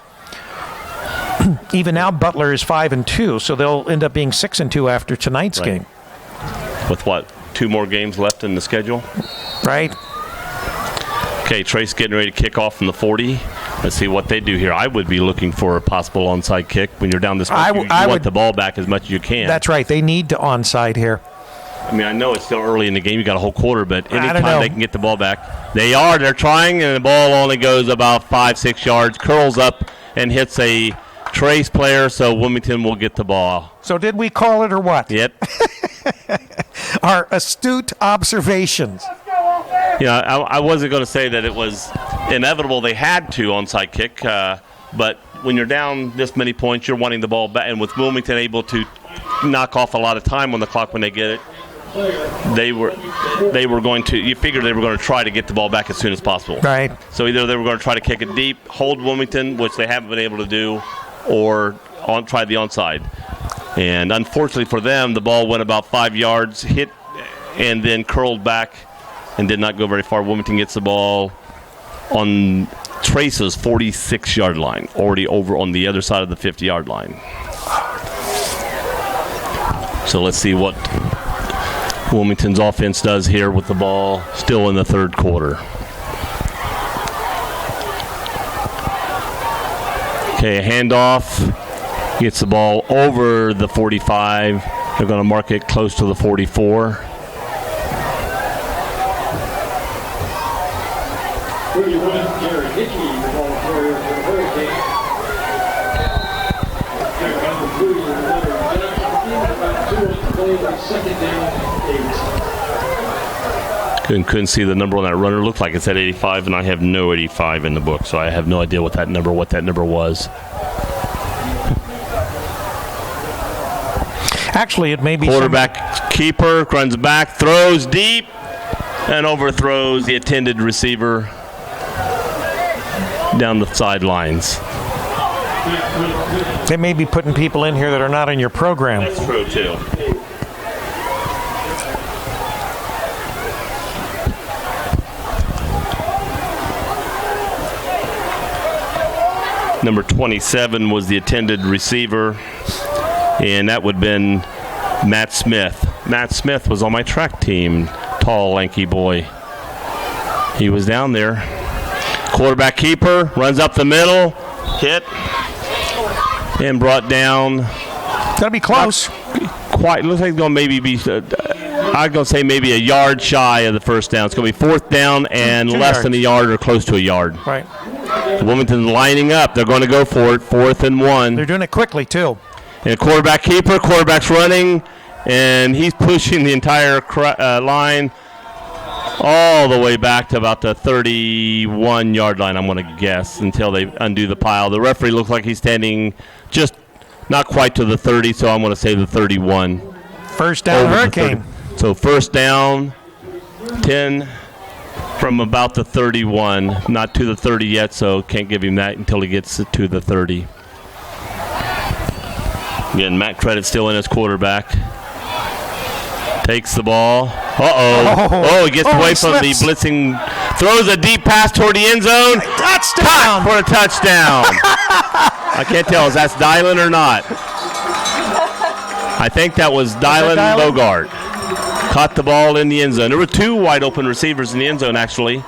Even now, Butler is 5-2, so they'll end up being 6-2 after tonight's game. With what? 2 more games left in the schedule? Right. Okay, Trace getting ready to kick off from the 40. Let's see what they do here. I would be looking for a possible onside kick. When you're down this much, you want the ball back as much as you can. That's right. They need to onside here. I mean, I know it's still early in the game. You got a whole quarter, but anytime they can get the ball back. They're trying, and the ball only goes about 5-6 yards, curls up, and hits a Trace player, so Wilmington will get the ball. So did we call it or what? Yep. Our astute observations. I wasn't going to say that it was inevitable they had to onside kick, but when you're down this many points, you're wanting the ball back. And with Wilmington able to knock off a lot of time on the clock when they get it, they were going to. You figured they were going to try to get the ball back as soon as possible. Right. So either they were going to try to kick it deep, hold Wilmington, which they haven't been able to do, or try the onside. And unfortunately for them, the ball went about 5 yards, hit, and then curled back and did not go very far. Wilmington gets the ball on Trace's 46-yard line, already over on the other side of the 50-yard line. So let's see what Wilmington's offense does here with the ball still in the third quarter. Okay, a handoff. Gets the ball over the 45. They're going to mark it close to the 44. 31, Gary Hickey, the ball carrier for the Hurricane. About 2 on the play, like second down, 8. Couldn't see the number on that runner. Looked like it said 85, and I have no 85 in the book, so I have no idea what that number was. Actually, it may be quarterback keeper runs back, throws deep, and overthrows the intended receiver down the sidelines. They may be putting people in here that are not in your program. That's true, too. Number 27 was the intended receiver, and that would have been Matt Smith. Matt Smith was on my track team, tall, lanky boy. He was down there. Quarterback keeper, runs up the middle, hit, and brought down. Gotta be close. Quite, looks like it's going to maybe be, I'm going to say maybe a yard shy of the first down. It's going to be 4th down and less than a yard or close to a yard. Right. Wilmington's lining up. They're going to go for it, 4th and 1. They're doing it quickly, too. And quarterback keeper, quarterback's running, and he's pushing the entire line all the way back to about the 31-yard line, I'm going to guess, until they undo the pile. The referee looks like he's standing just not quite to the 30, so I'm going to say the 31. First down, Hurricane. So first down, 10 from about the 31. Not to the 30 yet, so can't give him that until he gets to the 30. Again, Matt Credit's still in as quarterback. Takes the ball. He gets away from the blitzing. Throws a deep pass toward the end zone. Touchdown! For a touchdown. I can't tell. Is that Dylan or not? I think that was Dylan Bogart. Caught the ball in the end zone. There were 2 wide open receivers in the end zone, actually.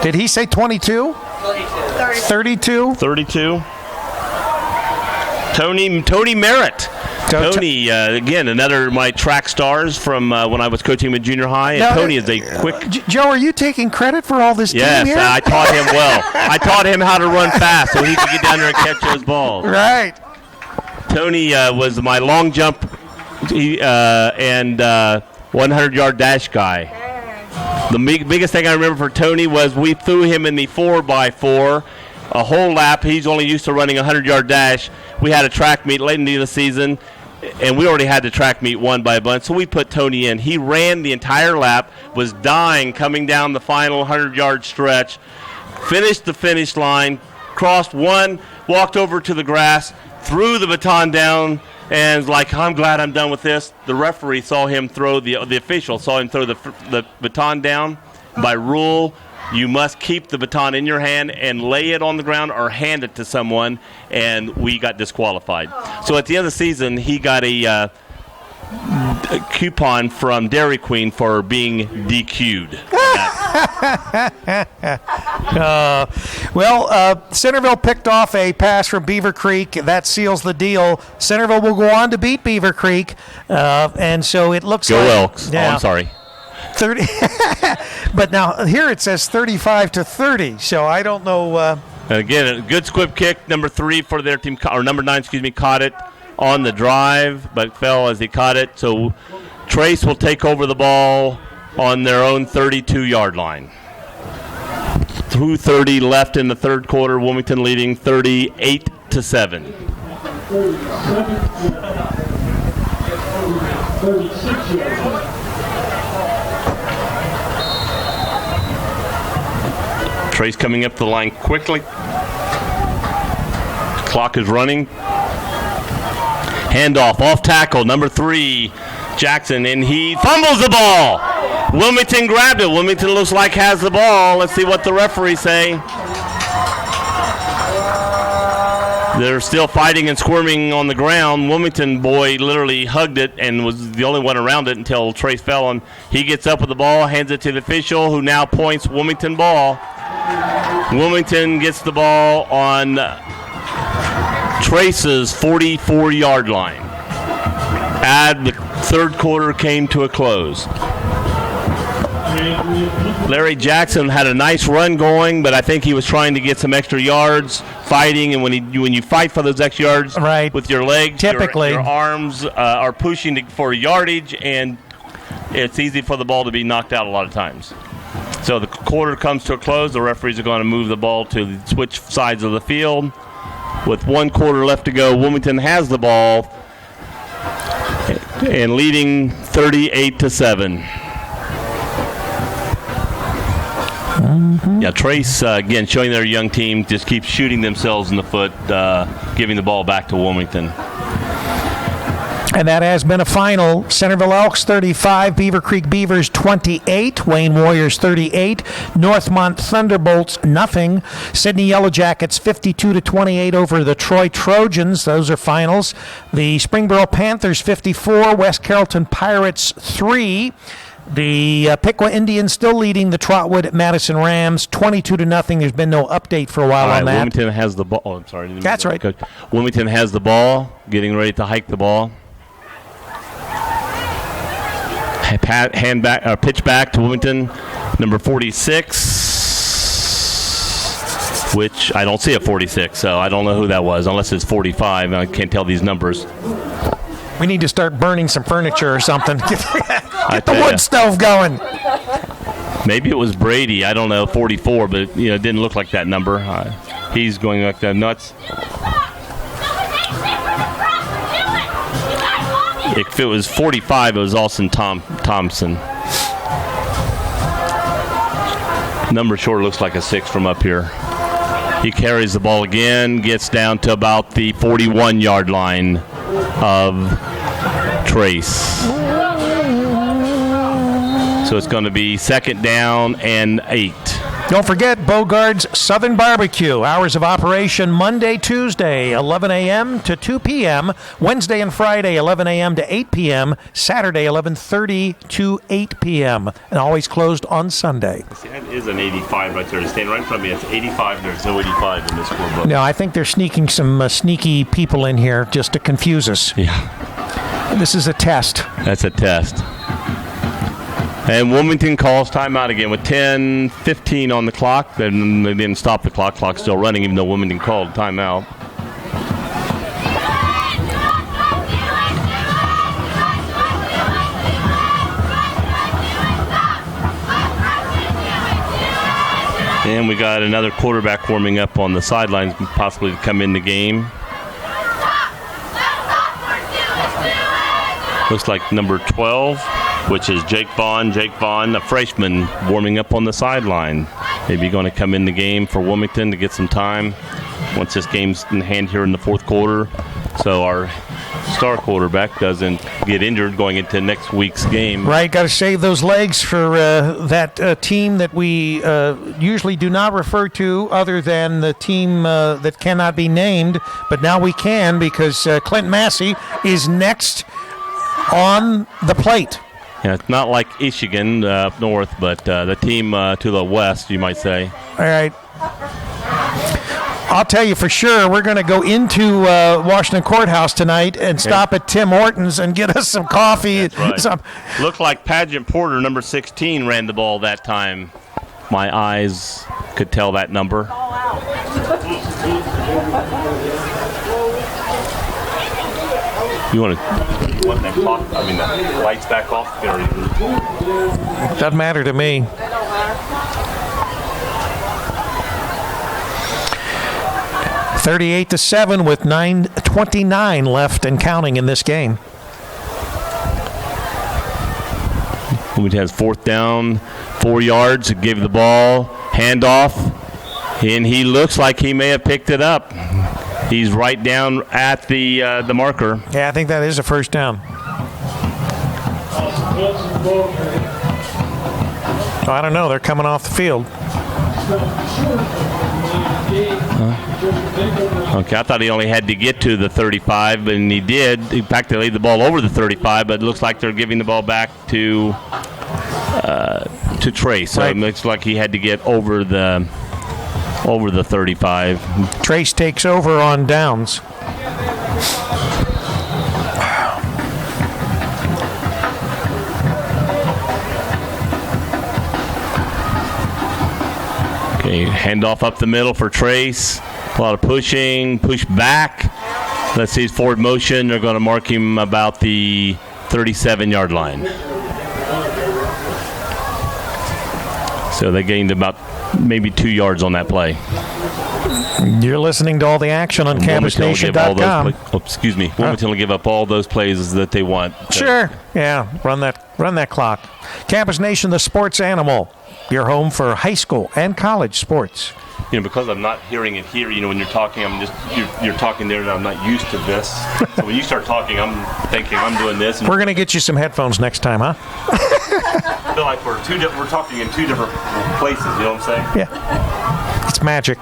Did he say 22? 32. 32. Tony Merritt. Tony, again, another of my track stars from when I was coaching him in junior high. And now, Tony is a quick. Joe, are you taking credit for all this? Yes, here? I taught him well. I taught him how to run fast so he could get down there and catch those balls. Right. Tony was my long jump and 100-yard dash guy. The biggest thing I remember for Tony was we threw him in the 4x4 a whole lap. He's only used to running a 100-yard dash. We had a track meet late in the season, and we already had the track meet won by a bunch, so we put Tony in. He ran the entire lap, was dying coming down the final 100-yard stretch, finished the finish line, crossed one, walked over to the grass, threw the baton down, and was like, I'm glad I'm done with this. The referee saw him throw, the official saw him throw the baton down. By rule, you must keep the baton in your hand and lay it on the ground or hand it to someone, and we got disqualified. So at the end of the season, he got a coupon from Dairy Queen for being DQ'd. Centerville picked off a pass from Beaver Creek. That seals the deal. Centerville will go on to beat Beaver Creek, and so it looks Go like... Elks. Yeah. Oh, I'm sorry. 30. But now here it says 35-30, so I don't know... Again, a good squib kick, number 3 for their team, or number 9, caught it on the drive, but fell as he caught it. So Trace will take over the ball on their own 32-yard line. 2:30 left in the third quarter. Wilmington leading 38-7. 36 yards. Trace coming up the line quickly. Clock is running. Handoff, off tackle, number 3, Jackson, and he fumbles the ball. Wilmington grabbed it. Wilmington looks like has the ball. Let's see what the referees say. They're still fighting and squirming on the ground. Wilmington boy literally hugged it and was the only one around it until Trace fell on. He gets up with the ball, hands it to the official, who now points Wilmington ball. Wilmington gets the ball on Trace's 44-yard line. The third quarter came to a close. Larry Jackson had a nice run going, but I think he was trying to get some extra yards fighting, and when you fight for those extra yards with your legs, typically your arms are pushing for yardage, and it's easy for the ball to be knocked out a lot of times. So the quarter comes to a close. The referees are going to move the ball to switch sides of the field. With 1 quarter left to go, Wilmington has the ball and leading 38-7. Yeah, Trace, again, showing their young team, just keeps shooting themselves in the foot, giving the ball back to Wilmington. And that has been a final. Centerville Elks 35, Beaver Creek Beavers 28, Wayne Warriors 38, Northmont Thunderbolts nothing, Sydney Yellow Jackets 52-28 over the Troy Trojans. Those are finals. The Springboro Panthers 54, West Carrollton Pirates 3. The Piqua Indians still leading the Trotwood Madison Rams 22-0. There's been no update for a while on that. Wilmington has the ball. Oh, I'm sorry. That's right. Coach. Wilmington has the ball, getting ready to hike the ball. Pitch back to Wilmington, number 46, which I don't see a 46, so I don't know who that was, unless it's 45. I can't tell these numbers. We need to start burning some furniture or something. Get the wood stove going. Maybe it was Brady. I don't know, 44, but it didn't look like that number. He's going like that nuts. If it was 45, it was Austin Thompson. Number short looks like a 6 from up here. He carries the ball again, gets down to about the 41-yard line of Trace. So it's going to be 2nd down and 8. Don't forget Bogart's Southern Barbecue. Hours of operation Monday, Tuesday, 11 a.m. to 2 p.m. Wednesday and Friday, 11 a.m. to 8 p.m. Saturday, 11:30 to 8 p.m. And always closed on Sunday. See, that is an 85 right there. It's staying right in front of me. It's 85. There's no 85 in this scorebook. No, I think they're sneaking some sneaky people in here just to confuse us. Yeah. This is a test. That's a test. And Wilmington calls timeout again with 10:15 on the clock. They didn't stop the clock. Clock's still running, even though Wilmington called timeout. And we got another quarterback warming up on the sidelines, possibly to come in the game. Looks like number 12, which is Jake Vaughn. Jake Vaughn, a freshman, warming up on the sideline. Maybe going to come in the game for Wilmington to get some time once this game's in hand here in the fourth quarter. So our star quarterback doesn't get injured going into next week's game. Right, got to save those legs for that team that we usually do not refer to other than the team that cannot be named, but now we can because Clint Massey is next on the plate. Yeah, it's not like Michigan up north, but the team to the west, you might say. All right. I'll tell you for sure, we're going to go into Washington Courthouse tonight and stop at Tim Hortons and get us some coffee. That's right. Looked like Pageant Porter, number 16, ran the ball that time. My eyes could tell that number. You want that clock? I mean, the lights back off? Doesn't matter to me. 38-7 with 9:29 left and counting in this game. Wilmington has fourth down, 4 yards. Give the ball, handoff, and he looks like he may have picked it up. He's right down at the marker. Yeah, I think that is a first down. Oh, I don't know. They're coming off the field. Okay, I thought he only had to get to the 35, and he did. In fact, they laid the ball over the 35, but it looks like they're giving the ball back to Trace. So It looks like he had to get over the 35. Trace takes over on downs. Okay, handoff up the middle for Trace. A lot of pushing, push back. Let's see his forward motion. They're going to mark him about the 37-yard line. So they gained about maybe 2 yards on that play. You're listening to all the action on CampusNation.com. Wilmington will give up all those plays that they want. Sure. Yeah, run that clock. Campus Nation, the sports animal. Your home for high school and college sports. Because I'm not hearing it here, when you're talking, you're talking there, and I'm not used to this. So when you start talking, I'm thinking I'm doing this. We're going to get you some headphones next time, huh? I feel like we're talking in two different places. You know what I'm saying? Yeah. It's magic.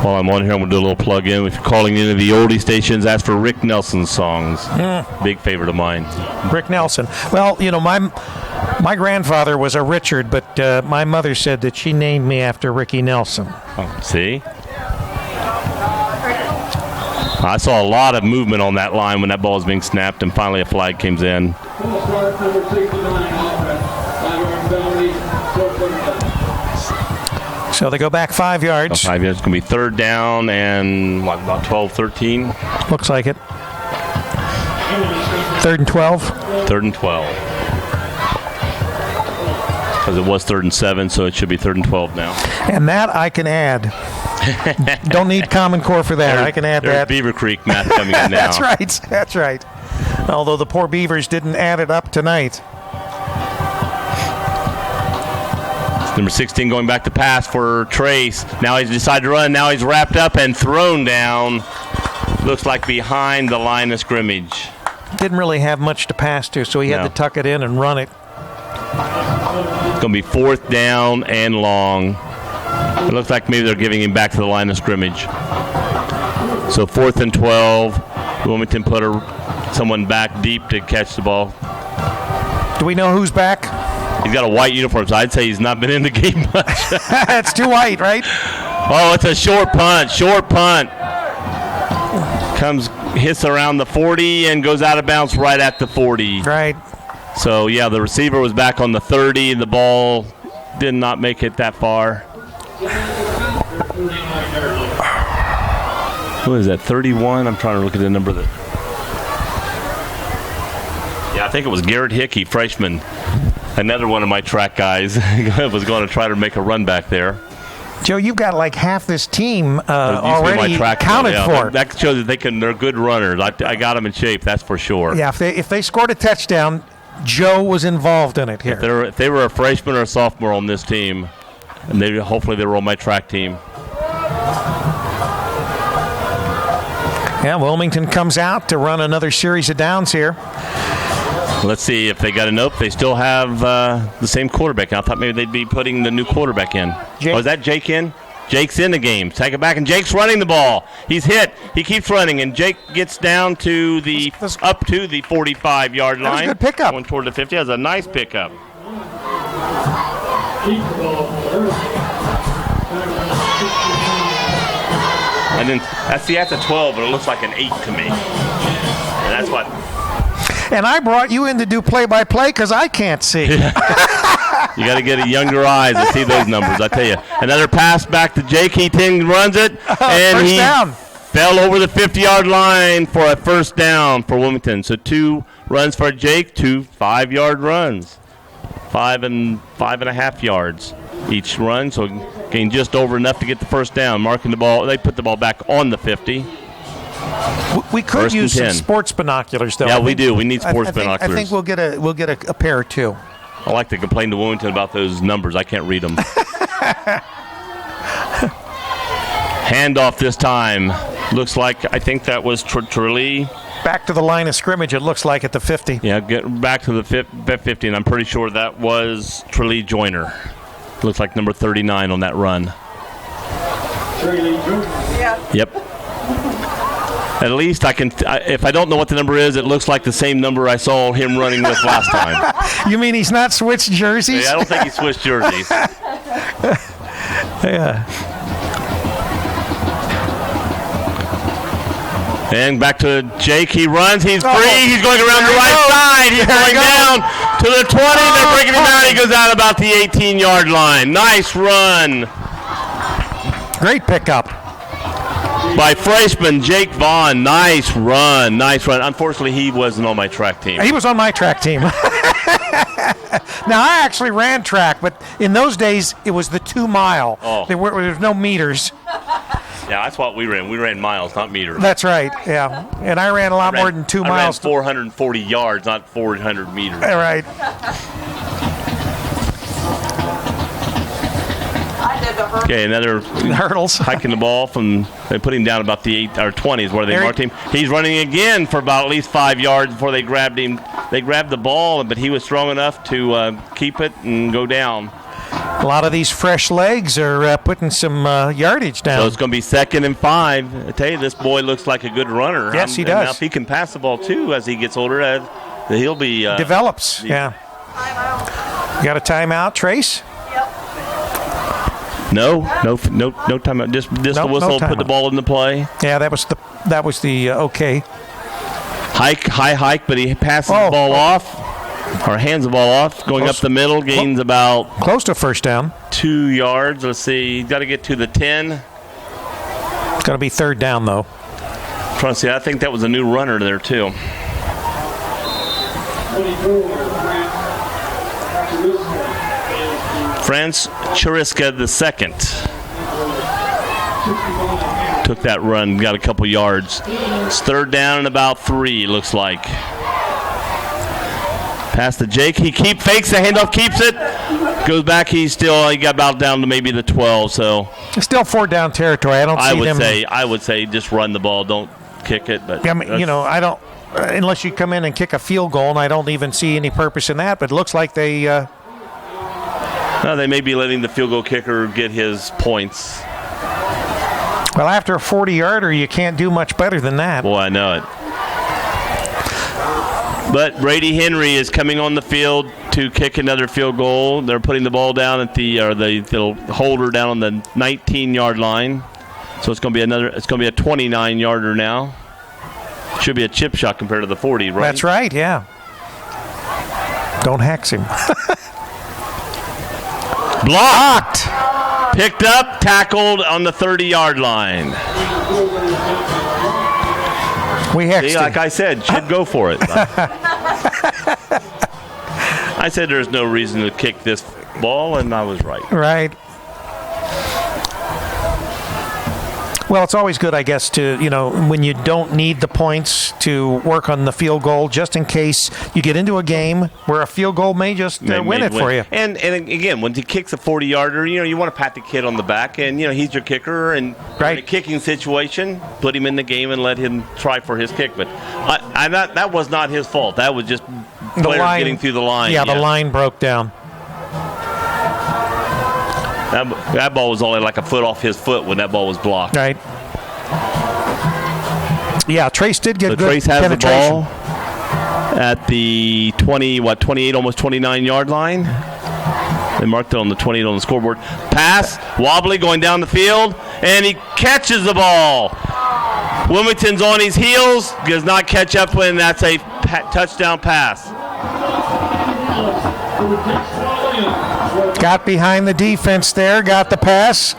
While I'm on here, I'm going to do a little plug-in. If you're calling into the oldie stations, ask for Rick Nelson's songs. Big favorite of mine. Rick Nelson. Well, my grandfather was a Richard, but my mother said that she named me after Ricky Nelson. Oh, see? I saw a lot of movement on that line when that ball was being snapped, and finally a flag comes in. So they go back 5 yards. 5 yards. It's going to be third down and, about 12, 13? Looks like it. 3rd and 12? 3rd and 12. Because it was 3rd and 7, so it should be 3rd and 12 now. And that I can add. Don't need Common Core for that. I can add that. Beaver Creek math coming in now. That's right. Although the poor Beavers didn't add it up tonight. Number 16 going back to pass for Trace. Now he's decided to run. Now he's wrapped up and thrown down. Looks like behind the line of scrimmage. Didn't really have much to pass to, so he had to tuck it in and run it. It's going to be 4th down and long. It looks like maybe they're giving him back to the line of scrimmage. So 4th and 12. Wilmington put someone back deep to catch the ball. Do we know who's back? He's got a white uniform, so I'd say he's not been in the game much. It's too white, right? Oh, it's a short punt. Hits around the 40 and goes out of bounds right at the 40. Right. So, yeah, the receiver was back on the 30. The ball did not make it that far. What is that, 31? I'm trying to look at the number that. Yeah, I think it was Garrett Hickey, freshman. Another one of my track guys was going to try to make a run back there. Joe, you've got like half this team already counted for. That shows that they're good runners. I got them in shape, that's for sure. Yeah, if they scored a touchdown, Joe was involved in it here. If they were a freshman or a sophomore on this team, and hopefully they were on my track team. Yeah, Wilmington comes out to run another series of downs here. Let's see if they got a nope. They still have the same quarterback. I thought maybe they'd be putting the new quarterback in. Jake. Oh, is that Jake in? Jake's in the game. Take it back, and Jake's running the ball. He's hit. He keeps running, and Jake gets down to up to the 45-yard line. That was a good pickup. Going toward the 50. That was a nice pickup. And then that's a 12, but it looks like an 8 to me. And that's what. And I brought you in to do play-by-play because I can't see. You got to get younger eyes to see those numbers, I tell you. Another pass back to Jake. He runs it, and first he down. Fell over the 50-yard line for a first down for Wilmington. So 2 runs for Jake, 2 5-yard runs. 5 and 5.5 yards each run, so gained just over enough to get the first down. Marking the ball, they put the ball back on the 50. We could use some sports binoculars, though. Yeah, we do. We need sports binoculars. I think we'll get a pair or two. I like to complain to Wilmington about those numbers. I can't read them. Handoff this time. Looks like, I think that was Trulli. Back to the line of scrimmage, it looks like, at the 50. Yeah, get back to the 50, and I'm pretty sure that was Trulli Joyner. Looks like number 39 on that run. Yeah. Yep. At least I can, if I don't know what the number is, it looks like the same number I saw him running with last time. You mean he's not switched jerseys? Yeah, I don't think he switched jerseys. Yeah. And back to Jake. He runs. He's free. He's going around the right side. He's going down to the 20. They're breaking him out. He goes out about the 18-yard line. Nice run. Great pickup by freshman Jake Vaughn. Nice run. Nice run. Unfortunately, he wasn't on my track team. He was on my track team. Now, I actually ran track, but in those days, it was the 2 mile. Oh. There was no meters. Yeah, that's what we ran. We ran miles, not meters. That's right, yeah. And I ran a lot more than 2 miles. I ran 440 yards, not 400 meters. All right. Okay, another hurdles. Hiking the ball from, they put him down about the 8 or 20 is where they marked him. He's running again for about at least 5 yards before they grabbed him. They grabbed the ball, but he was strong enough to keep it and go down. A lot of these fresh legs are putting some yardage down. So it's going to be 2nd and 5. I tell you, this boy looks like a good runner. Yes, he does. Now, if he can pass the ball, too, as he gets older, he'll be... develops, yeah. You got a timeout, Trace? No timeout. Just the whistle, put the ball in the play. Yeah, that was the okay. High hike, but he passes the ball off, or hands the ball off, going up the middle, gains about close to first down. 2 yards. Let's see, he's got to get to the 10. It's going to be 3rd down, though. Trying to see, I think that was a new runner there too. 24. France Chiriska the second took that run, got a couple yards. It's 3rd down and about 3, looks like. Pass to Jake. He fakes the handoff, keeps it, goes back. He got about down to maybe the 12. So it's still 4 down territory. I would say just run the ball, don't kick it. But I mean, I don't unless you come in and kick a field goal, and I don't even see any purpose in that. But it looks like they. They may be letting the field goal kicker get his points. Well, after a 40-yarder, you can't do much better than that. Boy, I know it. But Brady Henry is coming on the field to kick another field goal. They're putting the ball down at the holder down on the 19-yard line. So it's going to be a 29-yarder now. Should be a chip shot compared to the 40, right? That's right, yeah. Don't hex him. Blocked. Picked up, tackled on the 30-yard line. We hexed See, him. like I said, should go for it. I said there's no reason to kick this ball, and I was right. Right. Well, it's always good, I guess, to, when you don't need the points to work on the field goal, just in case you get into a game where a field goal may just win it for you. And again, when he kicks a 40-yarder, you want to pat the kid on the back, and, he's your kicker. And in a kicking situation, put him in the game and let him try for his kick. But that was not his fault. That was just players getting through the line. Yeah, the line broke down. That ball was only like a foot off his foot when that ball was blocked. Right. Yeah, Trace did get good Trace has penetration. the ball at the 28, almost 29-yard line. They marked it on the 28 on the scoreboard. Pass, wobbly, going down the field, and he catches the ball. Wilmington's on his heels, does not catch up when that's a touchdown pass. Got behind the defense there, got the pass.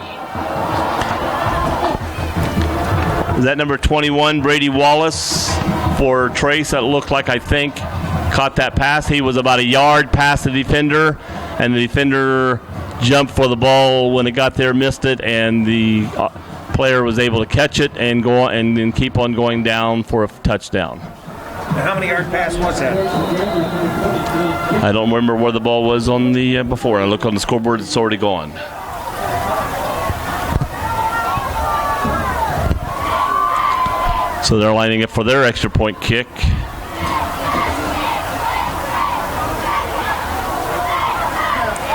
Is that number 21, Brady Wallace, for Trace? That looked like, I think, caught that pass. He was about a yard past the defender, and the defender jumped for the ball when it got there, missed it, and the player was able to catch it and go on, and then keep on going down for a touchdown. How many yard pass was that? I don't remember where the ball was on the before. I look on the scoreboard; it's already gone. So they're lining up for their extra point kick.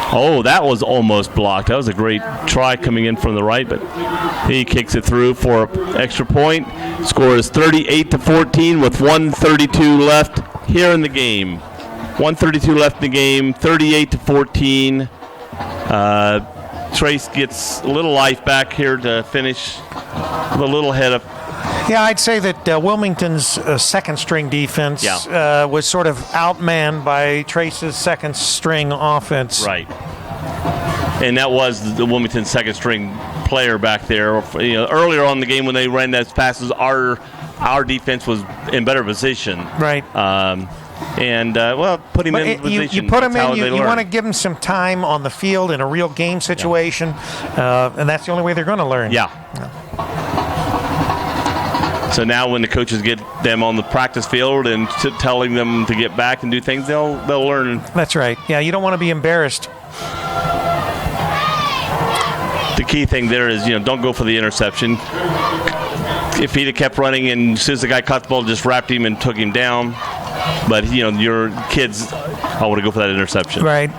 Oh, that was almost blocked. That was a great try coming in from the right, but he kicks it through for an extra point. Score is 38-14 with 1:32 left here in the game. 1:32 left in the game, 38-14. Trace gets a little life back here to finish with a little head up. Yeah, I'd say that Wilmington's second-string defense was sort of outmanned by Trace's second-string offense. Right. And that was the Wilmington second-string player back there. Earlier on in the game when they ran those passes, our defense was in better position. Right. Put him in position. You put him in. You want to give him some time on the field in a real game situation, and that's the only way they're going to learn. Yeah. So now when the coaches get them on the practice field and telling them to get back and do things, they'll learn. That's right. Yeah, you don't want to be embarrassed. The key thing there is, don't go for the interception. If he'd have kept running and as soon as the guy caught the ball, just wrapped him and took him down. But, your kids, I want to go for that interception. Right.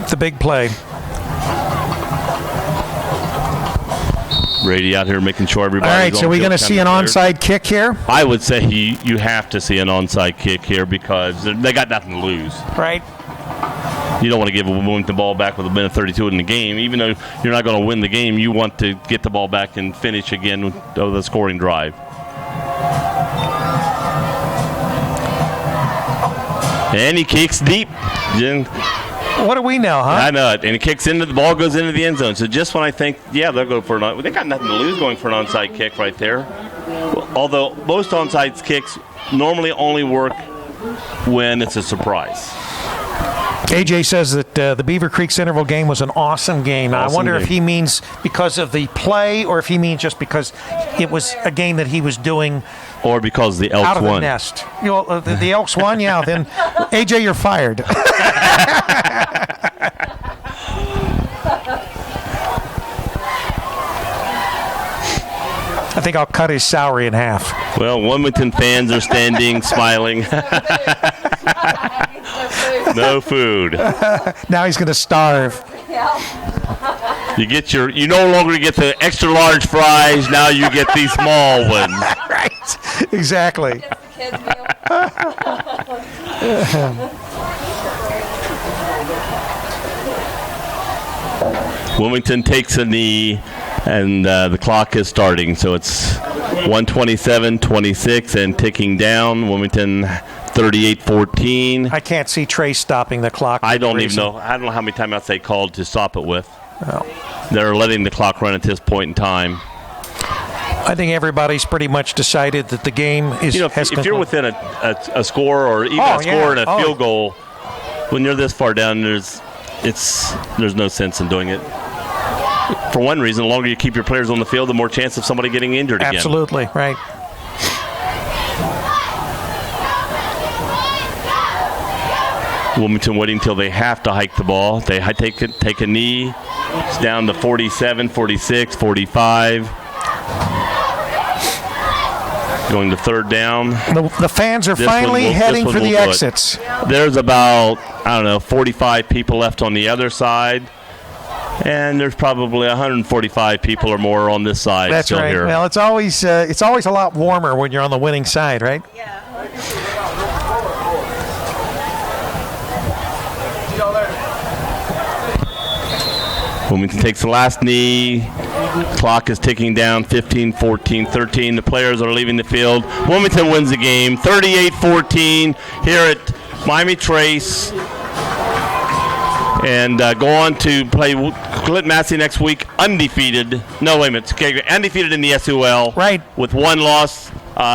It's a big play. Brady out here making sure everybody's all right, so we're going to see an onside kick here? I would say you have to see an onside kick here because they got nothing to lose. Right. You don't want to give Wilmington the ball back with a minute 32 in the game. Even though you're not going to win the game, you want to get the ball back and finish again with the scoring drive. And he kicks deep. What do we know, huh? I know it. And he kicks into the ball, goes into the end zone. So just when I think, they'll go for they got nothing to lose going for an onside kick right there. Although most onside kicks normally only work when it's a surprise. AJ says that the Beaver Creek Centerville game was an awesome game. I wonder if he means because of the play or if he means just because it was a game that he was doing or because the Elks out of won. The nest. The Elks won, yeah. Then, AJ, you're fired. I think I'll cut his salary in half. Well, Wilmington fans are standing, smiling. No food. Now he's going to starve. You no longer get the extra large fries. Now you get these small ones. Right. Exactly. Wilmington takes a knee, and the clock is starting. So it's 1:27-26 and ticking down. Wilmington 38-14. I can't see Trace stopping the clock. I don't even know. I don't know how many timeouts they called to stop it with. Well, they're letting the clock run at this point in time. I think everybody's pretty much decided that the game is. If you're within a score or even a score and a field goal, when you're this far down, there's no sense in doing it. For one reason, the longer you keep your players on the field, the more chance of somebody getting injured again. Absolutely, right. Wilmington waiting until they have to hike the ball. They take a knee. It's down to 47, 46, 45. Going to third down. The fans are finally heading for the exits. There's about, 45 people left on the other side. And there's probably 145 people or more on this side. That's still right. Here. Well, it's always a lot warmer when you're on the winning side, right? Yeah. Wilmington takes the last knee. Clock is ticking down, 15, 14, 13. The players are leaving the field. Wilmington wins the game, 38-14 here at Miami Trace. And go on to play Clinton Massey next week, undefeated. No, wait a minute. Okay, undefeated in the SUL. Right. With one loss.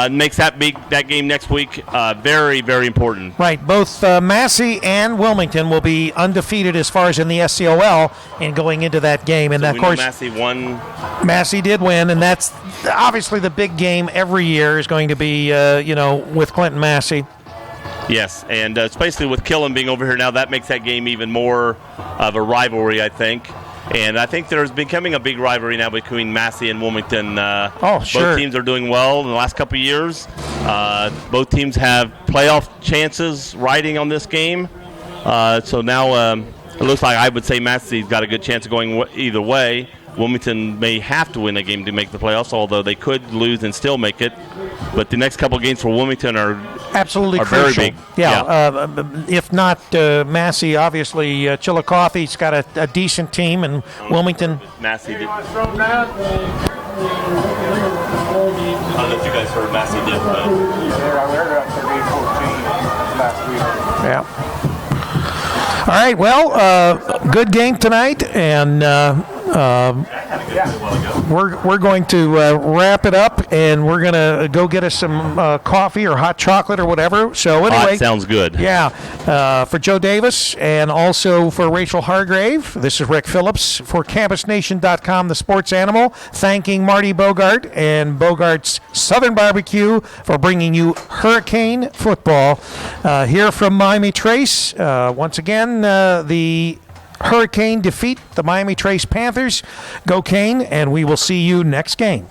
Makes that game next week very, very important. Right. Both Massey and Wilmington will be undefeated as far as in the SCOL and going into that game. And so of course, Massey won. Massey did win, and that's obviously the big game every year is going to be, with Clinton Massey. Yes, and especially with Killen being over here now, that makes that game even more of a rivalry, I think. And I think there's becoming a big rivalry now between Massey and Wilmington. Sure. Both teams are doing well in the last couple of years. Both teams have playoff chances riding on this game. So now it looks like I would say Massey's got a good chance of going either way. Wilmington may have to win a game to make the playoffs, although they could lose and still make it. But the next couple of games for Wilmington are absolutely crucial. Very big. Yeah. If not Massey, obviously Chillicothe's got a decent team, and Wilmington. Massey did. I don't know if you guys heard Massey did. Yeah, I heard it on 38-14 last week. Yeah. All right. Well, good game tonight, and. We're going to wrap it up, and we're going to go get us some coffee or hot chocolate or whatever. So anyway, hot sounds good. Yeah, for Joe Davis and also for Rachel Hargrave, this is Rick Phillips for CampusNation.com, the sports animal, thanking Marty Bogart and Bogart's Southern Barbecue for bringing you Hurricane football here from Miami Trace. Once again, the Hurricane defeat the Miami Trace Panthers. Go Cane, and we will see you next game.